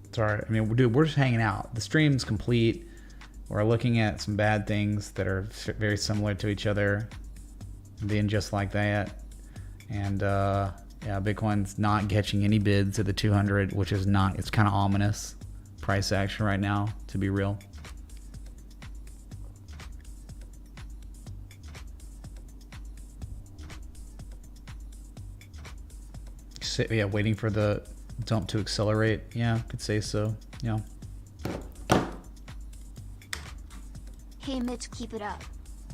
It's alright. I mean, dude, we're just hanging out. The stream's complete. We're looking at some bad things that are very similar to each other, being just like that. And yeah, Bitcoin's not catching any bids at the 200, which is not, it's kind of ominous price action right now, to be real. Yeah, waiting for the dump to accelerate. Yeah, could say so. Yeah. Hey Mitch, keep it up.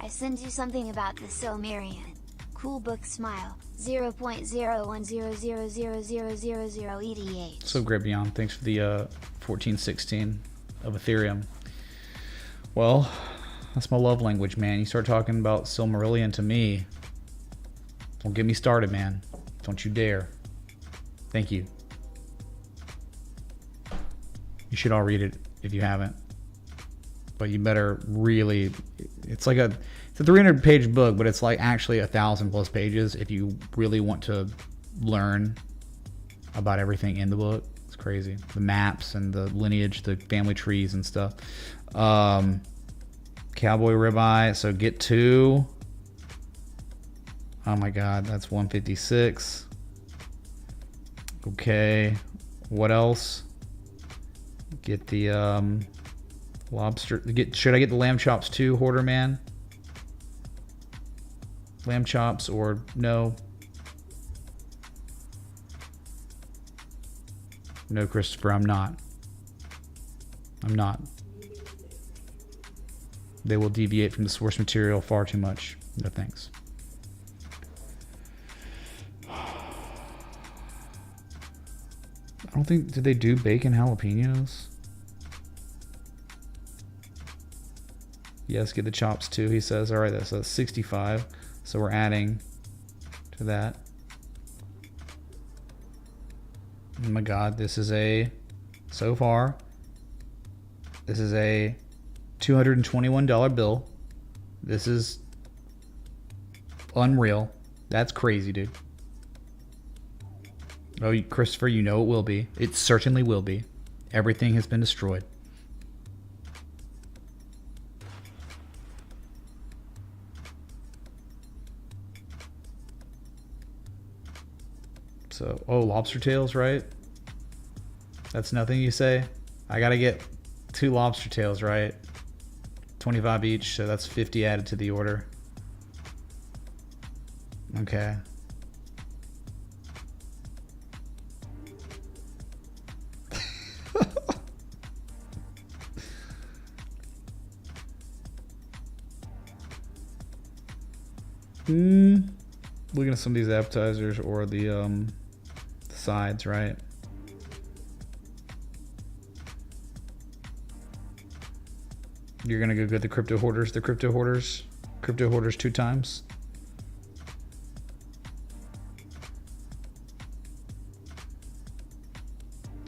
I sent you something about the Silmarian. Cool book, smile. 0.010000000 ETH. So great, Beyond. Thanks for the 1416 of Ethereum. Well, that's my love language, man. You start talking about Silmarillion to me, don't get me started, man. Don't you dare. Thank you. You should all read it if you haven't. But you better really, it's a 300-page book, but it's like actually 1,000+ pages if you really want to learn about everything in the book. It's crazy. The maps and the lineage, the family trees and stuff. Cowboy ribeye. So get 2. Oh my God, that's 156. Okay, what else? Get the lobster. Should I get the lamb chops too, Hoarder Man? Lamb chops or no? No, Christopher, I'm not. I'm not. They will deviate from the source material far too much. No thanks. I don't think, did they do bacon jalapenos? Yes, get the chops too, he says. All right, that's 65. So we're adding to that. Oh my God, this is so far, this is a $221 bill. This is unreal. That's crazy, dude. Oh, Christopher, you know it will be. It certainly will be. Everything has been destroyed. So, oh, lobster tails, right? That's nothing you say? I gotta get 2 lobster tails, right? 25 each, so that's 50 added to the order. Okay. Looking at some of these appetizers or the sides, right? You're gonna go get the crypto hoarders. The crypto hoarders 2 times.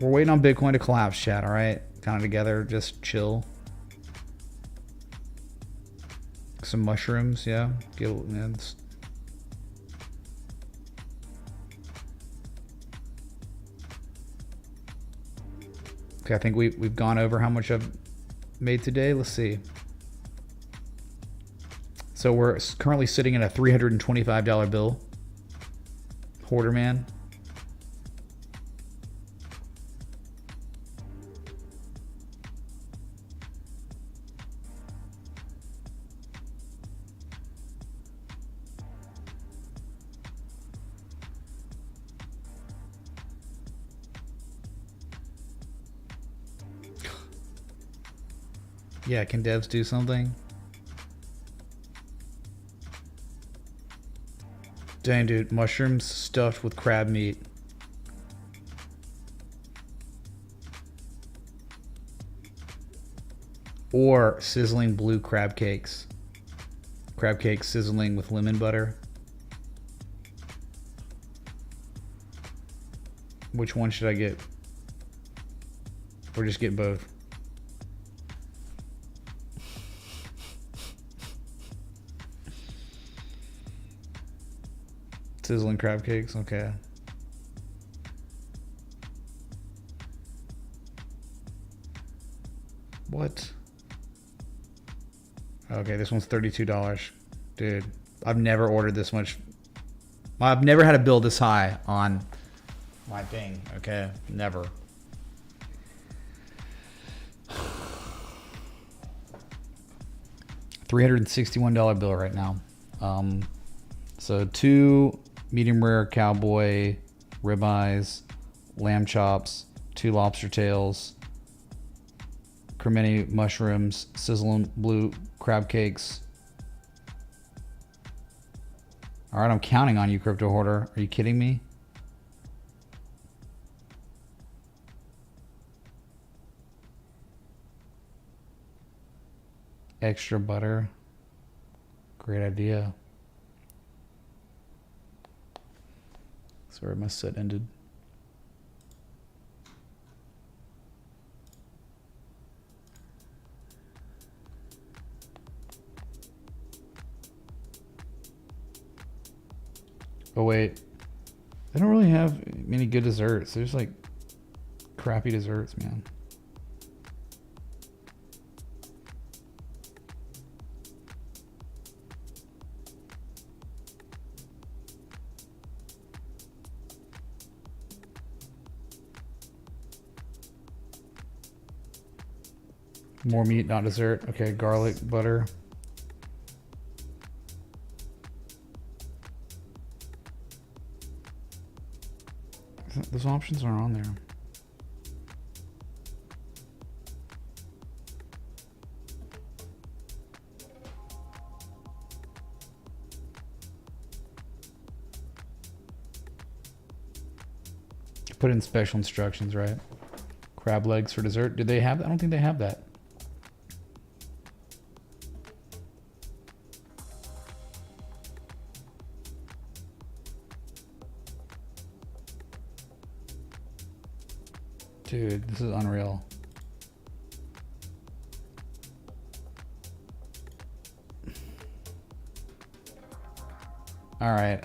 We're waiting on Bitcoin to collapse, chat. All right, kind of together, just chill. Some mushrooms, yeah. Okay, I think we've gone over how much I've made today. Let's see. So we're currently sitting at a $325 bill. Hoarder man. Yeah, can devs do something? Dang, dude, mushrooms stuffed with crab meat. Or sizzling blue crab cakes. Crab cakes sizzling with lemon butter. Which one should I get? Or just get both? Sizzling crab cakes, okay. What? Okay, this one's $32. Dude, I've never ordered this much. I've never had a bill this high on my thing, okay? Never. $361 bill right now. So 2 medium rare cowboy ribeyes, lamb chops, 2 lobster tails, cremini mushrooms, sizzling blue crab cakes. All right, I'm counting on you, crypto hoarder. Are you kidding me? extra butter. Great idea. Sorry, my set ended. Oh wait, they don't really have many good desserts. There's like crappy desserts, man. More meat, not dessert. Okay, garlic, butter. Those options aren't on there. Put in special instructions, right? Crab legs for dessert. Did they have that? I don't think they have that. Dude, this is unreal. All right,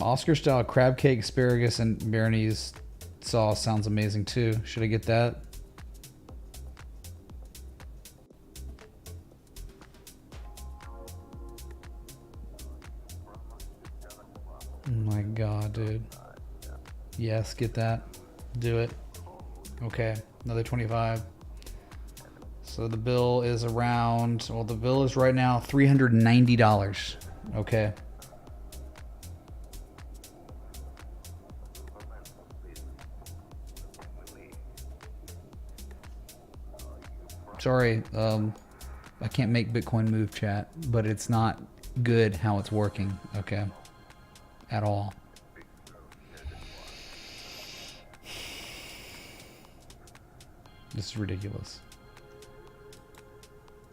Oscar style crab cake, asparagus, and Béarnaise sauce sounds amazing too. Should I get that? Oh my god, dude. Yes, get that. Do it. Okay, another 25. So the bill is around, well, the bill is right now $390. Okay. Sorry, I can't make Bitcoin move, chat, but it's not good how it's working, okay? At all. This is ridiculous.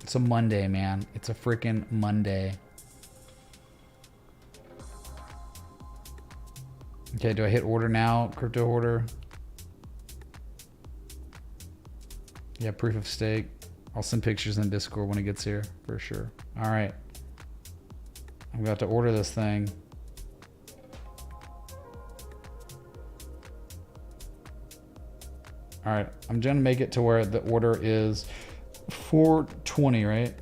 It's a Monday, man. It's a freaking Monday. Okay, do I hit order now? Crypto order. Yeah, proof of stake. I'll send pictures in Discord when it gets here, for sure. All right. I'm about to order this thing. All right, I'm gonna make it to where the order is 420, right?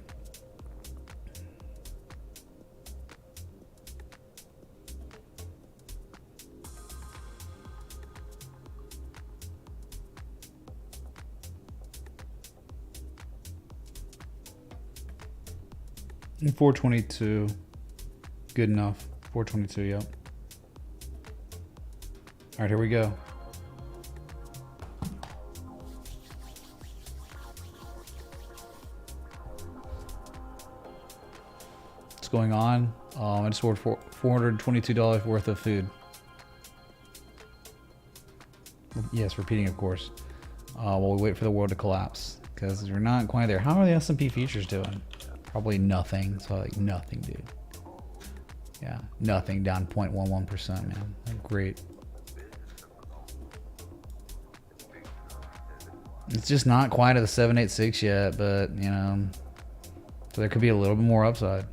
And 422, good enough. 422, yep. All right, here we go. What's going on? I just ordered $422 worth of food. Yes, repeating, of course. While we wait for the world to collapse, because we're not quite there. How are the S&P futures doing? Probably nothing. So like nothing, dude. Yeah, nothing. Down 0.11%, man. Great. It's just not quite at the 786 yet, but you know, so there could be a little bit more upside.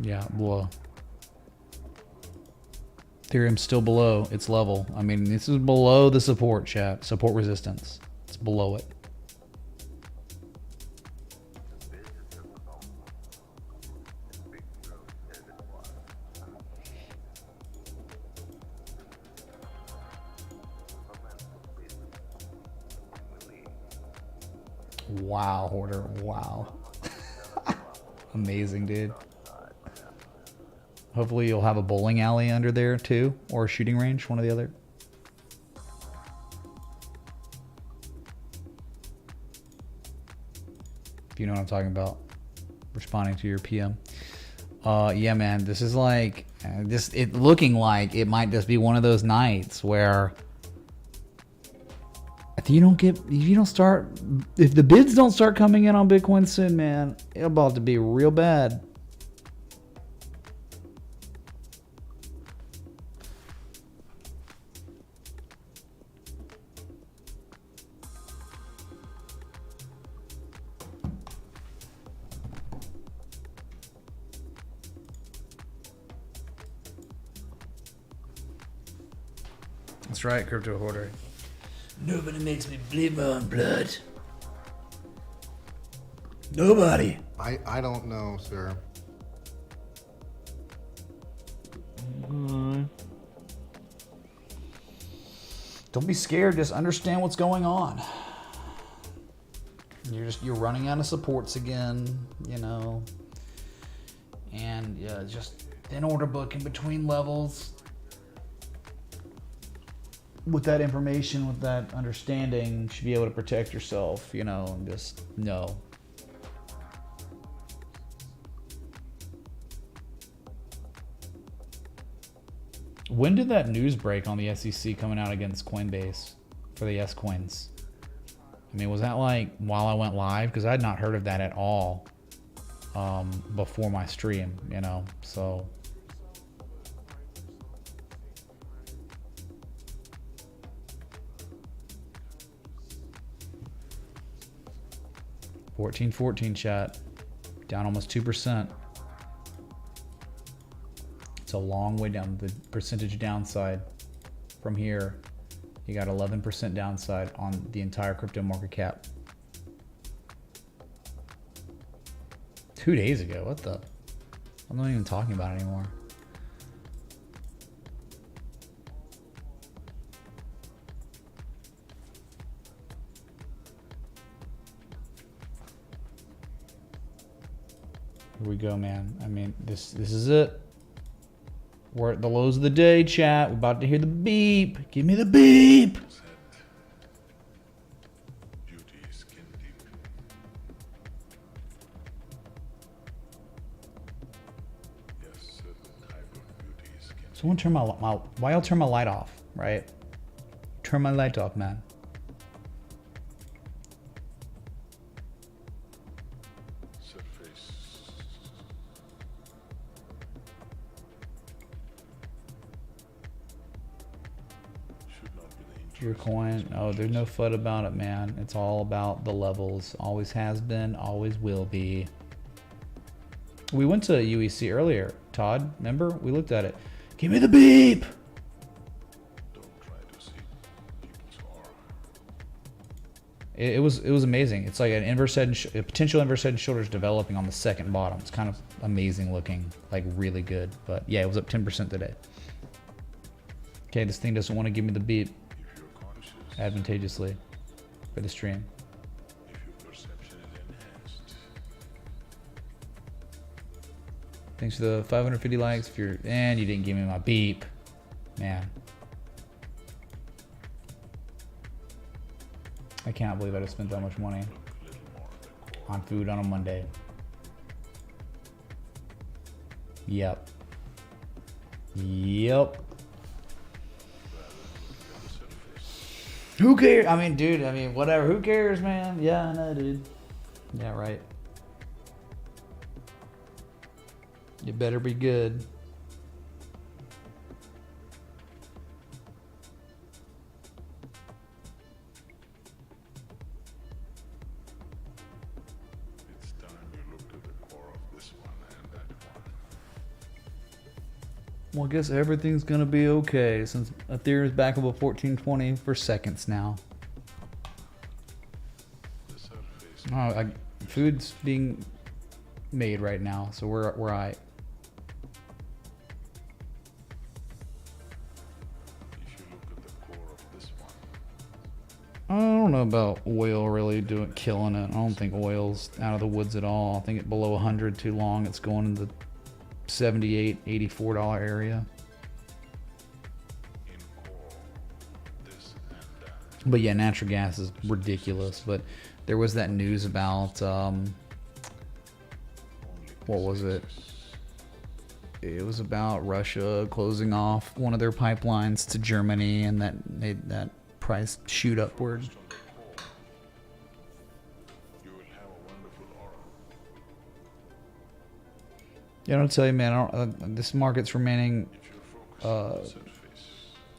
Yeah, blah. Ethereum's still below its level. I mean, this is below the support, chat. Support resistance. It's below it. Wow, Hoarder. Wow. Amazing, dude. Hopefully you'll have a bowling alley under there too, or a shooting range, one or the other. If you know what I'm talking about. Responding to your PM. Yeah, man, this is like, Just it looking like it might just be one of those nights where if the bids don't start coming in on Bitcoin soon, man, it's about to be real bad. That's right, Crypto Hoarder. Nobody makes me bleed my own blood. Nobody. I don't know, sir. Don't be scared. Just understand what's going on. You're running out of supports again, you know. And just thin order book in between levels. With that information, with that understanding, you should be able to protect yourself, you know, and just know. When did that news break on the SEC coming out against Coinbase for the S coins? I mean, was that like while I went live? Because I had not heard of that at all before my stream, you know, so. $14.14 chat, down almost 2%. It's a long way down. The percentage downside from here, you got 11% downside on the entire crypto market cap. 2 days ago, what the? I'm not even talking about it anymore. Here we go, man. I mean, this is it. We're at the lows of the day, chat. We're about to hear the beep. Give me the beep. Someone turn my why y'all turn my light off, right? Turn my light off, man. Your coin. Oh, there's no FUD about it, man. It's all about the levels. Always has been, always will be. We went to UEC earlier, Todd. Remember? We looked at it. Give me the beep! It was amazing. It's like an inverse head and a potential inverse head and shoulders developing on the second bottom. It's kind of amazing looking, like really good. But yeah, it was up 10% today. Okay, this thing doesn't want to give me the beep advantageously for the stream. Thanks for the 550 likes. If you're, and you didn't give me my beep, man. I can't believe I just spent that much money on food on a Monday. Yep. Yep. Who cares? I mean, dude, I mean, whatever. Who cares, man? Yeah, I know, dude. Yeah, right. You better be good. It's time you looked at the core of this one and that one. Well, I guess everything's gonna be okay since Ethereum's back above 1420 for seconds now. Oh, food's being made right now, so we're alright. I don't know about oil really killing it. I don't think oil's out of the woods at all. I think it's below 100 too long. It's going in the $78, $84 area. But yeah, natural gas is ridiculous. But there was that news about what was it? it was about Russia closing off one of their pipelines to Germany, and that made that price shoot upward. Yeah, I'll tell you, man. This market's remaining.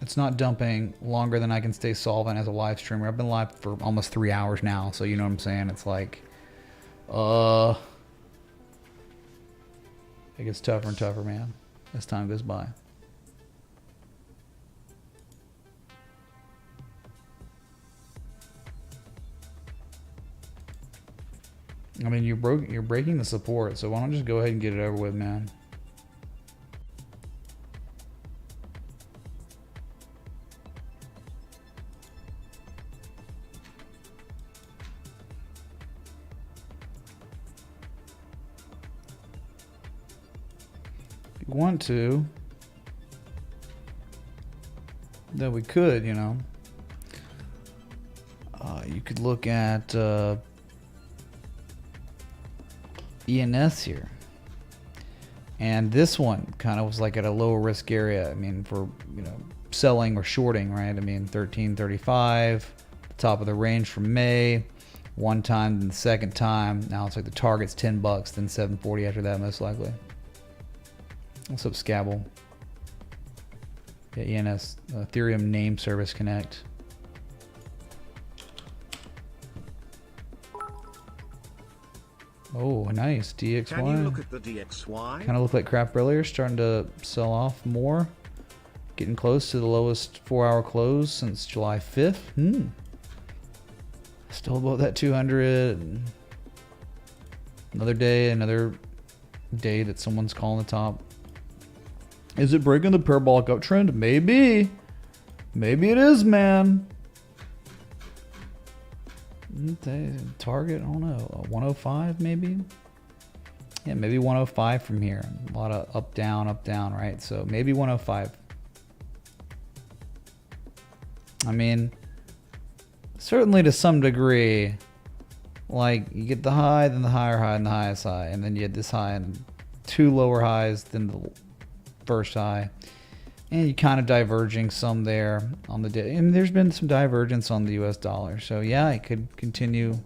It's not dumping longer than I can stay solvent as a live streamer. I've been live for almost 3 hours now, so you know what I'm saying. It's like, it gets tougher and tougher, man, as time goes by. I mean, you're breaking the support, so why don't you just go ahead and get it over with, man? If you want to, then we could, you know. You could look at ENS here, and this one kind of was like at a lower risk area. I mean, for, you know, selling or shorting, right? I mean, 1335, the top of the range from May, one time, then the second time. Now it's like the target's $10, then 740 after that, most likely. What's up, Scabble? Yeah, ENS, Ethereum Name Service Connect. Oh, nice. DXY. Can you look at the DXY? Kind of looked like crap earlier. Starting to sell off more. Getting close to the lowest 4-hour close since July 5th. Still above that 200. Another day that someone's calling the top. Is it breaking the parabolic uptrend? Maybe. Maybe it is, man. Target, I don't know, 105 maybe? Yeah, maybe 105 from here. A lot of up, down, right? So maybe 105. I mean, certainly to some degree, like you get the high, then the higher high, and the highest high, and then you get this high and 2 lower highs than the first high. And you kind of diverging some there on the day. And there's been some divergence on the US dollar. So yeah, it could continue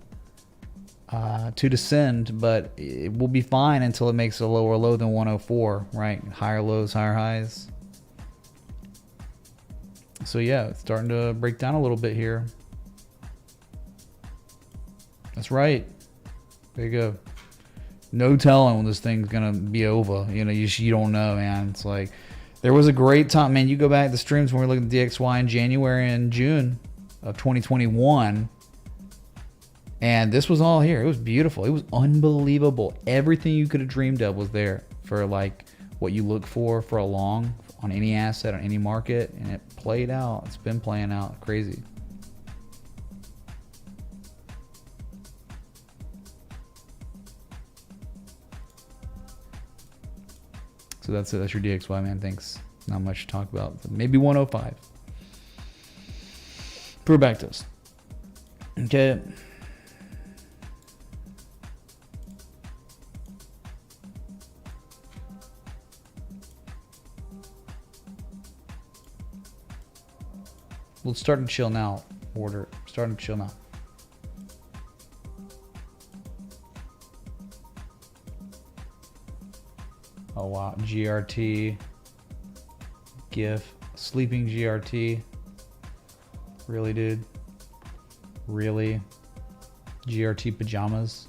to descend, but it will be fine until it makes a lower low than 104, right? Higher lows, higher highs. So yeah, it's starting to break down a little bit here. That's right. There you go. No telling when this thing's gonna be over. You know, you don't know, man. It's like, there was a great time, man. You go back to the streams when we were looking at DXY in January and June of 2021, and this was all here. It was beautiful. It was unbelievable. Everything you could have dreamed of was there for like what you look for a long on any asset, on any market, and it played out. It's been playing out crazy. So that's it. That's your DXY, man. Thanks. Not much to talk about. Maybe 105. For back to us. Okay. We'll start and chill now. Order. Start and chill now. Oh wow, GRT, GIF, sleeping GRT. Really, dude? Really? GRT pajamas?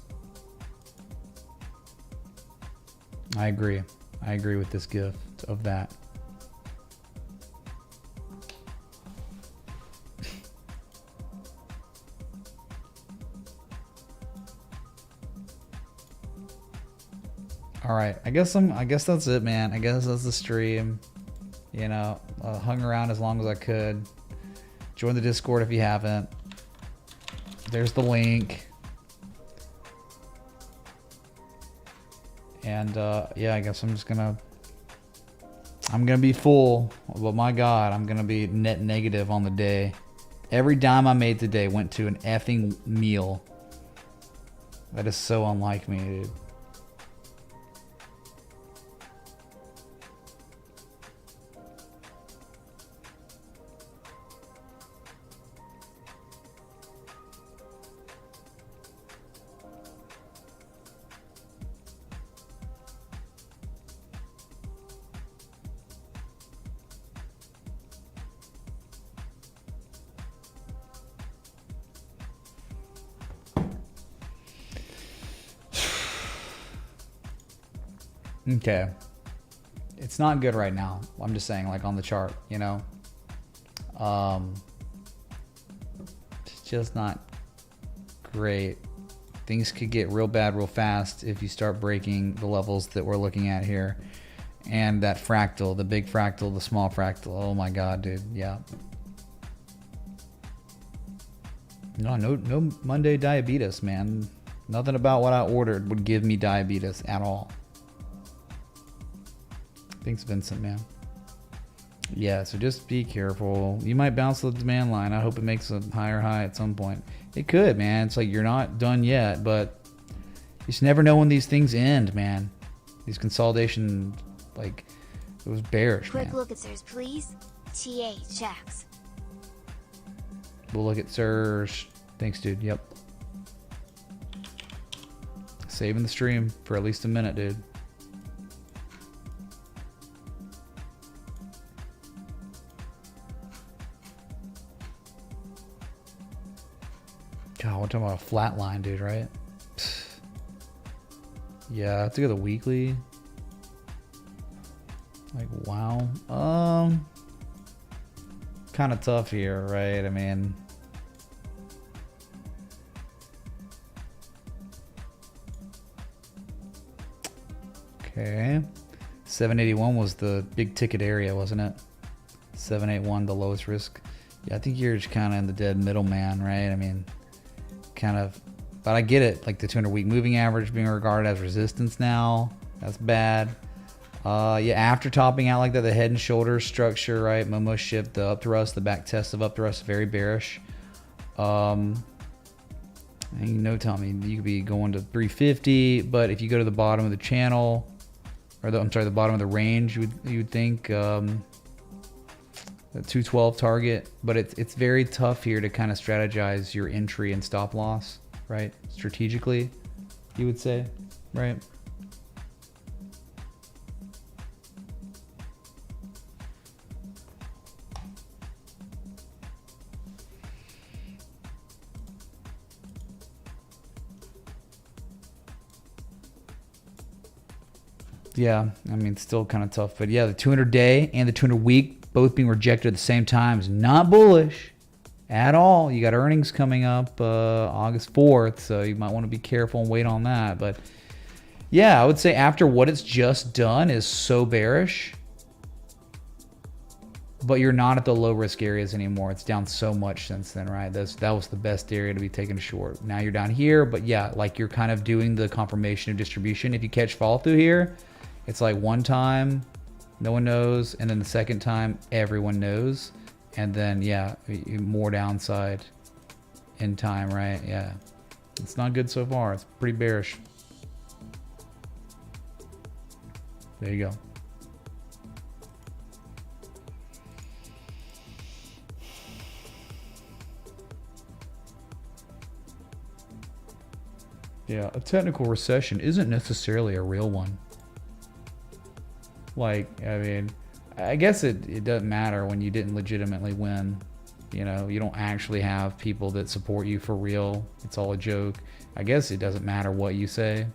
I agree. I agree with this GIF of that. All right, I guess that's it, man. I guess that's the stream. You know, hung around as long as I could. Join the Discord if you haven't. There's the link. And yeah, I guess I'm gonna be full, but my God, I'm gonna be net negative on the day. Every dime I made today went to an effing meal. That is so unlike me, dude. Okay. It's not good right now. I'm just saying, like on the chart, you know. It's just not great. Things could get real bad real fast if you start breaking the levels that we're looking at here. And that fractal, the big fractal, the small fractal. Oh my god, dude. Yeah. No Monday diabetes, man. Nothing about what I ordered would give me diabetes at all. Thanks, Vincent, man. Yeah, so just be careful. You might bounce the demand line. I hope it makes a higher high at some point. It could, man. It's like you're not done yet, but you just never know when these things end, man. These consolidation, like, it was bearish, Quick man. look at sirs, please. THX. We'll look at Surge. Thanks, dude. Yep. Saving the stream for at least a minute, dude. God, we're talking about a flat line, dude, right? Yeah, I have to go to the weekly. Like, wow. Kind of tough here, right? I mean, okay. 781 was the big ticket area, wasn't it? 781, the lowest risk. Yeah, I think you're just kind of in the dead middle, man, right? I mean, kind of, but I get it. Like the 200-week moving average being regarded as resistance now. That's bad. Yeah, after topping out like that, the head and shoulders structure, right? Momo shift, the up thrust, the back test of up thrust, very bearish. And you know, Tommy, you could be going to 350, but if you go to the bottom of the channel, or the, I'm sorry, the bottom of the range, you would think the 212 target, but it's very tough here to kind of strategize your entry and stop loss, right? Strategically, you would say, right? Yeah, I mean, it's still kind of tough. But yeah, the 200-day and the 200-week both being rejected at the same time is not bullish at all. You got earnings coming up August 4th, so you might want to be careful and wait on that. But yeah, I would say after what it's just done is so bearish. But you're not at the low-risk areas anymore. It's down so much since then, right? That was the best area to be taken short. Now you're down here, but yeah, like you're kind of doing the confirmation of distribution. If you catch fall through here, it's like one time, no one knows, and then the second time, everyone knows, and then yeah, more downside in time, right? Yeah, it's not good so far. It's pretty bearish. There you go. Yeah, a technical recession isn't necessarily a real one. Like, I mean, I guess it doesn't matter when you didn't legitimately win. You know, you don't actually have people that support you for real. It's all a joke. I guess it doesn't matter what you say.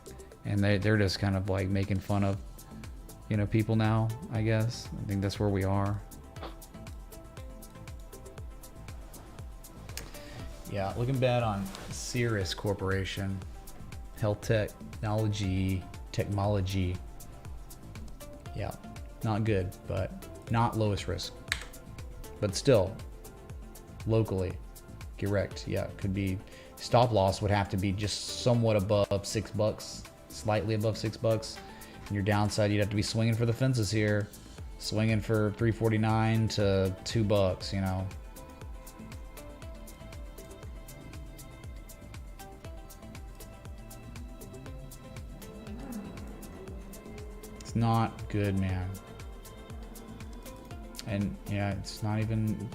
And they're just kind of like making fun of, you know, people now, I guess. I think that's where we are. Yeah, looking bad on Cirrus Corporation. Health technology. Yeah, not good, but not lowest risk. But still, locally, correct. Yeah, could be stop loss would have to be just somewhat above $6, slightly above $6. And your downside, you'd have to be swinging for the fences here, swinging for $3.49 to $2. You know. It's not good, man. And yeah, it's not even,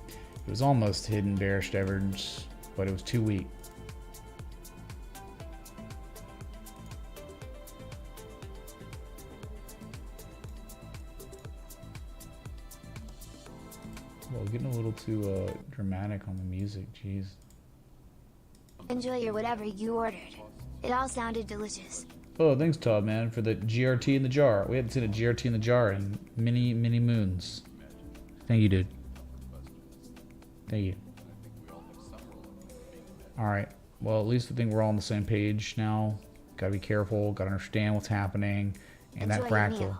it was almost hidden bearish divergence, but it was too weak. Well, getting a little too dramatic on the music, jeez. Enjoy your whatever you ordered. It all sounded delicious. Oh, thanks, Todd, man, for the GRT in the jar. We haven't seen a GRT in the jar in many, many moons. Thank you, dude. Thank you. Alright. Well, at least I think we're all on the same page now. Gotta be careful. Gotta understand what's happening. And that fractal.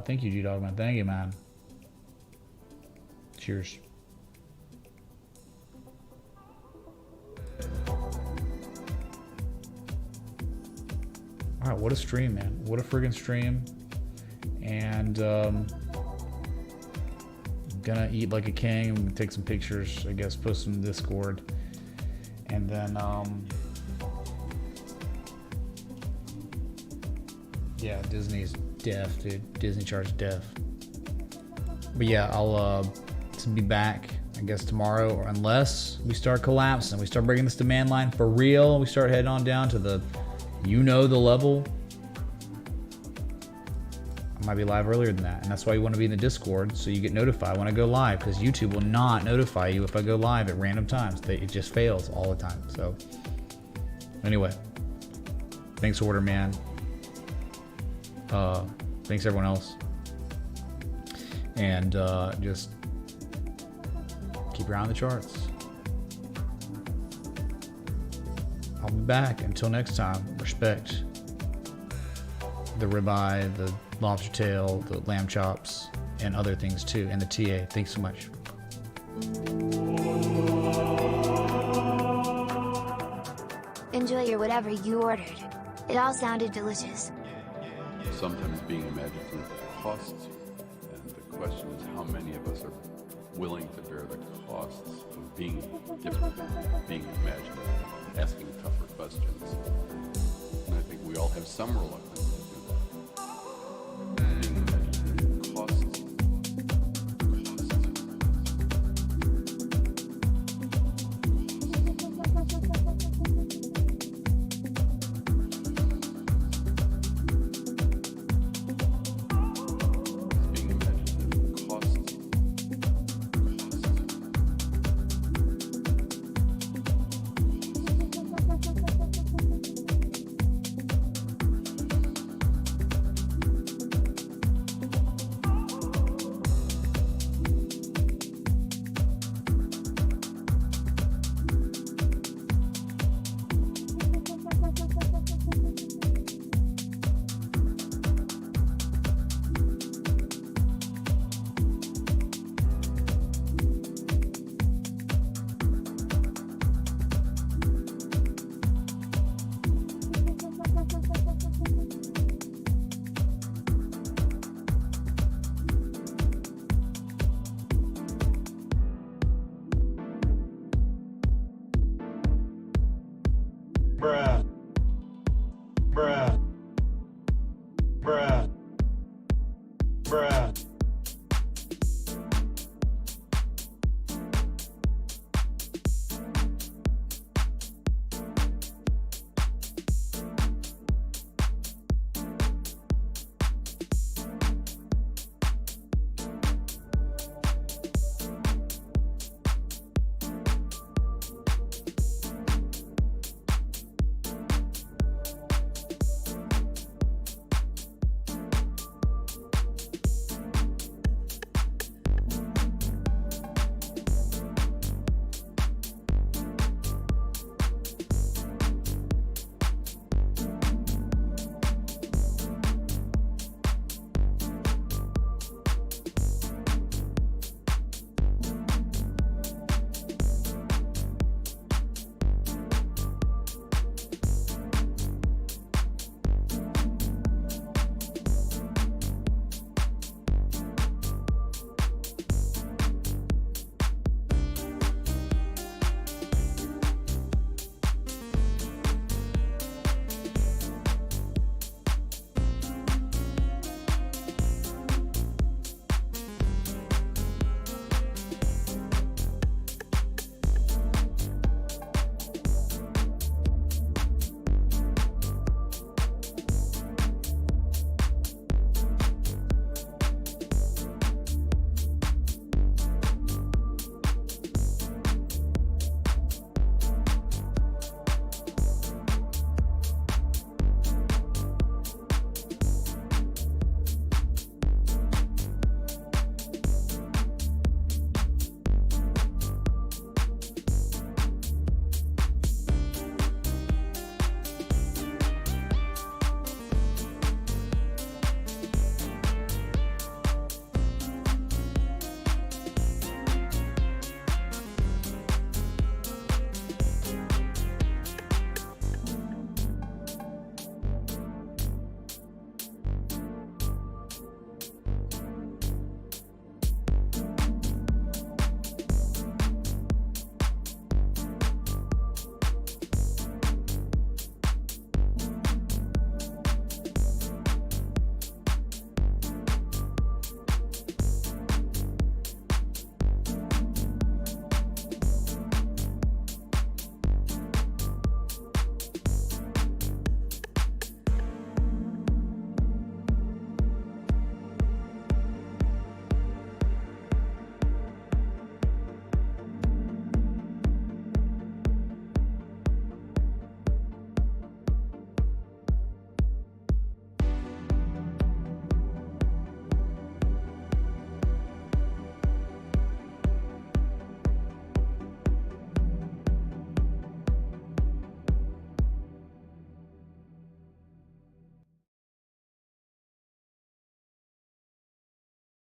Thank you, G-Dog, man. Thank you, man. Cheers. Alright, what a stream, man. What a friggin' stream. And gonna eat like a king. I'm gonna take some pictures, I guess, post them in Discord. And then yeah, Disney's deaf, dude. Disney charged deaf. But yeah, I'll be back, I guess, tomorrow, or unless we start collapsing, we start breaking this demand line for real, we start heading on down to the, the level. I might be live earlier than that, and that's why you want to be in the Discord, so you get notified when I go live, because YouTube will not notify you if I go live at random times. It just fails all the time. So anyway, thanks, Order Man. Thanks everyone else, and just keep your eye on the charts. I'll be back. Until next time, respect the ribeye, the lobster tail, the lamb chops, and other things too, and the TA. Thanks so much. Enjoy your whatever you ordered. It all sounded delicious. Sometimes being imaginative costs you, and the question is how many of us are willing to bear the costs of being different, being imaginative, asking tougher questions. And I think we all have some reluctance to do that. Being imaginative costs you. Bruh.